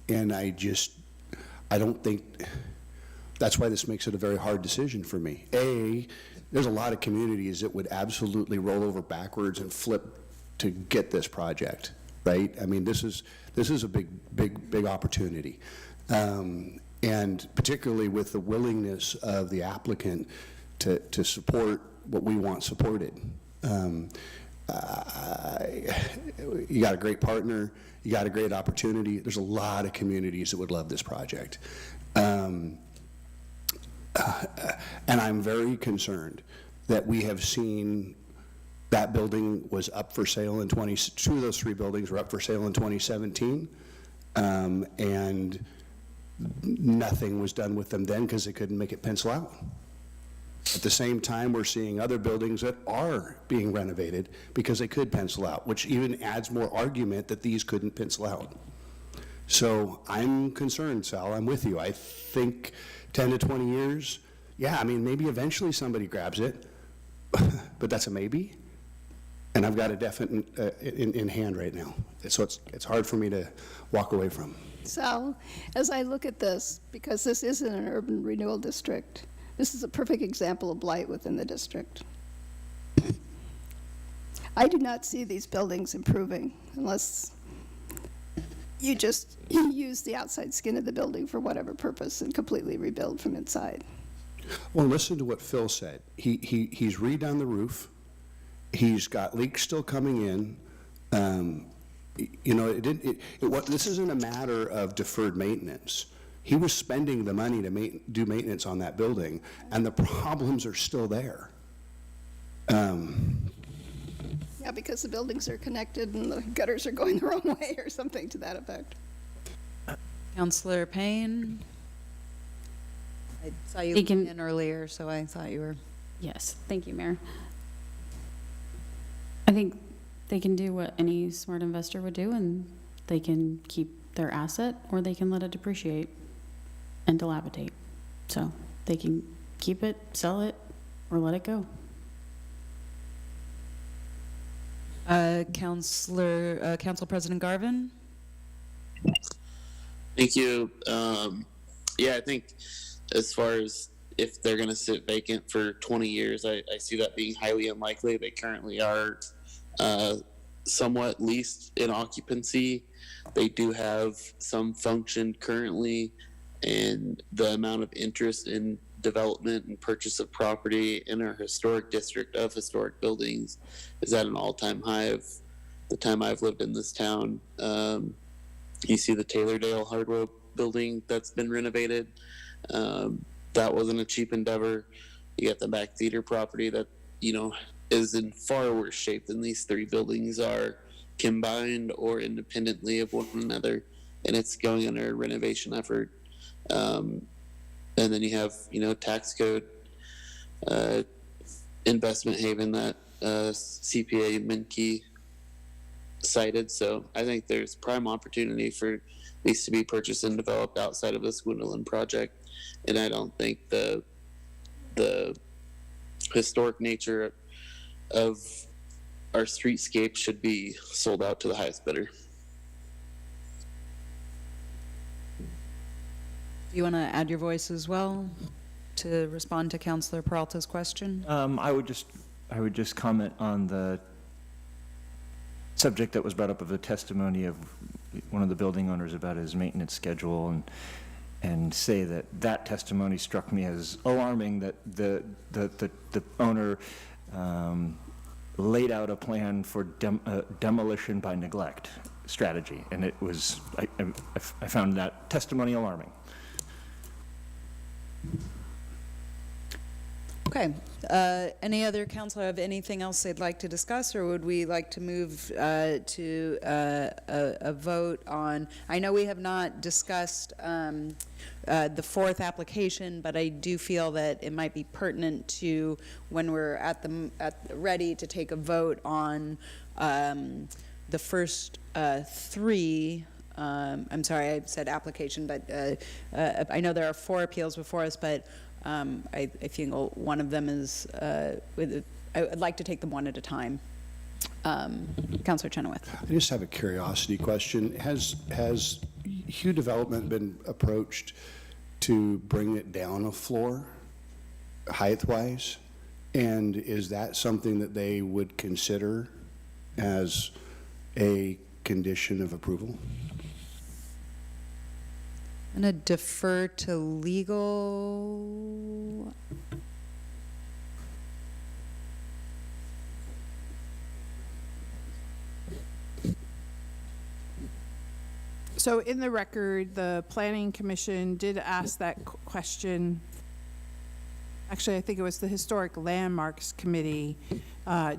I don't think, that's why this makes it a very hard decision for me. There's a lot of communities that would absolutely roll over backwards and flip to get this project, right? I mean, this is a big opportunity. And particularly with the willingness of the applicant to support what we want supported. You got a great partner, you got a great opportunity. There's a lot of communities that would love this project. And I'm very concerned that we have seen that building was up for sale in 2 of those 3 buildings were up for sale in 2017. And nothing was done with them then because they couldn't make it pencil out. At the same time, we're seeing other buildings that are being renovated because they could pencil out, which even adds more argument that these couldn't pencil out. So I'm concerned, Sal, I'm with you. I think 10 to 20 years, yeah, I mean, maybe eventually somebody grabs it, but that's a maybe. And I've got a definite in hand right now. So it's hard for me to walk away from. Sal, as I look at this, because this isn't an urban renewal district, this is a perfect example of blight within the district. I do not see these buildings improving unless you just use the outside skin of the building for whatever purpose and completely rebuild from inside. Well, listen to what Phil said. He's redone the roof. He's got leaks still coming in. You know, this isn't a matter of deferred maintenance. He was spending the money to do maintenance on that building, and the problems are still there. Yeah, because the buildings are connected and the gutters are going the wrong way or something to that effect. Counselor Payne? I saw you He can- in earlier, so I thought you were. Yes, thank you, Mayor. I think they can do what any smart investor would do, and they can keep their asset, or they can let it depreciate and dilapidate. So they can keep it, sell it, or let it go. Council President Garvin? Thank you. Yeah, I think as far as if they're going to sit vacant for 20 years, I see that being highly unlikely. They currently are somewhat leased in occupancy. They do have some function currently, and the amount of interest in development and purchase of property in our historic district of historic buildings is at an all-time high of the time I've lived in this town. You see the Taylordale Hardware building that's been renovated. That wasn't a cheap endeavor. You got the back theater property that, you know, is in far worse shape than these three buildings are combined or independently of one another, and it's going under a renovation effort. And then you have, you know, tax code, investment haven that CPA Minkey cited. So I think there's prime opportunity for these to be purchased and developed outside of the Swindleland project. And I don't think the historic nature of our streetscape should be sold out to the highest bidder. Do you want to add your voice as well to respond to Councilor Peralta's question? I would just comment on the subject that was brought up of the testimony of one of the building owners about his maintenance schedule, and say that testimony struck me as alarming, that the owner laid out a plan for demolition by neglect strategy, and it was I found that testimony alarming. Okay. Any other councilor have anything else they'd like to discuss, or would we like to move to a vote on? I know we have not discussed the fourth application, but I do feel that it might be pertinent to, when we're ready to take a vote on the first three. I'm sorry, I said application, but I know there are 4 appeals before us, but I feel one of them is, I'd like to take them one at a time. Councilor Chenoweth. I just have a curiosity question. Has Hugh Development been approached to bring it down a floor, height-wise? And is that something that they would consider as a condition of approval? I'm going to defer to legal. So in the record, the Planning Commission did ask that question. Actually, I think it was the Historic Landmarks Committee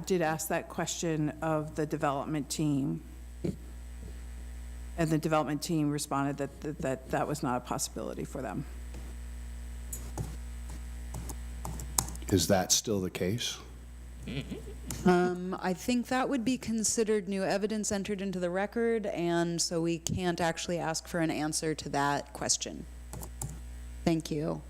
did ask that question of the development team. And the development team responded that was not a possibility for them. Is that still the case? I think that would be considered new evidence entered into the record, and so we can't actually ask for an answer to that question. Thank you.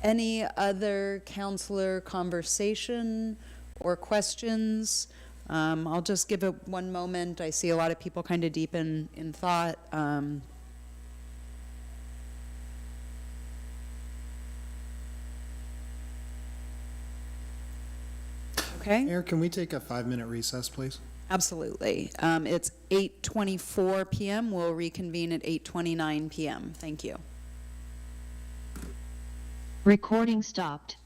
Any other counselor conversation or questions I'll just give it one moment. I see a lot of people kind of deep in thought. Okay, Mayor, can we take a 5-minute recess, please? absolutely. It's 8:24 PM. We'll reconvene at 8:29 PM. Thank you. Recording stopped.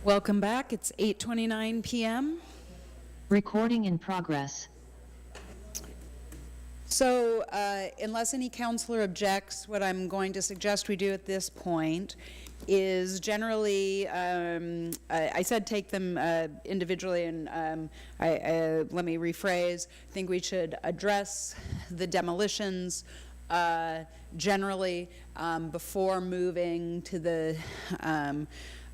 Welcome back. It's 8:29 PM. Recording in progress. So unless any counselor objects, what I'm going to suggest we do at this point is generally, I said take them individually, and let me rephrase. I think we should address the demolitions generally before moving to the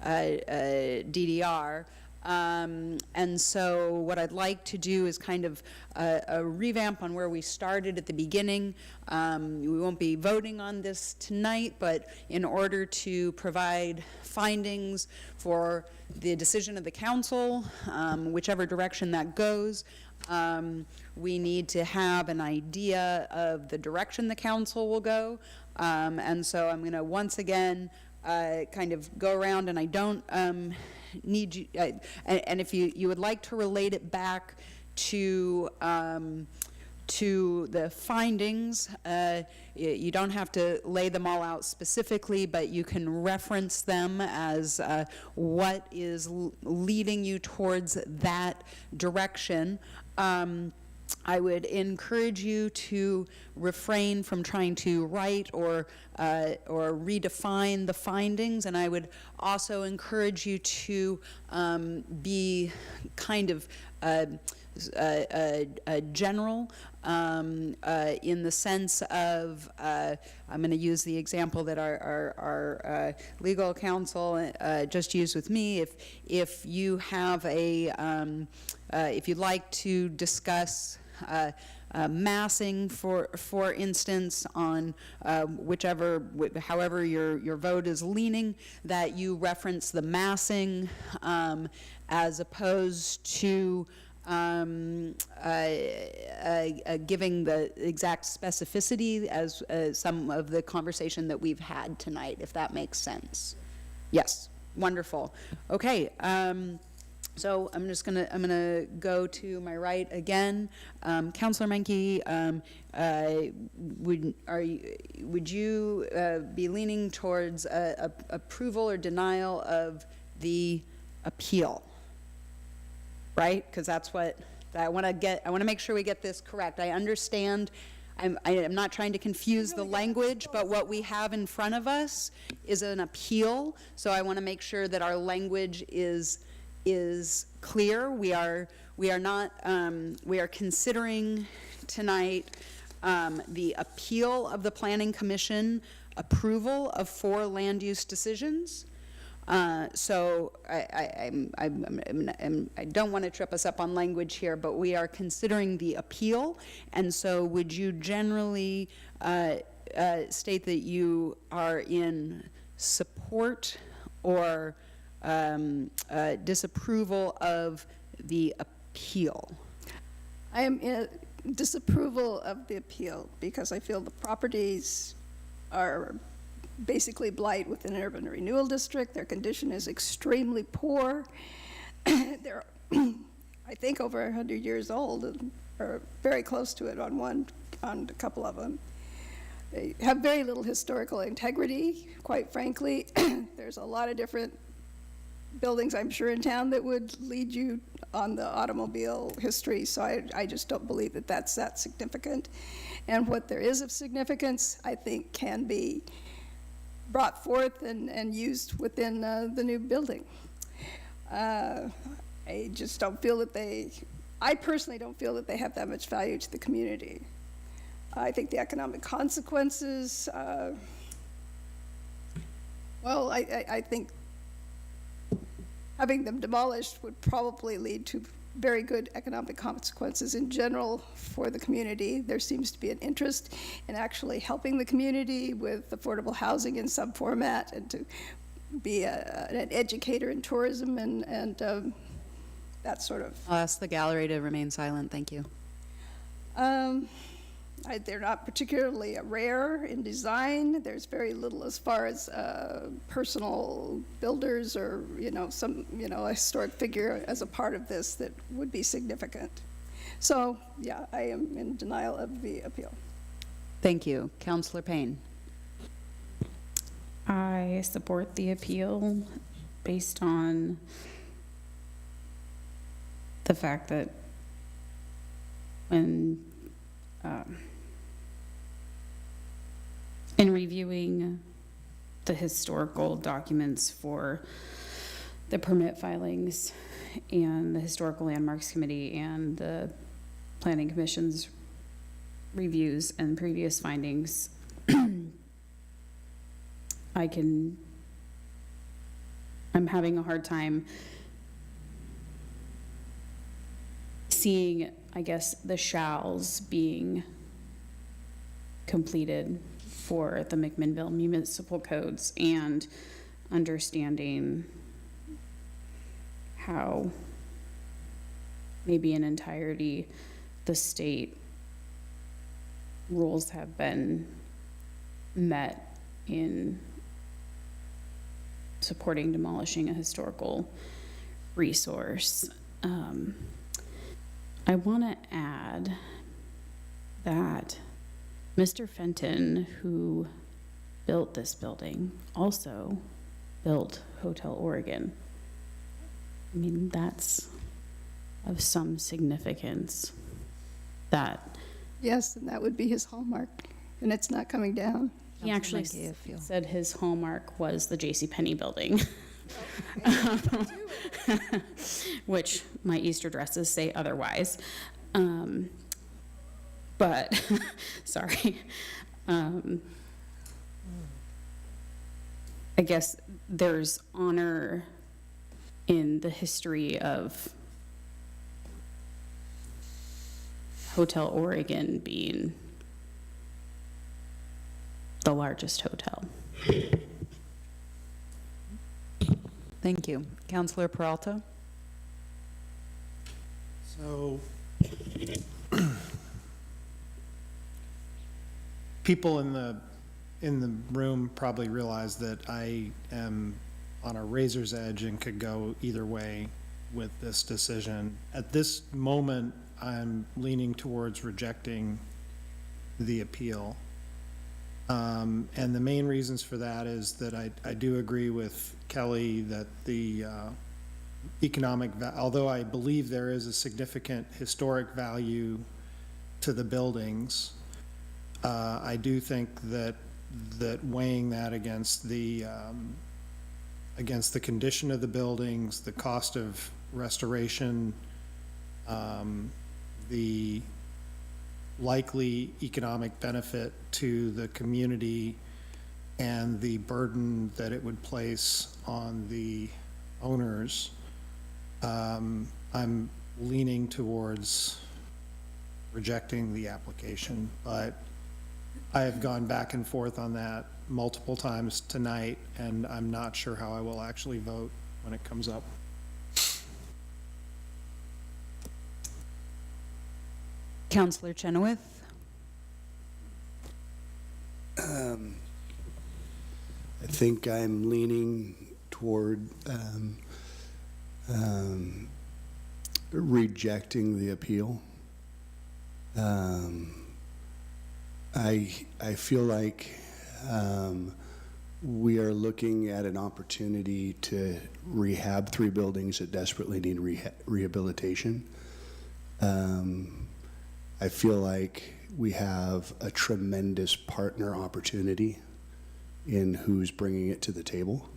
DDR. And so what I'd like to do is kind of a revamp on where we started at the beginning. We won't be voting on this tonight, but in order to provide findings for the decision of the council, whichever direction that goes, we need to have an idea of the direction the council will go. And so I'm going to once again kind of go around, and I don't need you, and if you would like to relate it back to the findings, you don't have to lay them all out specifically, but you can reference them as what is leading you towards that direction. I would encourage you to refrain from trying to write or redefine the findings, and I would also encourage you to be kind of general in the sense of, I'm going to use the example that our legal counsel just used with me. If you have if you'd like to discuss massing, for instance, on however your vote is leaning, that you reference the massing as opposed to giving the exact specificity as some of the conversation that we've had tonight, if that makes sense. Yes, wonderful. Okay. So I'm gonna go to my right again. Councilor Menke, would you be leaning towards approval or denial of the appeal? Right? Because that's what I want to get. I want to make sure we get this correct. I understand. I am not trying to confuse the language, but what we have in front of us is an appeal. So I want to make sure that our language is clear. We are considering tonight the appeal of the Planning Commission approval of 4 land use decisions. So I don't want to trip us up on language here, but we are considering the appeal. And so would you generally state that you are in support or disapproval of the appeal? I am in disapproval of the appeal because I feel the properties are basically blight within an urban renewal district. Their condition is extremely poor. They're, I think, over 100 years old, or very close to it on a couple of them. They have very little historical integrity, quite frankly. There's a lot of different buildings, I'm sure, in town that would lead you on the automobile history, so I just don't believe that that's that significant. And what there is of significance, I think, can be brought forth and used within the new building. I just don't feel that I personally don't feel that they have that much value to the community. I think the economic consequences, well, I think having them demolished would probably lead to very good economic consequences in general for the community. There seems to be an interest in actually helping the community with affordable housing in some format, and to be an educator in tourism and that sort of. I'll ask the gallery to remain silent. Thank you. They're not particularly rare in design. There's very little as far as personal builders or, a historic figure as a part of this that would be significant. So, yeah, I am in denial of the appeal. Thank you. Councilor Payne. I support the appeal based on the fact that when, in reviewing the historical documents for the permit filings and the Historical Landmarks Committee and the Planning Commission's reviews and previous findings, I'm having a hard time seeing, I guess, the shalls being completed for the McMinnville municipal codes and understanding how maybe in entirety the state rules have been met in supporting demolishing a historical resource. I want to add that Mr. Fenton, who built this building, also built Hotel Oregon. I mean, that's of some significance that. Yes, and that would be his hallmark, and it's not coming down. He actually said his hallmark was the JCPenney building. Which my Easter dresses say otherwise. But, sorry. I guess there's honor in the history of Hotel Oregon being the largest hotel. Thank you. Councilor Peralta? So, people in the room probably realize that I am on a razor's edge and could go either way with this decision. At this moment, I'm leaning towards rejecting the appeal. And the main reasons for that is that I do agree with Kelly that the although I believe there is a significant historic value to the buildings, I do think that weighing that against the condition of the buildings, the cost of restoration, the likely economic benefit to the community, and the burden that it would place on the owners, I'm leaning towards rejecting the application. But I have gone back and forth on that multiple times tonight, and I'm not sure how I will actually vote when it comes up. Councilor Chenoweth? I think I'm leaning toward rejecting the appeal. I feel like we are looking at an opportunity to rehab 3 buildings that desperately need rehabilitation. I feel like we have a tremendous partner opportunity in who's bringing it to the table.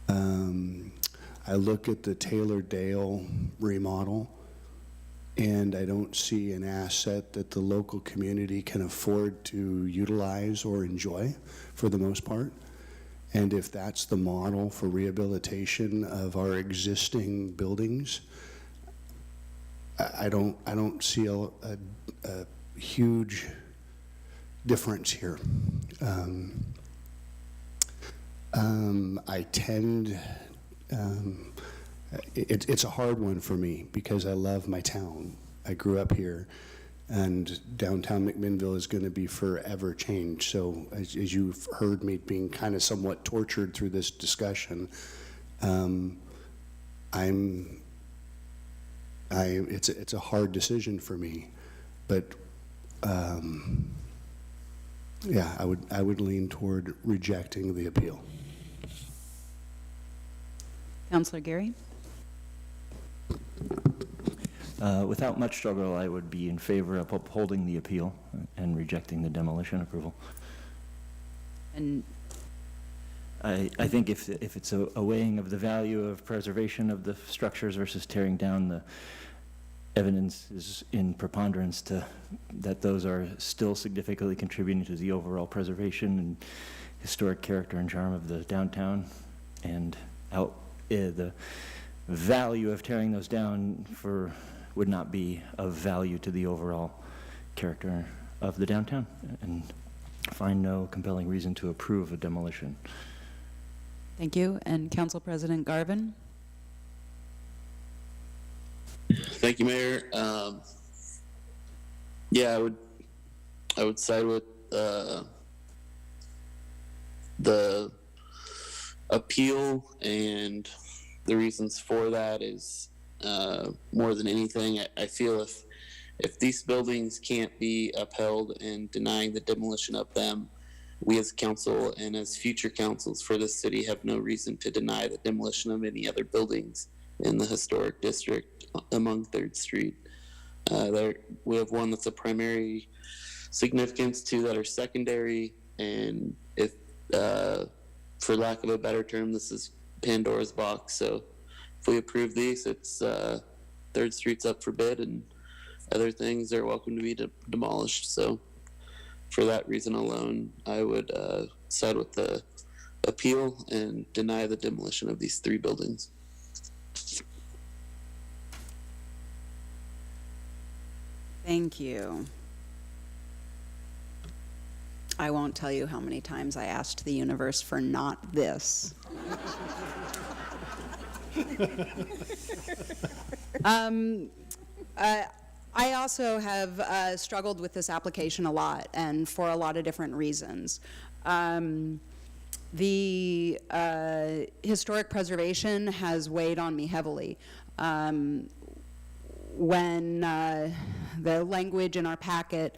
I look at the Taylor Dale remodel, and I don't see an asset that the local community can afford to utilize or enjoy for the most part. And if that's the model for rehabilitation of our existing buildings, I don't see a huge difference here. I tend, it's a hard one for me because I love my town. I grew up here, and downtown McMinnville is going to be forever changed. So as you've heard me being kind of somewhat tortured through this discussion, it's a hard decision for me, but yeah, I would lean toward rejecting the appeal. Counselor Gary? Without much struggle, I would be in favor of upholding the appeal and rejecting the demolition approval. And I think if it's a weighing of the value of preservation of the structures versus tearing down, the evidence is in preponderance that those are still significantly contributing to the overall preservation and historic character and charm of the downtown, and the value of tearing those down would not be of value to the overall character of the downtown, and find no compelling reason to approve a demolition. thank you. And Council President Garvin? Thank you, Mayor. Yeah, I would side with the appeal, and the reasons for that is more than anything, I feel if these buildings can't be upheld and denying the demolition of them, we as council and as future councils for this city have no reason to deny the demolition of any other buildings in the historic district among 3rd Street. We have one that's a primary significance, 2 that are secondary, and if, for lack of a better term, this is Pandora's box. So if we approve these, it's 3rd Street's up for bid, and other things are welcome to be demolished. So for that reason alone, I would side with the appeal and deny the demolition of these 3 buildings. Thank you. I won't tell you how many times I asked the universe for not this. I also have struggled with this application a lot, and for a lot of different reasons. The historic preservation has weighed on me heavily. When the language in our packet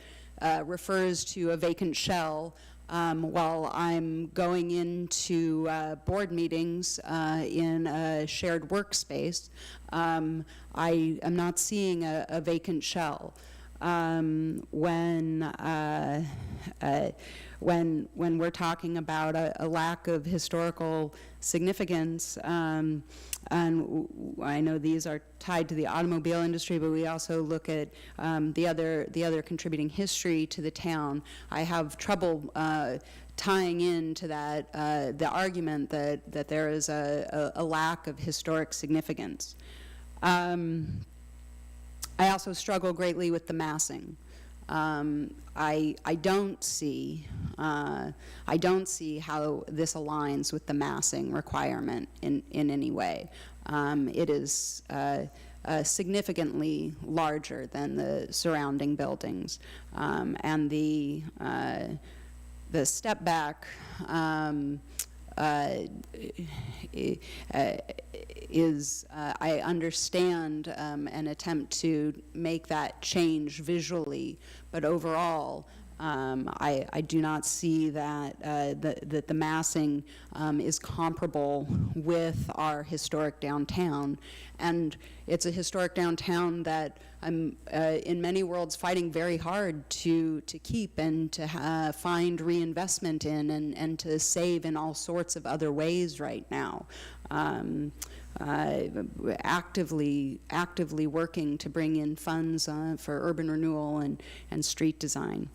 refers to a vacant shell, while I'm going into board meetings in a shared workspace, I am not seeing a vacant shell. When we're talking about a lack of historical significance, and I know these are tied to the automobile industry, but we also look at the other contributing history to the town. I have trouble tying into that the argument that there is a lack of historic significance. I also struggle greatly with the massing. I don't see how this aligns with the massing requirement in any way. It is significantly larger than the surrounding buildings, and the step back is, I understand an attempt to make that change visually, but overall, I do not see that the massing is comparable with our historic downtown. And it's a historic downtown that I'm, in many worlds, fighting very hard to keep and to find reinvestment in, and to save in all sorts of other ways right now. Actively working to bring in funds for urban renewal and street design.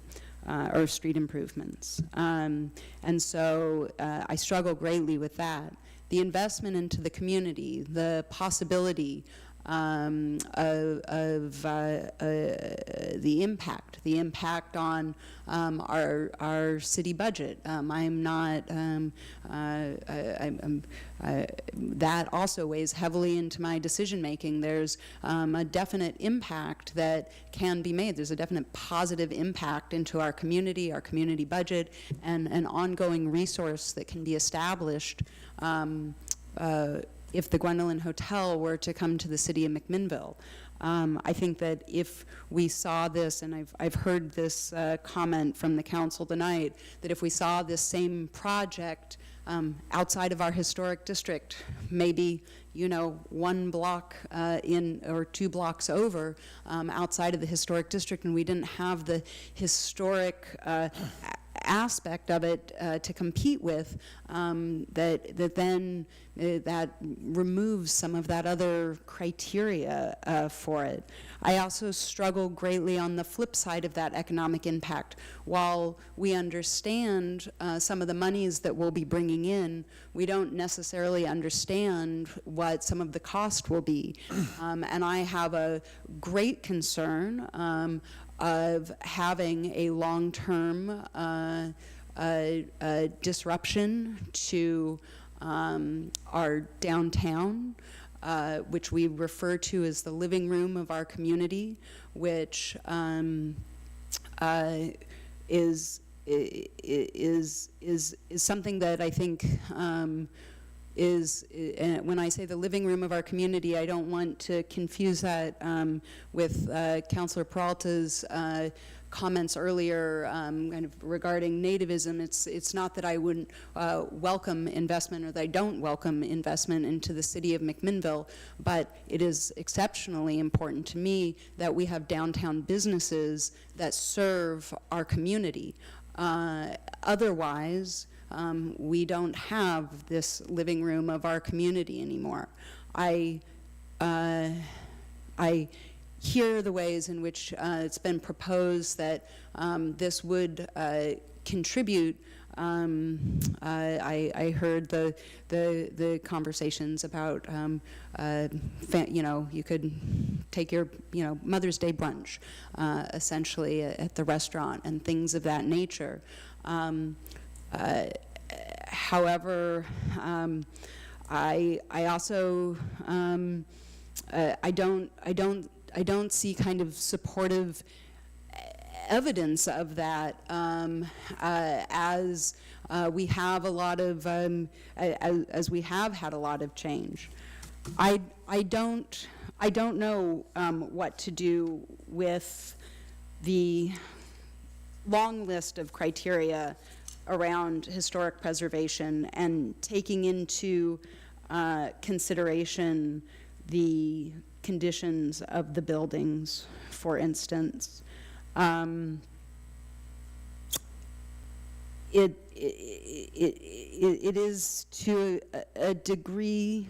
Or street improvements. And so I struggle greatly with that. The investment into the community, the possibility of the impact on our city budget. I'm not, that also weighs heavily into my decision making. There's a definite impact that can be made. There's a definite positive impact into our community budget, and an ongoing resource that can be established if the Gwendolyn Hotel were to come to the city of McMinnville. I think that if we saw this, and I've heard this comment from the council tonight, that if we saw this same project outside of our historic district, maybe, you know, 1 block in or 2 blocks over outside of the historic district, and we didn't have the historic aspect of it to compete with, that removes some of that other criteria for it. I also struggle greatly on the flip side of that economic impact. While we understand some of the monies that we'll be bringing in, we don't necessarily understand what some of the cost will be. And I have a great concern of having a long-term disruption to our downtown, which we refer to as the living room of our community, which is something that I think is, when I say the living room of our community, I don't want to confuse that with Councilor Peralta's comments earlier kind of regarding nativism. It's not that I wouldn't welcome investment or that I don't welcome investment into the city of McMinnville, but it is exceptionally important to me that we have downtown businesses that serve our community. Otherwise, we don't have this living room of our community anymore. I hear the ways in which it's been proposed that this would contribute. I heard the conversations about, you know, you could take your, you know, Mother's Day brunch, essentially at the restaurant and things of that nature. However, I also I don't see kind of supportive evidence of that as we have a lot of as we have had a lot of change. I don't know what to do with the long list of criteria around historic preservation and taking into consideration the conditions of the buildings, for instance. It is to a degree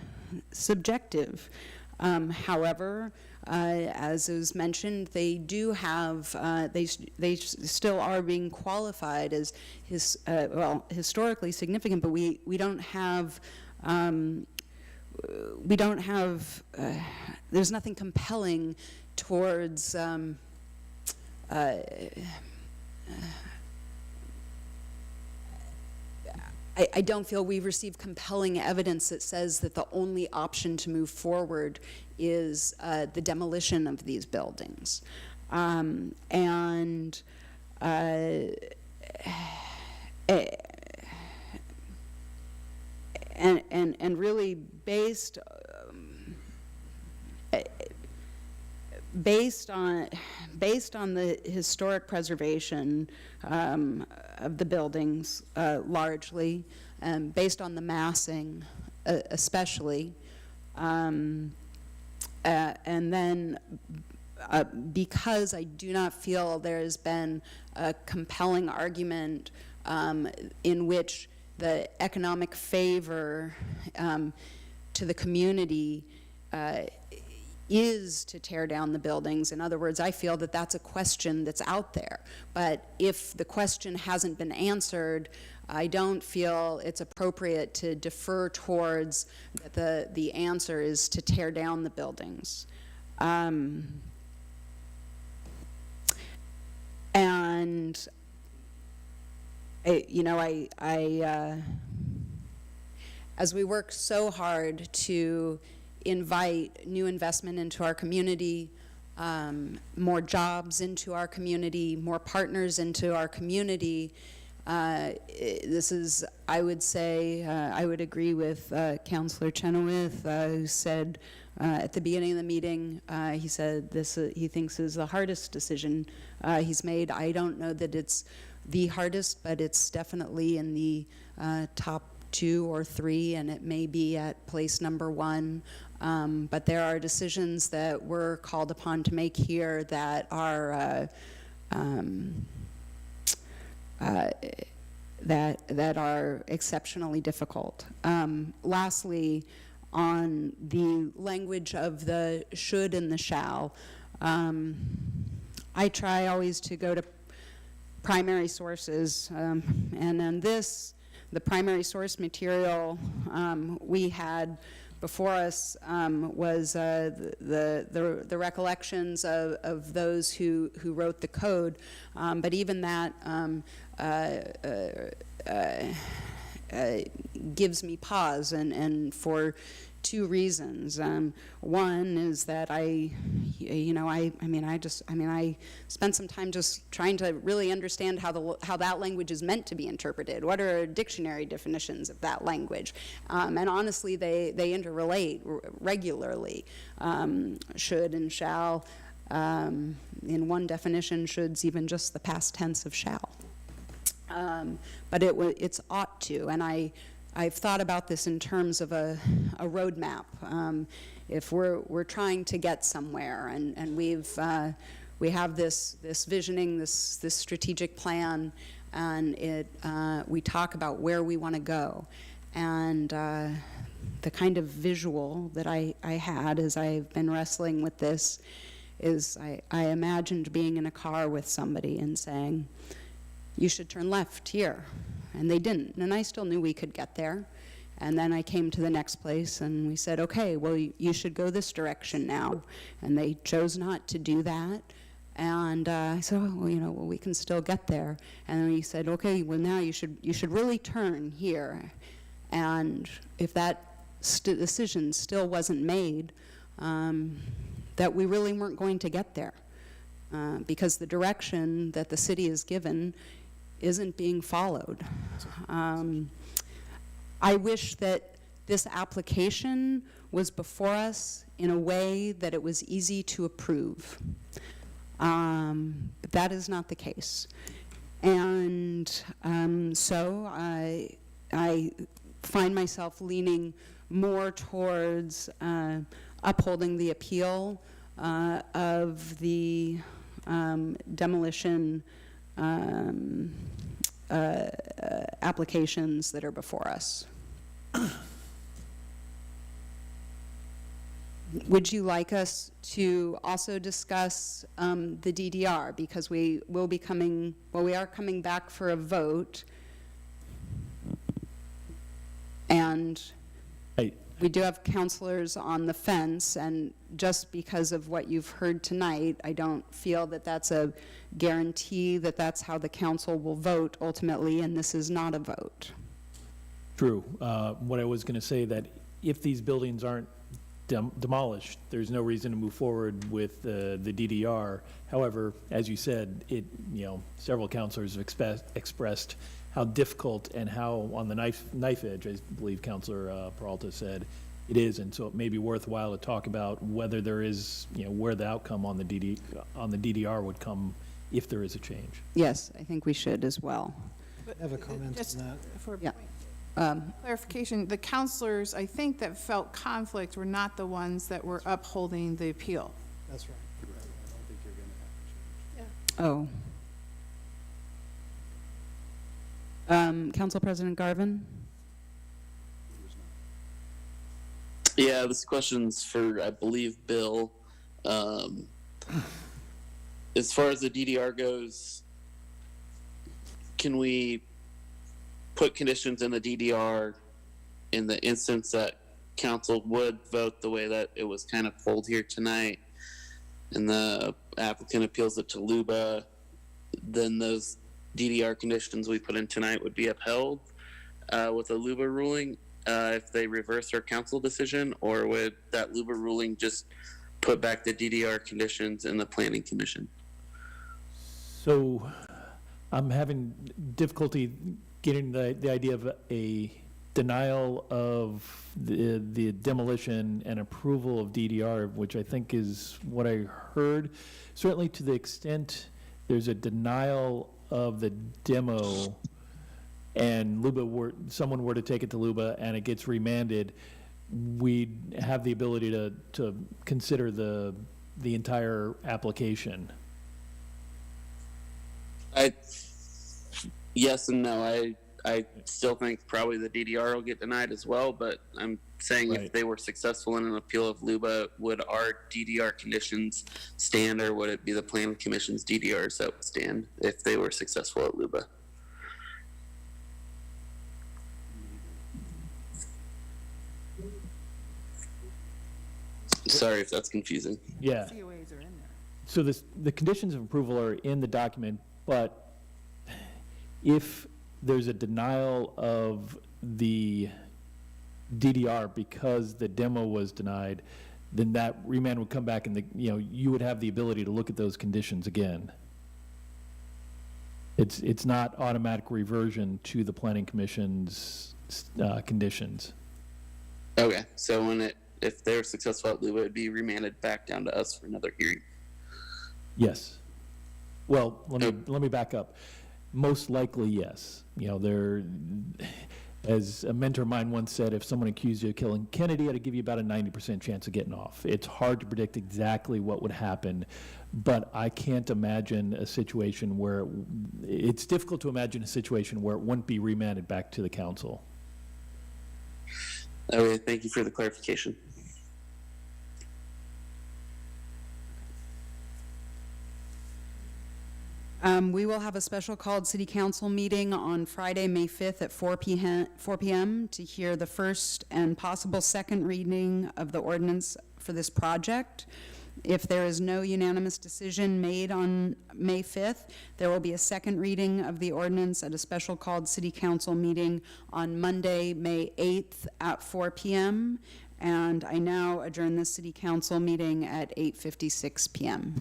subjective. However, as is mentioned, they do have, they still are being qualified as historically significant, but we don't have, there's nothing compelling towards I don't feel we've received compelling evidence that says that the only option to move forward is the demolition of these buildings. And really based on the historic preservation of the buildings, largely, based on the massing, especially, and then because I do not feel there has been a compelling argument in which the economic favor to the community is to tear down the buildings. In other words, I feel that that's a question that's out there. But if the question hasn't been answered, I don't feel it's appropriate to defer towards that the answer is to tear down the buildings. And you know, as we work so hard to invite new investment into our community, more jobs into our community, more partners into our community. This is, I would say, I would agree with Councillor Chenoweth, who said at the beginning of the meeting, he said this he thinks is the hardest decision he's made. I don't know that it's the hardest, but it's definitely in the top 2 or 3, and it may be at place number 1. But there are decisions that we're called upon to make here that are that are exceptionally difficult. Lastly, on the language of the should and the shall, I try always to go to primary sources, and on this, the primary source material we had before us was the recollections of those who wrote the code, but even that gives me pause, and for 2 reasons. One is that I spent some time just trying to really understand how that language is meant to be interpreted. What are dictionary definitions of that language? And honestly, they interrelate regularly. Should and shall. In one definition, should's even just the past tense of shall. But it's ought to, and I've thought about this in terms of a roadmap. If we're trying to get somewhere, and we have this visioning, this strategic plan, and we talk about where we want to go, and the kind of visual that I had as I've been wrestling with this is I imagined being in a car with somebody and saying, you should turn left here. And they didn't, and I still knew we could get there. And then I came to the next place, and we said, okay, well, you should go this direction now. And they chose not to do that. And I said, oh, well, we can still get there. And then we said, okay, well, now you should really turn here. And if that decision still wasn't made, that we really weren't going to get there. Because the direction that the city is given isn't being followed. I wish that this application was before us in a way that it was easy to approve. But that is not the case. And so I find myself leaning more towards upholding the appeal of the demolition applications that are before us. Would you like us to also discuss the DDR, because we are coming back for a vote, and we do have counselors on the fence, and just because of what you've heard tonight, I don't feel that that's a guarantee that that's how the council will vote ultimately, and this is not a vote. True. What I was going to say, that if these buildings aren't demolished, there's no reason to move forward with the DDR. However, as you said, several counselors have expressed how difficult and how on the knife edge, I believe Councilor Peralta said, it is, and so it may be worthwhile to talk about whether there is, where the outcome on the DDR would come if there is a change. Yes, I think we should as well. I have a comment Just on that. for Yeah. clarification, the counselors, I think, that felt conflict were not the ones that were upholding the appeal. That's right. Oh. Council President Garvin? Yeah, this question's for, I believe, Bill. As far as the DDR goes, can we put conditions in the DDR in the instance that council would vote the way that it was kind of polled here tonight, and the applicant appeals it to LUBA, then those DDR conditions we put in tonight would be upheld with a LUBA ruling if they reverse their council decision, or would that LUBA ruling just put back the DDR conditions in the planning commission? So I'm having difficulty getting the idea of a denial of the demolition and approval of DDR, which I think is what I heard. Certainly to the extent there's a denial of the demo and someone were to take it to LUBA and it gets remanded, we'd have the ability to consider the entire application. Yes and no. I still think probably the DDR will get denied as well, but I'm saying Right. if they were successful in an appeal of LUBA, would our DDR conditions stand, or would it be the Planning Commission's DDRs that would stand if they were successful at LUBA? Sorry if that's confusing. Yeah. COAs are in there. So the conditions of approval are in the document, but if there's a denial of the DDR because the demo was denied, then that remand would come back and you would have the ability to look at those conditions again. It's not automatic reversion to the Planning Commission's conditions. Okay, so if they're successful at LUBA, it'd be remanded back down to us for another hearing. Yes. Well, let me back up. Most likely, yes. As a mentor of mine once said, if someone accused you of killing Kennedy, I'd give you about a 90% chance of getting off. It's hard to predict exactly what would happen, but I can't imagine a situation where it's difficult to imagine a situation where it wouldn't be remanded back to the council. Okay, thank you for the clarification. We will have a special called city council meeting on Friday, May 5th at 4 p.m. to hear the first and possible second reading of the ordinance for this project. If there is no unanimous decision made on May 5th, there will be a second reading of the ordinance at a special called city council meeting on Monday, May 8th at 4 p.m. And I now adjourn this city council meeting at 8:56 p.m.